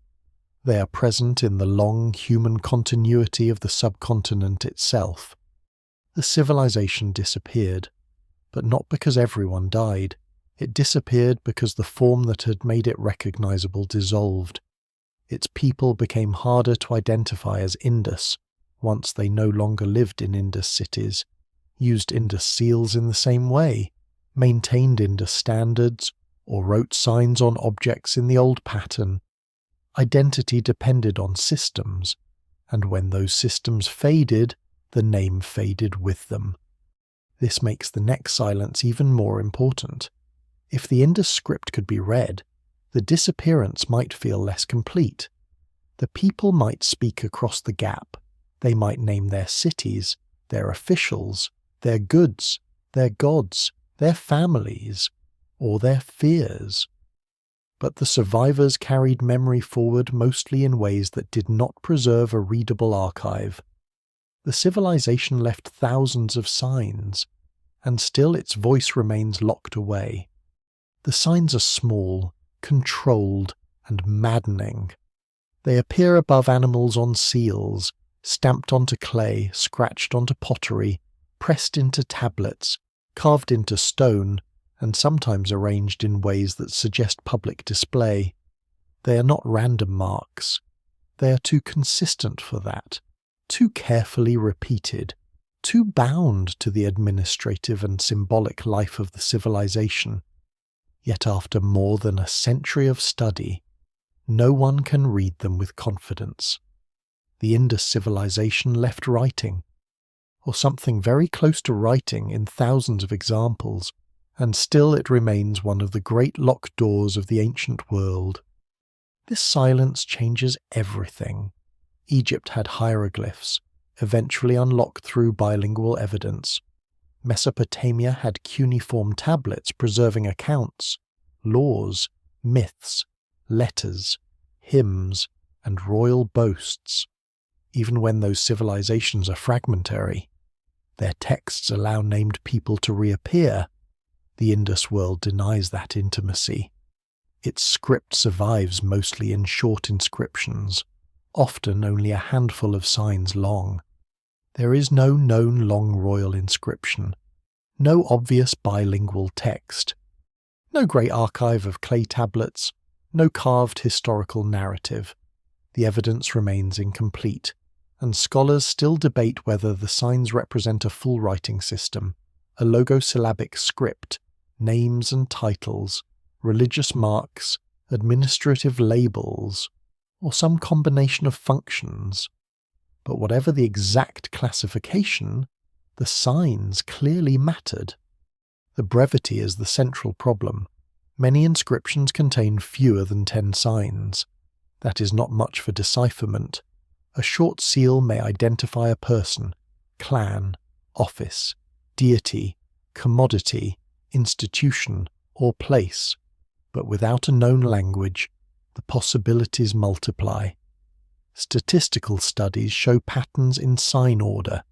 They are present in the long human continuity of the subcontinent itself. The civilization disappeared, but not because everyone died. It disappeared because the form that had made it recognizable dissolved. Its people became harder to identify as Indus, once they no longer lived in Indus cities, used Indus seals in the same way, maintained Indus standards, or wrote signs on objects in the old pattern. Identity depended on systems, and when those systems faded, the name faded with them. This makes the next silence even more important. If the Indus script could be read, the disappearance might feel less complete. The people might speak across the gap. They might name their cities, their officials, their goods, their gods, their families, or their fears. But the survivors carried memory forward mostly in ways that did not preserve a readable archive. The civilization left thousands of signs, and still its voice remains locked away. The signs are small, controlled, and maddening. They appear above animals on seals, stamped onto clay, scratched onto pottery, pressed into tablets, carved into stone, and sometimes arranged in ways that suggest public display. They are not random marks. They are too consistent for that, too carefully repeated, too bound to the administrative and symbolic life of the civilization. Yet after more than a century of study, no one can read them with confidence. The Indus civilization left writing, or something very close to writing in thousands of examples, and still it remains one of the great locked doors of the ancient world. This silence changes everything. Egypt had hieroglyphs, eventually unlocked through bilingual evidence. Mesopotamia had cuneiform tablets preserving accounts, laws, myths, letters, hymns, and royal boasts. Even when those civilizations are fragmentary, their texts allow named people to reappear. The Indus world denies that intimacy. Its script survives mostly in short inscriptions, often only a handful of signs long. There is no known long royal inscription, no obvious bilingual text, no great archive of clay tablets, no carved historical narrative. The evidence remains incomplete, and scholars still debate whether the signs represent a full writing system, a logosyllabic script, names and titles, religious marks, administrative labels, or some combination of functions. But whatever the exact classification, the signs clearly mattered. The brevity is the central problem. Many inscriptions contain fewer than 10 signs. That is not much for decipherment. A short seal may identify a person, clan, office, deity, commodity, institution, or place, but without a known language, the possibilities multiply. Statistical studies show patterns in sign order,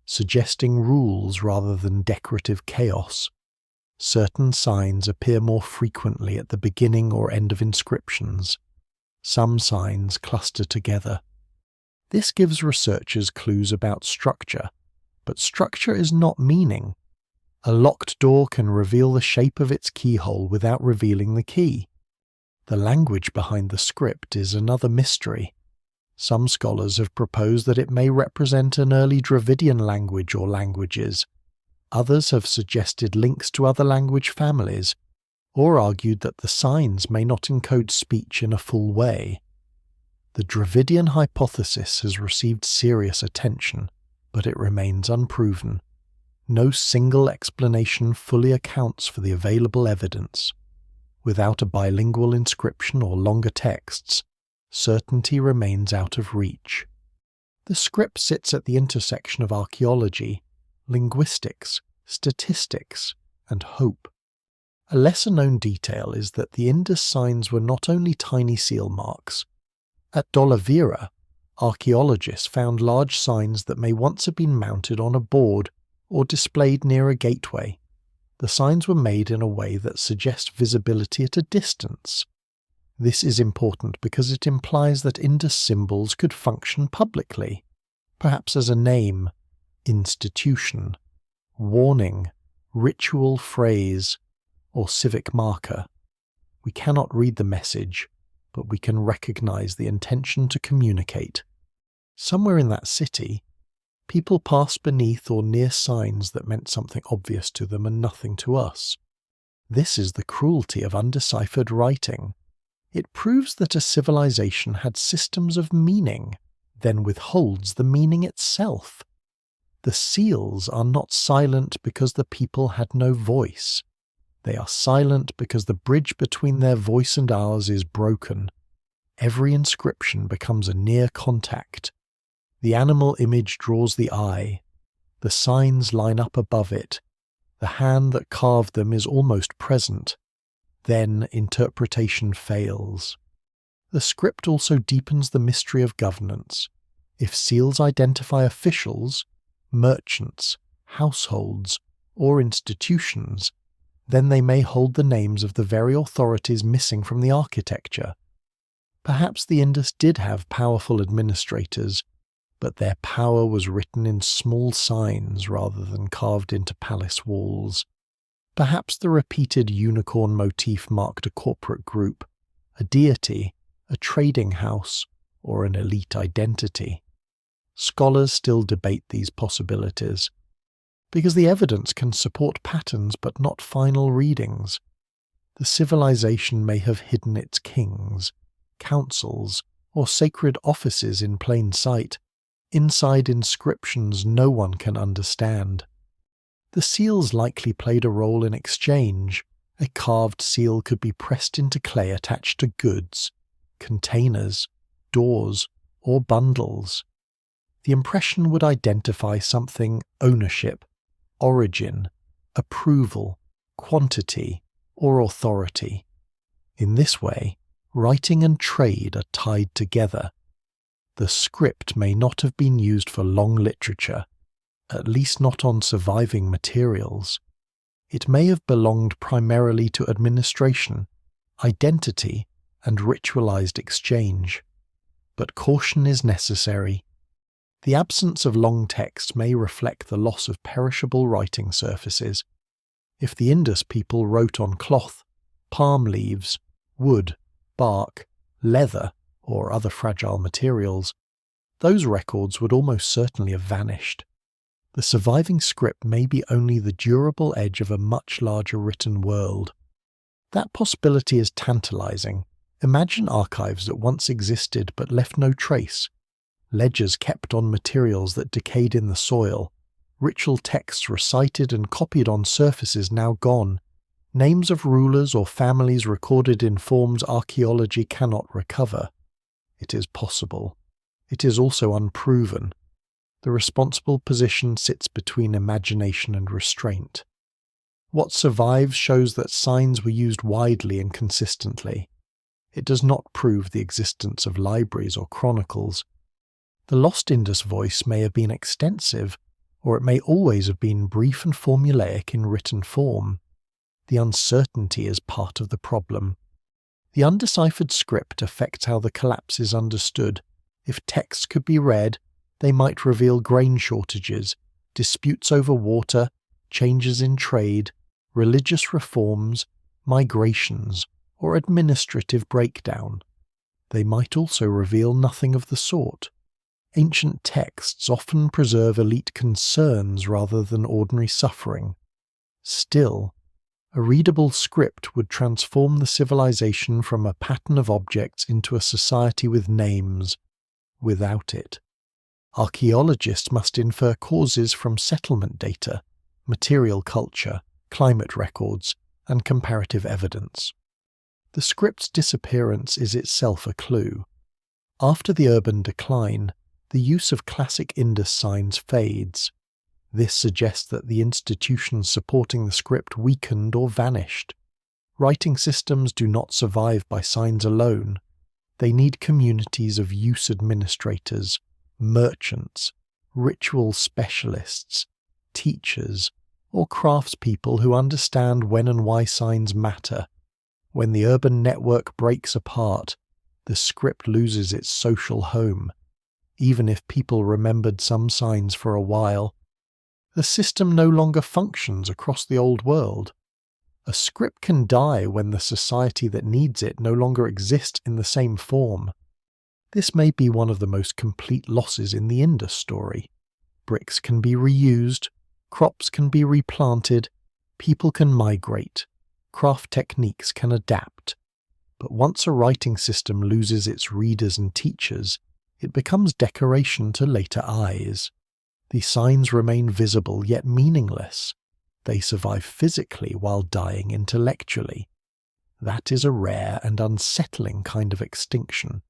suggesting rules rather than decorative chaos. Certain signs appear more frequently at the beginning or end of inscriptions. Some signs cluster together. This gives researchers clues about structure, but structure is not meaning. A locked door can reveal the shape of its keyhole without revealing the key. The language behind the script is another mystery. Some scholars have proposed that it may represent an early Dravidian language or languages. Others have suggested links to other language families, or argued that the signs may not encode speech in a full way. The Dravidian hypothesis has received serious attention, but it remains unproven. No single explanation fully accounts for the available evidence. Without a bilingual inscription or longer texts, certainty remains out of reach. The script sits at the intersection of archaeology, linguistics, statistics, and hope. A lesser-known detail is that the Indus signs were not only tiny seal marks. At Dolavira, archaeologists found large signs that may once have been mounted on a board or displayed near a gateway. The signs were made in a way that suggests visibility at a distance. This is important because it implies that Indus symbols could function publicly, perhaps as a name, institution, warning, ritual phrase, or civic marker. We cannot read the message, but we can recognize the intention to communicate. Somewhere in that city, people passed beneath or near signs that meant something obvious to them and nothing to us. This is the cruelty of undeciphered writing. It proves that a civilization had systems of meaning, then withholds the meaning itself. The seals are not silent because the people had no voice. They are silent because the bridge between their voice and ours is broken. Every inscription becomes a near contact. The animal image draws the eye. The signs line up above it. The hand that carved them is almost present. Then interpretation fails. The script also deepens the mystery of governance. If seals identify officials, merchants, households, or institutions, then they may hold the names of the very authorities missing from the architecture. Perhaps the Indus did have powerful administrators, but their power was written in small signs rather than carved into palace walls. Perhaps the repeated unicorn motif marked a corporate group, a deity, a trading house, or an elite identity. Scholars still debate these possibilities. because the evidence can support patterns but not final readings. The civilization may have hidden its kings, councils, or sacred offices in plain sight, inside inscriptions no one can understand. The seals likely played a role in exchange. A carved seal could be pressed into clay attached to goods, containers, doors, or bundles. The impression would identify something: ownership, origin, approval, quantity, or authority. In this way, writing and trade are tied together. The script may not have been used for long literature, at least not on surviving materials. It may have belonged primarily to administration, identity, and ritualized exchange. But caution is necessary. The absence of long text may reflect the loss of perishable writing surfaces. If the Indus people wrote on cloth, palm leaves, wood, bark, leather, or other fragile materials, those records would almost certainly have vanished. The surviving script may be only the durable edge of a much larger written world. That possibility is tantalizing. Imagine archives that once existed but left no trace, ledgers kept on materials that decayed in the soil, ritual texts recited and copied on surfaces now gone, names of rulers or families recorded in forms archaeology cannot recover. It is possible. It is also unproven. The responsible position sits between imagination and restraint. What survives shows that signs were used widely and consistently. It does not prove the existence of libraries or chronicles. The lost Indus voice may have been extensive, or it may always have been brief and formulaic in written form. The uncertainty is part of the problem. The undeciphered script affects how the collapse is understood. If texts could be read, they might reveal grain shortages, disputes over water, changes in trade, religious reforms, migrations, or administrative breakdown. They might also reveal nothing of the sort. Ancient texts often preserve elite concerns rather than ordinary suffering. Still, a readable script would transform the civilization from a pattern of objects into a society with names. Without it, archaeologists must infer causes from settlement data, material culture, climate records, and comparative evidence. The script's disappearance is itself a clue. After the urban decline, the use of classic Indus signs fades. This suggests that the institutions supporting the script weakened or vanished. Writing systems do not survive by signs alone. They need communities of use administrators, merchants, ritual specialists, teachers, or craftspeople who understand when and why signs matter. When the urban network breaks apart, the script loses its social home. Even if people remembered some signs for a while, the system no longer functions across the old world. A script can die when the society that needs it no longer exists in the same form. This may be one of the most complete losses in the Indus story. Bricks can be reused, crops can be replanted, people can migrate, craft techniques can adapt. But once a writing system loses its readers and teachers, it becomes decoration to later eyes. The signs remain visible yet meaningless. They survive physically while dying intellectually. That is a rare and unsettling kind of extinction.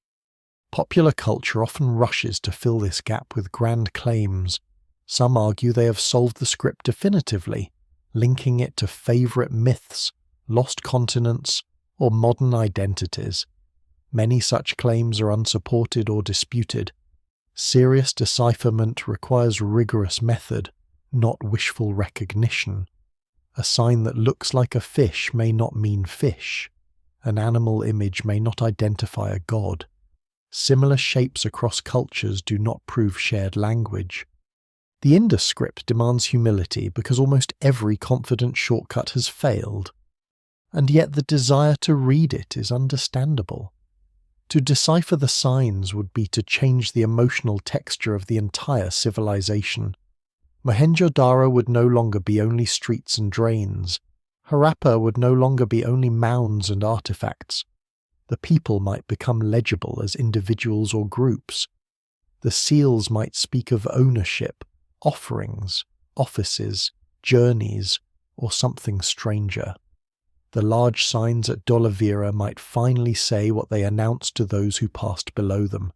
Popular culture often rushes to fill this gap with grand claims. Some argue they have solved the script definitively, linking it to favourite myths, lost continents, or modern identities. Many such claims are unsupported or disputed. Serious decipherment requires rigorous method, not wishful recognition. A sign that looks like a fish may not mean fish. An animal image may not identify a god. Similar shapes across cultures do not prove shared language. The Indus script demands humility because almost every confident shortcut has failed. And yet the desire to read it is understandable. To decipher the signs would be to change the emotional texture of the entire civilization. Mohenjo-daro would no longer be only streets and drains. Harappa would no longer be only mounds and artifacts. The people might become legible as individuals or groups. The seals might speak of ownership, offerings, offices, journeys, or something stranger. The large signs at Dolavira might finally say what they announced to those who passed below them.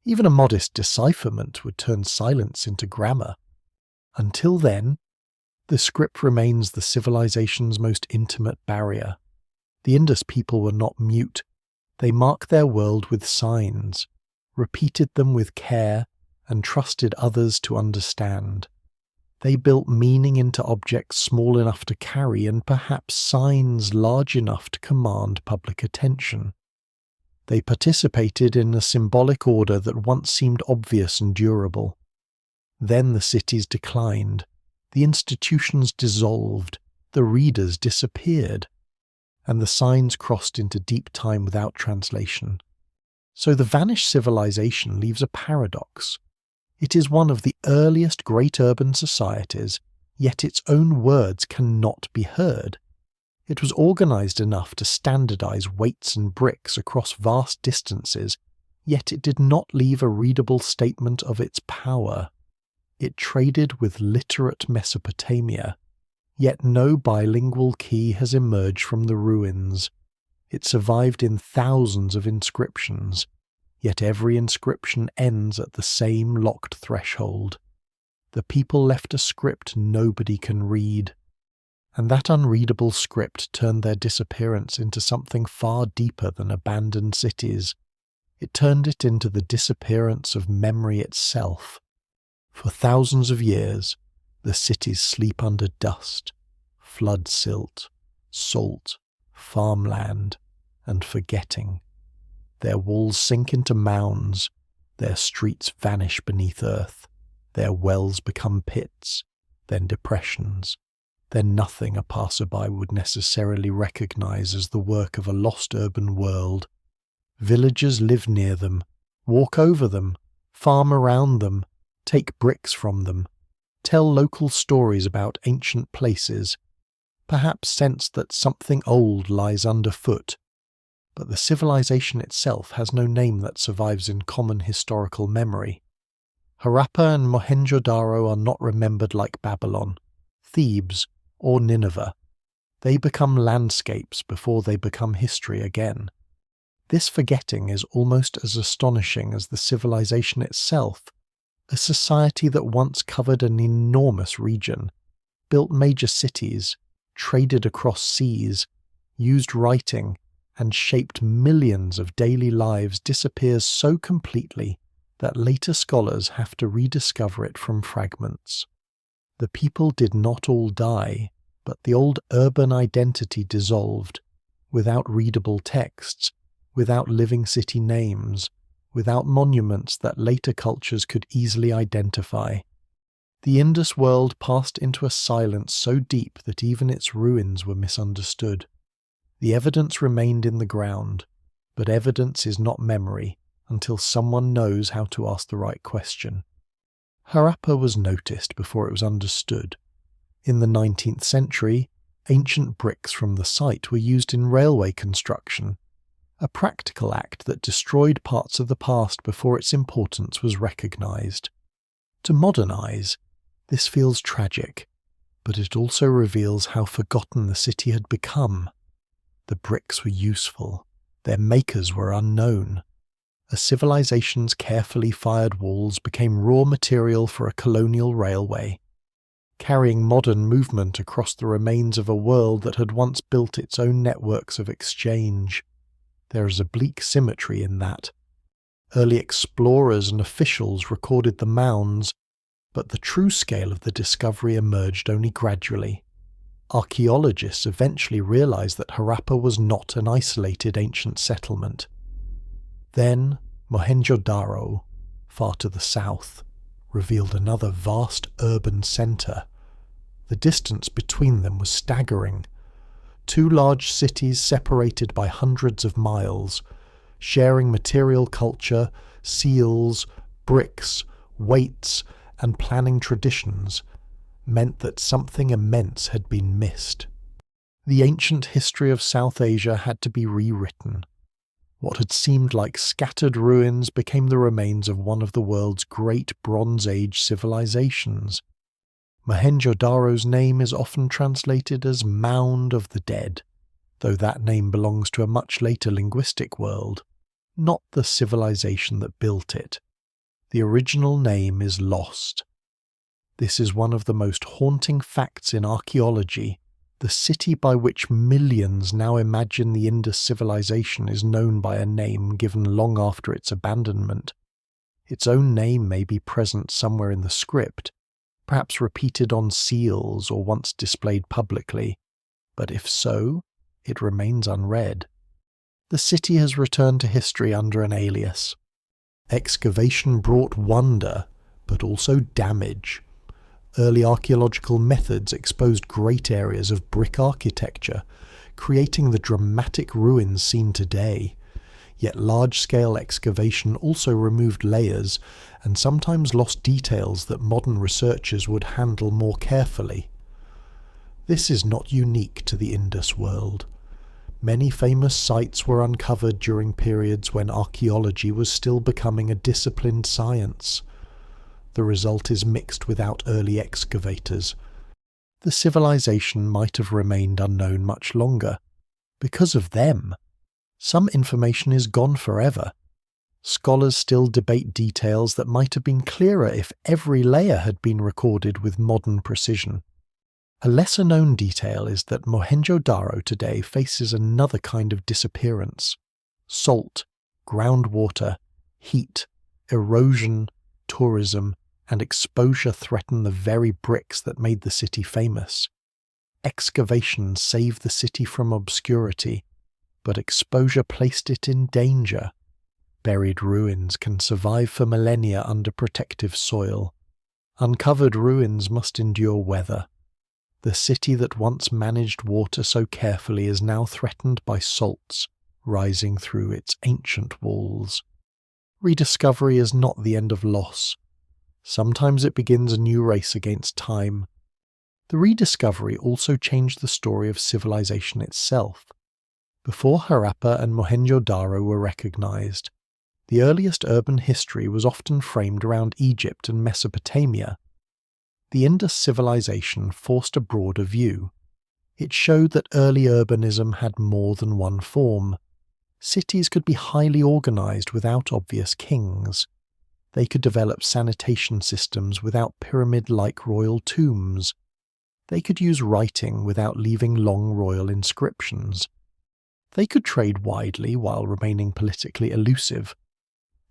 Even a modest decipherment would turn silence into grammar. Until then, the script remains the civilization's most intimate barrier. The Indus people were not mute. They marked their world with signs, repeated them with care, and trusted others to understand. They built meaning into objects small enough to carry and perhaps signs large enough to command public attention. They participated in a symbolic order that once seemed obvious and durable. Then the cities declined, the institutions dissolved, the readers disappeared, and the signs crossed into deep time without translation. So the vanished civilization leaves a paradox. It is one of the earliest great urban societies, yet its own words cannot be heard. It was organized enough to standardize weights and bricks across vast distances, yet it did not leave a readable statement of its power. It traded with literate Mesopotamia, yet no bilingual key has emerged from the ruins. It survived in thousands of inscriptions, yet every inscription ends at the same locked threshold. The people left a script nobody can read, and that unreadable script turned their disappearance into something far deeper than abandoned cities. It turned it into the disappearance of memory itself. For thousands of years, the cities sleep under dust, flood silt, salt, farmland, and forgetting. Their walls sink into mounds, their streets vanish beneath earth, their wells become pits, then depressions, then nothing a passerby would necessarily recognize as the work of a lost urban world. Villagers live near them, walk over them, farm around them, take bricks from them, tell local stories about ancient places, perhaps sense that something old lies underfoot, but the civilization itself has no name that survives in common historical memory. Harappa and Mohenjo-daro are not remembered like Babylon, Thebes, or Nineveh. They become landscapes before they become history again. This forgetting is almost as astonishing as the civilization itself. A society that once covered an enormous region, built major cities, traded across seas, used writing, and shaped millions of daily lives disappears so completely that later scholars have to rediscover it from fragments. The people did not all die, but the old urban identity dissolved, without readable texts, without living city names, without monuments that later cultures could easily identify. The Indus world passed into a silence so deep that even its ruins were misunderstood. The evidence remained in the ground, but evidence is not memory until someone knows how to ask the right question. Harappa was noticed before it was understood. In the 19th century, ancient bricks from the site were used in railway construction, a practical act that destroyed parts of the past before its importance was recognized. To modernize, this feels tragic, but it also reveals how forgotten the city had become. The bricks were useful, their makers were unknown. A civilization's carefully fired walls became raw material for a colonial railway, carrying modern movement across the remains of a world that had once built its own networks of exchange. There is a bleak symmetry in that. Early explorers and officials recorded the mounds, but the true scale of the discovery emerged only gradually. Archaeologists eventually realized that Harappa was not an isolated ancient settlement. Then, Mohenjo-daro, far to the south, revealed another vast urban center. The distance between them was staggering. Two large cities separated by hundreds of miles, sharing material culture, seals, bricks, weights, and planning traditions meant that something immense had been missed. The ancient history of South Asia had to be rewritten. What had seemed like scattered ruins became the remains of one of the world's great Bronze Age civilizations. Mohenjo-Daro's name is often translated as Mound of the Dead, though that name belongs to a much later linguistic world, not the civilization that built it. The original name is lost. This is one of the most haunting facts in archaeology. The city by which millions now imagine the Indus civilization is known by a name given long after its abandonment. Its own name may be present somewhere in the script, perhaps repeated on seals or once displayed publicly, but if so, it remains unread. The city has returned to history under an alias. Excavation brought wonder, but also damage. Early archaeological methods exposed great areas of brick architecture, creating the dramatic ruins seen today. Yet large-scale excavation also removed layers and sometimes lost details that modern researchers would handle more carefully. This is not unique to the Indus world. Many famous sites were uncovered during periods when archaeology was still becoming a disciplined science. The result is mixed without early excavators. The civilization might have remained unknown much longer. Because of them, some information is gone forever. Scholars still debate details that might have been clearer if every layer had been recorded with modern precision. A lesser-known detail is that Mohenjo-Daro today faces another kind of disappearance. Salt, groundwater, heat, erosion, tourism, and exposure threaten the very bricks that made the city famous. Excavation saved the city from obscurity, but exposure placed it in danger. Buried ruins can survive for millennia under protective soil. Uncovered ruins must endure weather. The city that once managed water so carefully is now threatened by salts rising through its ancient walls. Rediscovery is not the end of loss. Sometimes it begins a new race against time. The rediscovery also changed the story of civilization itself. Before Harappa and Mohenjo-Daro were recognized, the earliest urban history was often framed around Egypt and Mesopotamia. The Indus civilization forced a broader view. It showed that early urbanism had more than one form. Cities could be highly organized without obvious kings. They could develop sanitation systems without pyramid-like royal tombs. They could use writing without leaving long royal inscriptions. They could trade widely while remaining politically elusive.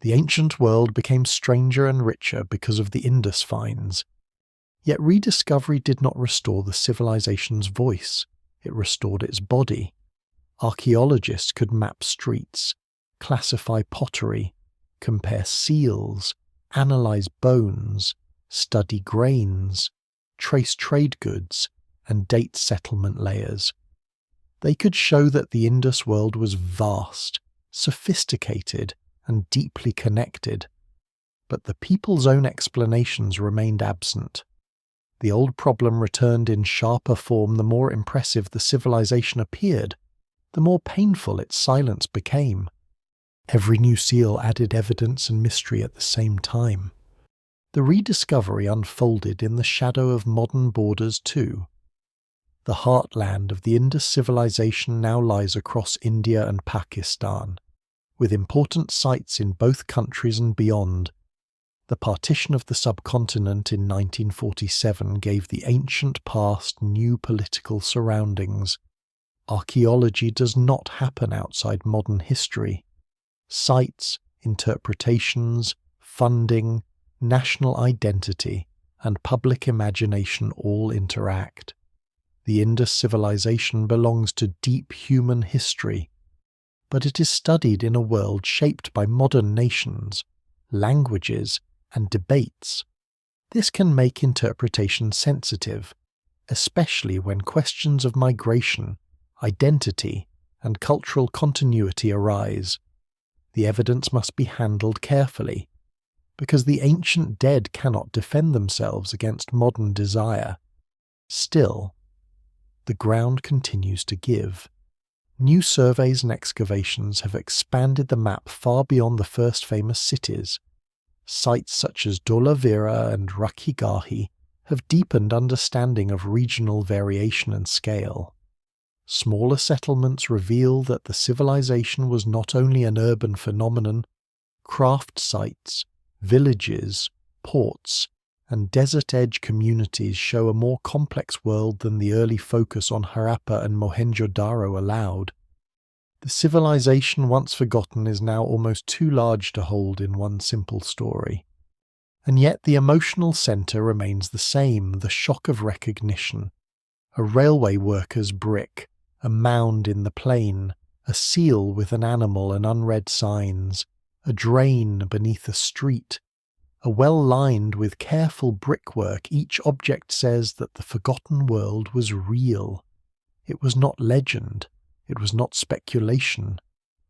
The ancient world became stranger and richer because of the Indus finds. Yet rediscovery did not restore the civilization's voice. It restored its body. Archaeologists could map streets, classify pottery, compare seals, analyze bones, study grains, trace trade goods, and date settlement layers. They could show that the Indus world was vast, sophisticated, and deeply connected. But the people's own explanations remained absent. The old problem returned in sharper form the more impressive the civilization appeared, the more painful its silence became. Every new seal added evidence and mystery at the same time. The rediscovery unfolded in the shadow of modern borders too. The heartland of the Indus civilization now lies across India and Pakistan, with important sites in both countries and beyond. The partition of the subcontinent in 1947 gave the ancient past new political surroundings. Archaeology does not happen outside modern history. Sites, interpretations, funding, national identity, and public imagination all interact. The Indus civilization belongs to deep human history, but it is studied in a world shaped by modern nations, languages, and debates. This can make interpretation sensitive, especially when questions of migration, identity, and cultural continuity arise. The evidence must be handled carefully. because the ancient dead cannot defend themselves against modern desire. Still, the ground continues to give. New surveys and excavations have expanded the map far beyond the first famous cities. Sites such as Dolavira and Rakigahi have deepened understanding of regional variation and scale. Smaller settlements reveal that the civilization was not only an urban phenomenon. Craft sites, villages, ports, and desert-edge communities show a more complex world than the early focus on Harappa and Mohenjo-Daro allowed. The civilization once forgotten is now almost too large to hold in one simple story. And yet the emotional centre remains the same, the shock of recognition. A railway worker's brick, a mound in the plain, a seal with an animal and unread signs, a drain beneath a street, a well lined with careful brickwork, each object says that the forgotten world was real. It was not legend, it was not speculation.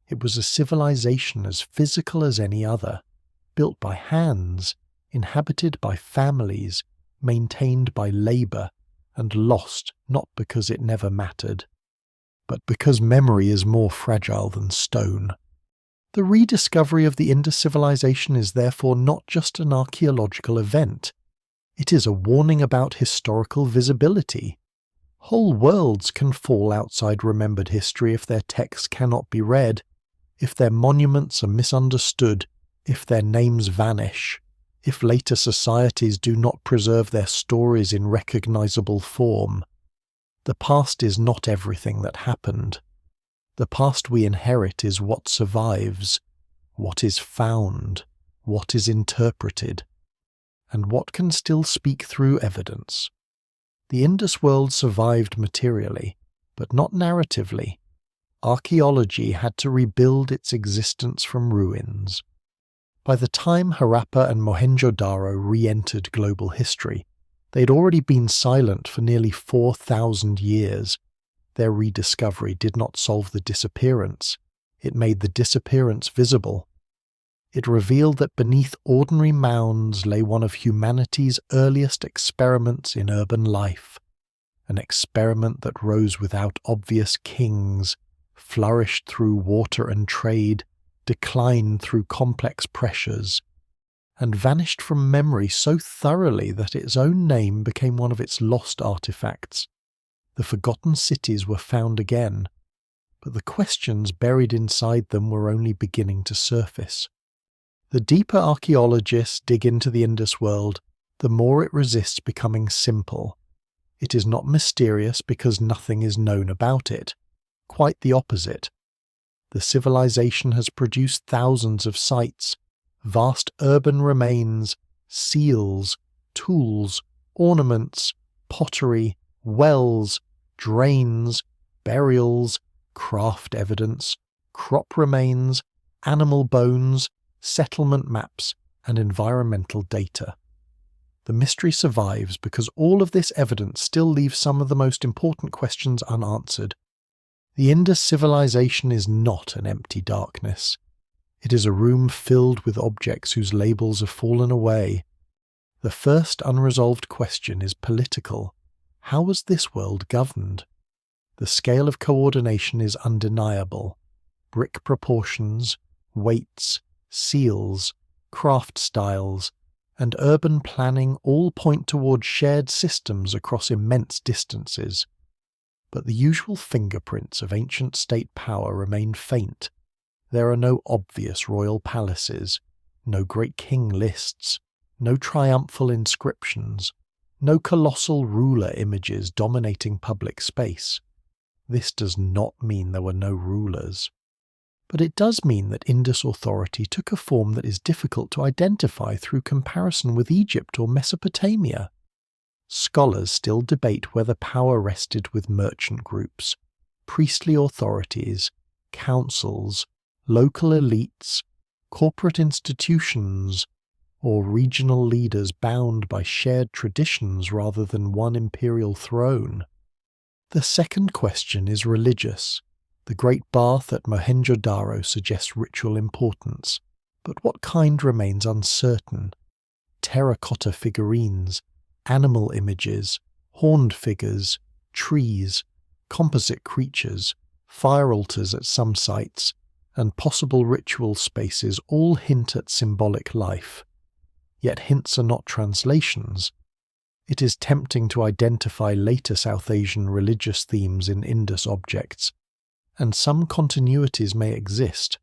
It was a civilization as physical as any other, built by hands, inhabited by families, maintained by labour, and lost not because it never mattered, but because memory is more fragile than stone. The rediscovery of the Indus civilization is therefore not just an archaeological event. It is a warning about historical visibility. Whole worlds can fall outside remembered history if their texts cannot be read, if their monuments are misunderstood, if their names vanish, if later societies do not preserve their stories in recognizable form. The past is not everything that happened. The past we inherit is what survives, what is found, what is interpreted, and what can still speak through evidence. The Indus world survived materially, but not narratively. Archaeology had to rebuild its existence from ruins. By the time Harappa and Mohenjo-Daro re-entered global history, they had already been silent for nearly 4,000 years. Their rediscovery did not solve the disappearance. It made the disappearance visible. It revealed that beneath ordinary mounds lay one of humanity's earliest experiments in urban life, an experiment that rose without obvious kings, flourished through water and trade, declined through complex pressures, and vanished from memory so thoroughly that its own name became one of its lost artifacts. The forgotten cities were found again, but the questions buried inside them were only beginning to surface. The deeper archaeologists dig into the Indus world, the more it resists becoming simple. It is not mysterious because nothing is known about it. Quite the opposite. The civilization has produced thousands of sites, vast urban remains, seals, tools, ornaments, pottery, wells, drains, burials, craft evidence, crop remains, animal bones, settlement maps, and environmental data. The mystery survives because all of this evidence still leaves some of the most important questions unanswered. The Indus civilization is not an empty darkness. It is a room filled with objects whose labels have fallen away. The first unresolved question is political. How was this world governed? The scale of coordination is undeniable. Brick proportions, weights, seals, craft styles, and urban planning all point toward shared systems across immense distances. But the usual fingerprints of ancient state power remain faint. There are no obvious royal palaces, no great king lists, no triumphal inscriptions, no colossal ruler images dominating public space. This does not mean there were no rulers. But it does mean that Indus authority took a form that is difficult to identify through comparison with Egypt or Mesopotamia. Scholars still debate whether power rested with merchant groups, priestly authorities, councils, local elites, corporate institutions, or regional leaders bound by shared traditions rather than one imperial throne. The second question is religious. The great bath at Mohenjo-Daro suggests ritual importance. But what kind remains uncertain? Terracotta figurines, animal images, horned figures, trees, composite creatures, fire altars at some sites, and possible ritual spaces all hint at symbolic life. Yet hints are not translations. It is tempting to identify later South Asian religious themes in Indus objects, and some continuities may exist,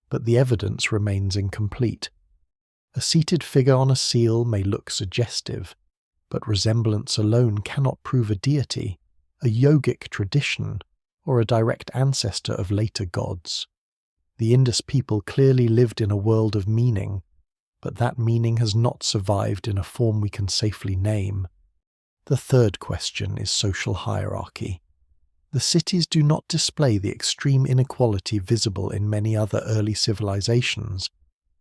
but the evidence remains incomplete. A seated figure on a seal may look suggestive, but resemblance alone cannot prove a deity, a yogic tradition, or a direct ancestor of later gods. The Indus people clearly lived in a world of meaning, but that meaning has not survived in a form we can safely name. The third question is social hierarchy. The cities do not display the extreme inequality visible in many other early civilizations,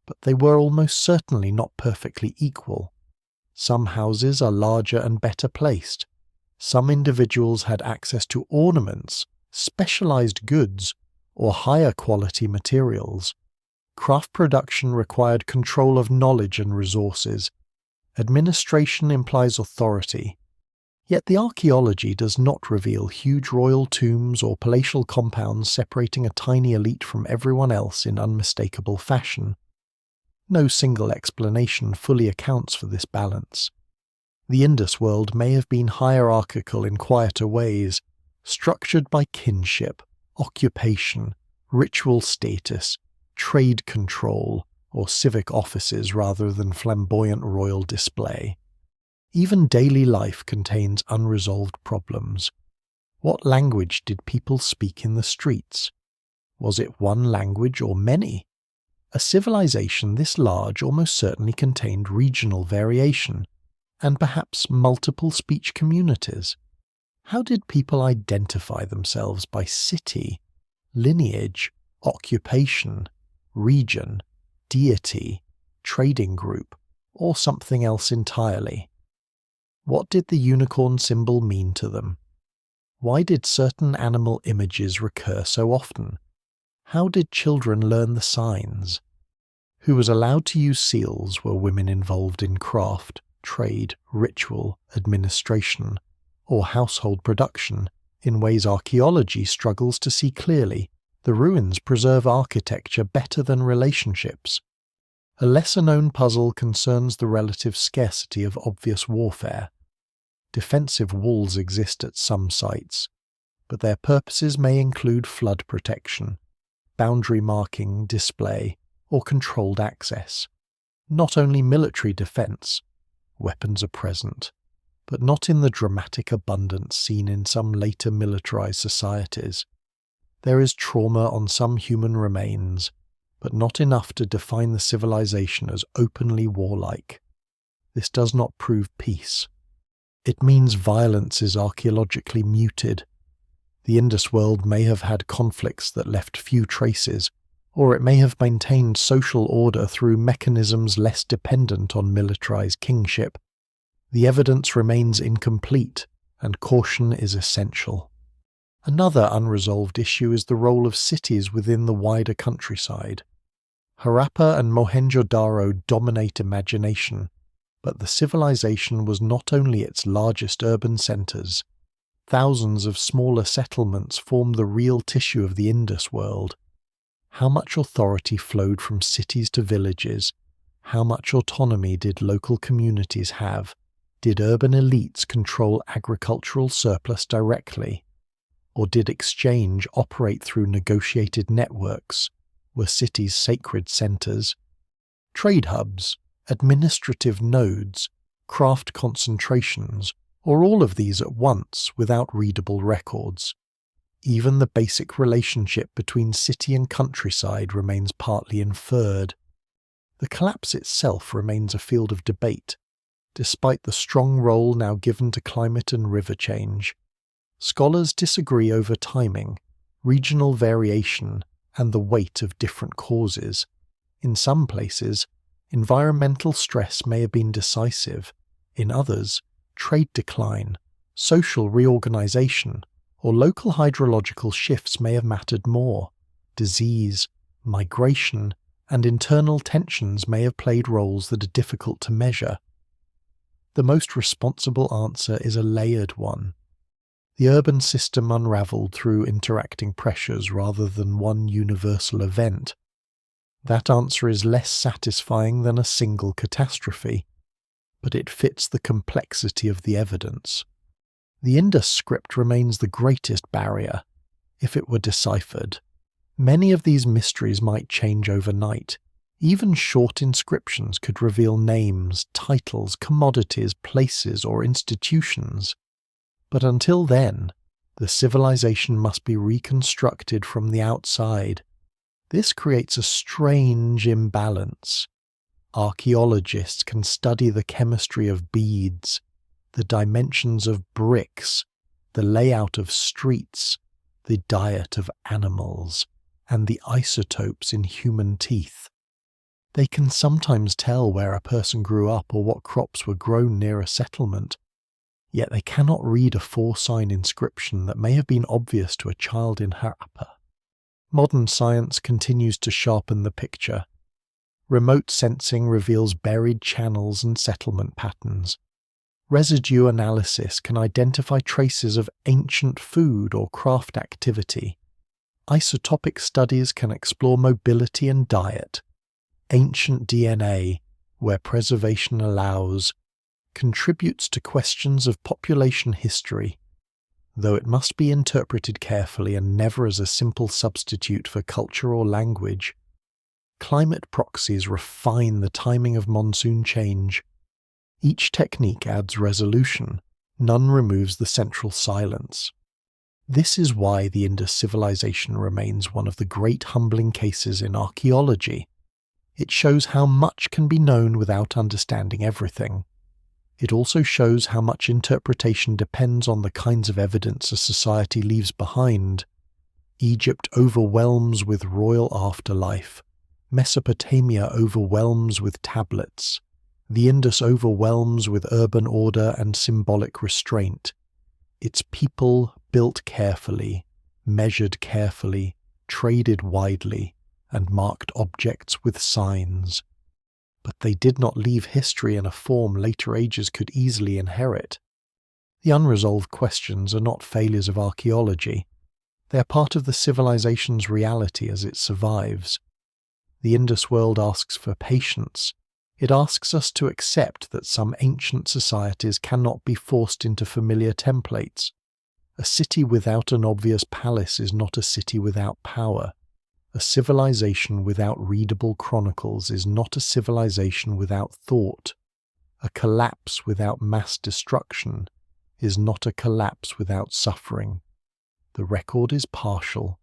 but they were almost certainly not perfectly equal. Some houses are larger and better placed. Some individuals had access to ornaments, specialized goods, or higher quality materials. Craft production required control of knowledge and resources. Administration implies authority. Yet the archaeology does not reveal huge royal tombs or palatial compounds separating a tiny elite from everyone else in unmistakable fashion. No single explanation fully accounts for this balance. The Indus world may have been hierarchical in quieter ways, structured by kinship, occupation, ritual status, trade control, or civic offices rather than flamboyant royal display. Even daily life contains unresolved problems. What language did people speak in the streets? Was it one language or many? A civilization this large almost certainly contained regional variation, and perhaps multiple speech communities. How did people identify themselves by city, lineage, occupation, region, deity, trading group, or something else entirely? What did the unicorn symbol mean to them? Why did certain animal images recur so often? How did children learn the signs? Who was allowed to use seals were women involved in craft, trade, ritual, administration, or household production in ways archaeology struggles to see clearly. The ruins preserve architecture better than relationships. A lesser-known puzzle concerns the relative scarcity of obvious warfare. Defensive walls exist at some sites, but their purposes may include flood protection, boundary marking, display, or controlled access. Not only military defense, weapons are present, but not in the dramatic abundance seen in some later militarized societies. There is trauma on some human remains, but not enough to define the civilization as openly warlike. This does not prove peace. It means violence is archaeologically muted. The Indus world may have had conflicts that left few traces, or it may have maintained social order through mechanisms less dependent on militarized kingship. The evidence remains incomplete, and caution is essential. Another unresolved issue is the role of cities within the wider countryside. Harappa and Mohenjo-Daro dominate imagination, but the civilization was not only its largest urban centers. Thousands of smaller settlements formed the real tissue of the Indus world. How much authority flowed from cities to villages? How much autonomy did local communities have? Did urban elites control agricultural surplus directly? Or did exchange operate through negotiated networks? Were cities sacred centers? Trade hubs, administrative nodes, craft concentrations, or all of these at once without readable records? Even the basic relationship between city and countryside remains partly inferred. The collapse itself remains a field of debate, despite the strong role now given to climate and river change. Scholars disagree over timing, regional variation, and the weight of different causes. In some places, environmental stress may have been decisive. In others, trade decline, social reorganization, or local hydrological shifts may have mattered more. Disease, migration, and internal tensions may have played roles that are difficult to measure. The most responsible answer is a layered one. The urban system unravelled through interacting pressures rather than one universal event. That answer is less satisfying than a single catastrophe, but it fits the complexity of the evidence. The Indus script remains the greatest barrier, if it were deciphered. Many of these mysteries might change overnight. Even short inscriptions could reveal names, titles, commodities, places, or institutions. But until then, the civilization must be reconstructed from the outside. This creates a strange imbalance. Archaeologists can study the chemistry of beads, the dimensions of bricks, the layout of streets, the diet of animals, and the isotopes in human teeth. They can sometimes tell where a person grew up or what crops were grown near a settlement, yet they cannot read a 4-sign inscription that may have been obvious to a child in Harappa. Modern science continues to sharpen the picture. Remote sensing reveals buried channels and settlement patterns. Residue analysis can identify traces of ancient food or craft activity. Isotopic studies can explore mobility and diet. Ancient DNA, where preservation allows, contributes to questions of population history, though it must be interpreted carefully and never as a simple substitute for culture or language. Climate proxies refine the timing of monsoon change. Each technique adds resolution, none removes the central silence. This is why the Indus civilization remains one of the great humbling cases in archaeology. It shows how much can be known without understanding everything. It also shows how much interpretation depends on the kinds of evidence a society leaves behind. Egypt overwhelms with royal afterlife. Mesopotamia overwhelms with tablets. The Indus overwhelms with urban order and symbolic restraint. Its people built carefully, measured carefully, traded widely, and marked objects with signs. But they did not leave history in a form later ages could easily inherit. The unresolved questions are not failures of archaeology. They are part of the civilization's reality as it survives. The Indus world asks for patience. It asks us to accept that some ancient societies cannot be forced into familiar templates. A city without an obvious palace is not a city without power. A civilization without readable chronicles is not a civilization without thought. A collapse without mass destruction is not a collapse without suffering. The record is partial,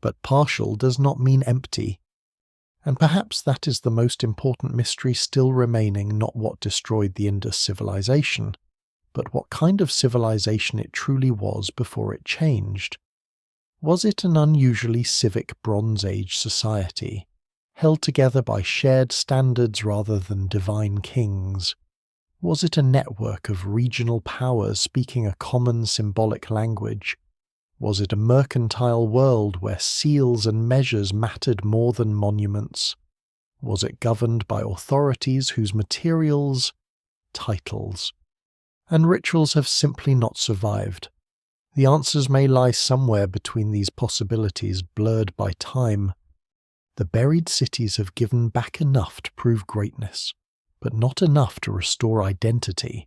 but partial does not mean empty. And perhaps that is the most important mystery still remaining, not what destroyed the Indus civilization, but what kind of civilization it truly was before it changed. Was it an unusually civic Bronze Age society, held together by shared standards rather than divine kings? Was it a network of regional powers speaking a common symbolic language? Was it a mercantile world where seals and measures mattered more than monuments? Was it governed by authorities whose materials, titles, and rituals have simply not survived? The answers may lie somewhere between these possibilities, blurred by time. The buried cities have given back enough to prove greatness, but not enough to restore identity.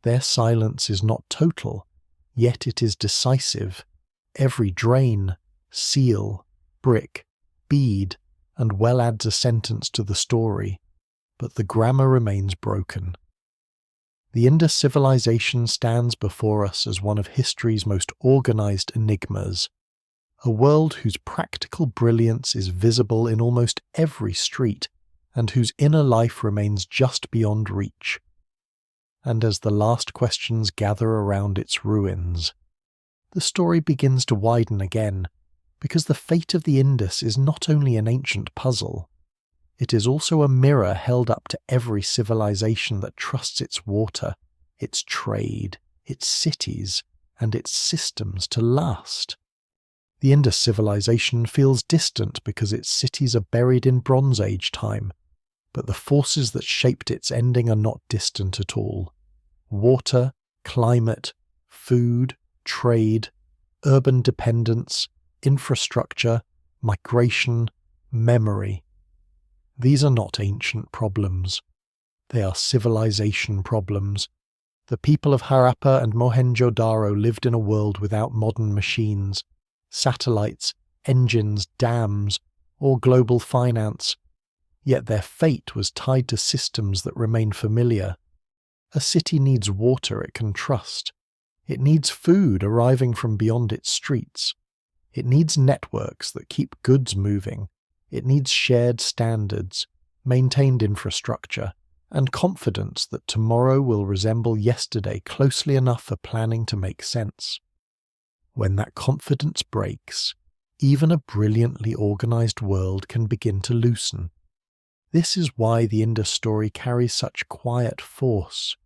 Their silence is not total, yet it is decisive. Every drain, seal, brick, bead, and well adds a sentence to the story, but the grammar remains broken. The Indus civilization stands before us as one of history's most organized enigmas, a world whose practical brilliance is visible in almost every street, and whose inner life remains just beyond reach. And as the last questions gather around its ruins, the story begins to widen again, because the fate of the Indus is not only an ancient puzzle, it is also a mirror held up to every civilization that trusts its water, its trade, its cities, and its systems to last. The Indus civilization feels distant because its cities are buried in Bronze Age time, but the forces that shaped its ending are not distant at all. Water, climate, food, trade, urban dependence, infrastructure, migration, memory. These are not ancient problems. They are civilization problems. The people of Harappa and Mohenjo-Daro lived in a world without modern machines, satellites, engines, dams, or global finance. Yet their fate was tied to systems that remain familiar. A city needs water it can trust. It needs food arriving from beyond its streets. It needs networks that keep goods moving. It needs shared standards, maintained infrastructure, and confidence that tomorrow will resemble yesterday closely enough for planning to make sense. When that confidence breaks, even a brilliantly organized world can begin to loosen. This is why the Indus story carries such quiet force.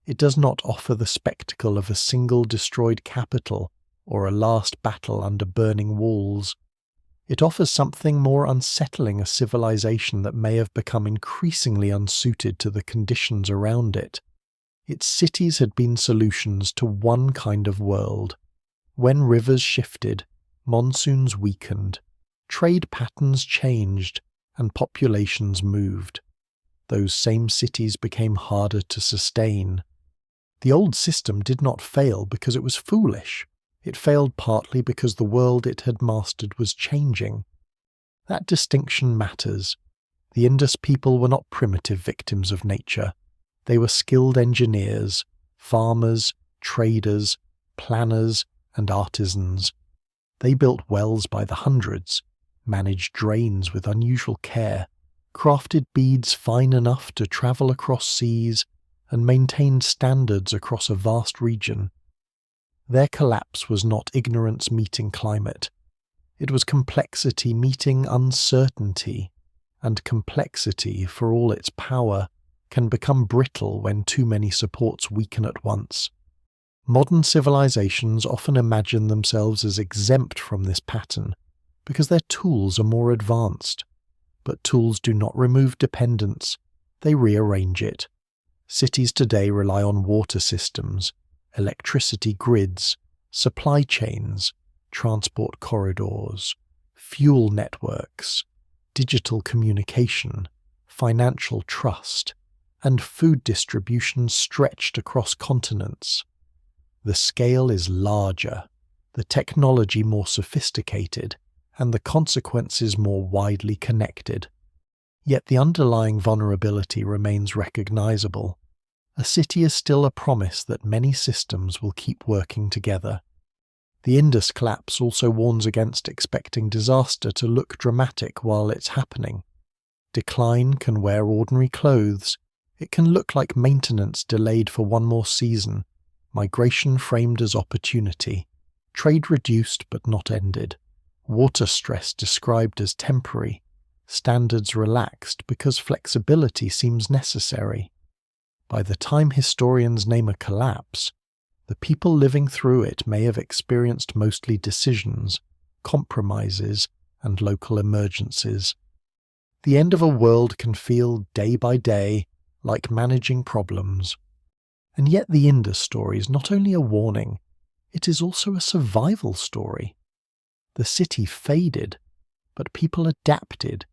It does not offer the spectacle of a single destroyed capital or a last battle under burning walls. It offers something more unsettling, a civilization that may have become increasingly unsuited to the conditions around it. Its cities had been solutions to one kind of world. When rivers shifted, monsoons weakened, trade patterns changed, and populations moved. Those same cities became harder to sustain. The old system did not fail because it was foolish. It failed partly because the world it had mastered was changing. That distinction matters. The Indus people were not primitive victims of nature. They were skilled engineers, farmers, traders, planners, and artisans. They built wells by the hundreds, managed drains with unusual care, crafted beads fine enough to travel across seas, and maintained standards across a vast region. Their collapse was not ignorance meeting climate. It was complexity meeting uncertainty, and complexity, for all its power, can become brittle when too many supports weaken at once. Modern civilizations often imagine themselves as exempt from this pattern because their tools are more advanced. But tools do not remove dependence, they rearrange it. Cities today rely on water systems, electricity grids, supply chains, transport corridors, fuel networks, digital communication, financial trust, and food distribution stretched across continents. The scale is larger, the technology more sophisticated, and the consequences more widely connected. Yet the underlying vulnerability remains recognizable. A city is still a promise that many systems will keep working together. The Indus collapse also warns against expecting disaster to look dramatic while it's happening. Decline can wear ordinary clothes. It can look like maintenance delayed for one more season, migration framed as opportunity, trade reduced but not ended, water stress described as temporary, standards relaxed because flexibility seems necessary. By the time historians name a collapse, the people living through it may have experienced mostly decisions, compromises, and local emergencies. The end of a world can feel, day by day, like managing problems. And yet the Indus story is not only a warning, it is also a survival story. The city faded, but people adapted.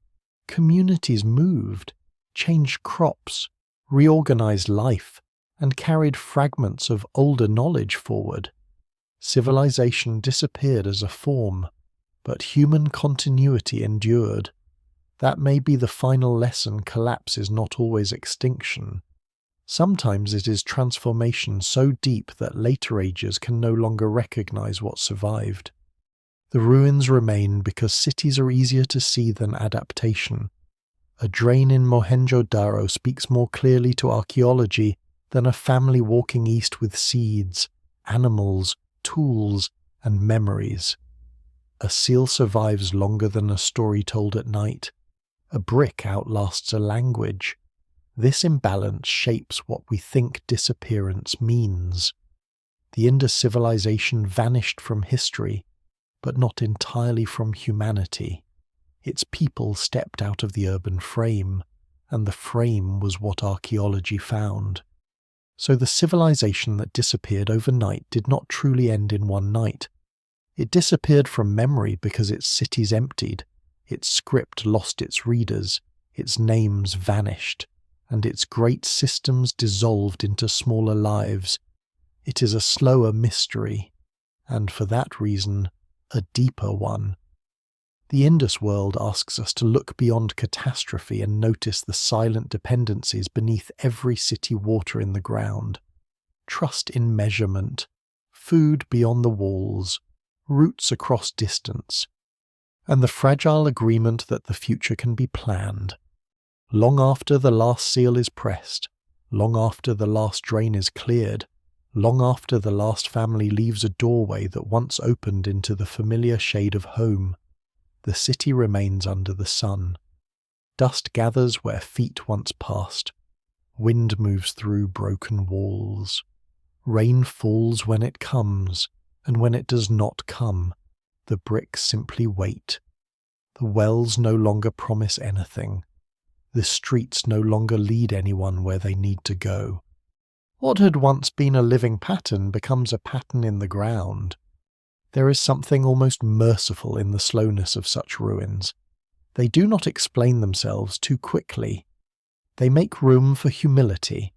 Communities moved, changed crops, reorganized life, and carried fragments of older knowledge forward. Civilization disappeared as a form, but human continuity endured. That may be the final lesson. Collapse is not always extinction. Sometimes it is transformation so deep that later ages can no longer recognize what survived. The ruins remain because cities are easier to see than adaptation. A drain in Mohenjo-Daro speaks more clearly to archaeology than a family walking east with seeds, animals, tools, and memories. A seal survives longer than a story told at night. A brick outlasts a language. This imbalance shapes what we think disappearance means. The Indus civilization vanished from history, but not entirely from humanity. Its people stepped out of the urban frame, and the frame was what archaeology found. So the civilization that disappeared overnight did not truly end in one night. It disappeared from memory because its cities emptied, its script lost its readers, its names vanished, and its great systems dissolved into smaller lives. It is a slower mystery, and for that reason, a deeper one. The Indus world asks us to look beyond catastrophe and notice the silent dependencies beneath every city water in the ground. Trust in measurement, food beyond the walls, roots across distance, and the fragile agreement that the future can be planned. Long after the last seal is pressed, long after the last drain is cleared, long after the last family leaves a doorway that once opened into the familiar shade of home, the city remains under the sun. Dust gathers where feet once passed. Wind moves through broken walls. Rain falls when it comes, and when it does not come, the bricks simply wait. The wells no longer promise anything. The streets no longer lead anyone where they need to go. What had once been a living pattern becomes a pattern in the ground. There is something almost merciful in the slowness of such ruins. They do not explain themselves too quickly. They make room for humility.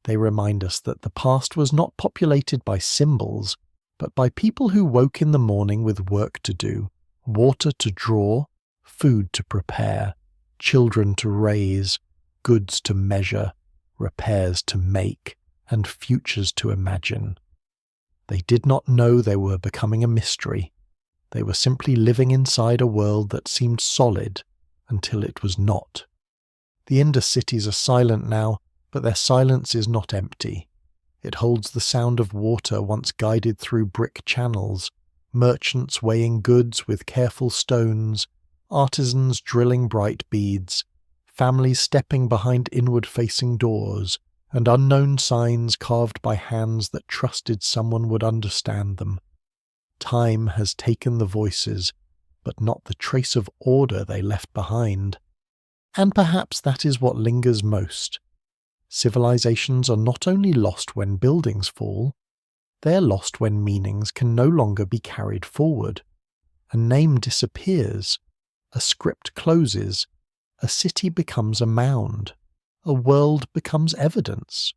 They remind us that the past was not populated by symbols, but by people who woke in the morning with work to do, water to draw, food to prepare, children to raise, goods to measure, repairs to make, and futures to imagine. They did not know they were becoming a mystery. They were simply living inside a world that seemed solid until it was not. The Indus cities are silent now, but their silence is not empty. It holds the sound of water once guided through brick channels, merchants weighing goods with careful stones, artisans drilling bright beads, families stepping behind inward-facing doors, and unknown signs carved by hands that trusted someone would understand them. Time has taken the voices, but not the trace of order they left behind. And perhaps that is what lingers most. Civilizations are not only lost when buildings fall, they are lost when meanings can no longer be carried forward. A name disappears, a script closes, a city becomes a mound. A world becomes evidence.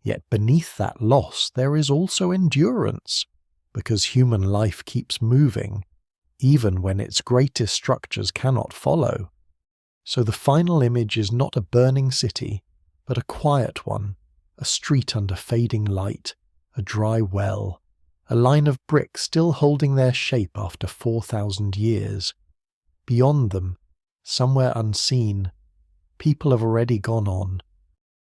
Yet beneath that loss there is also endurance, because human life keeps moving, even when its greatest structures cannot follow. So the final image is not a burning city, but a quiet one, a street under fading light, a dry well, a line of bricks still holding their shape after 4,000 years. Beyond them, somewhere unseen, people have already gone on,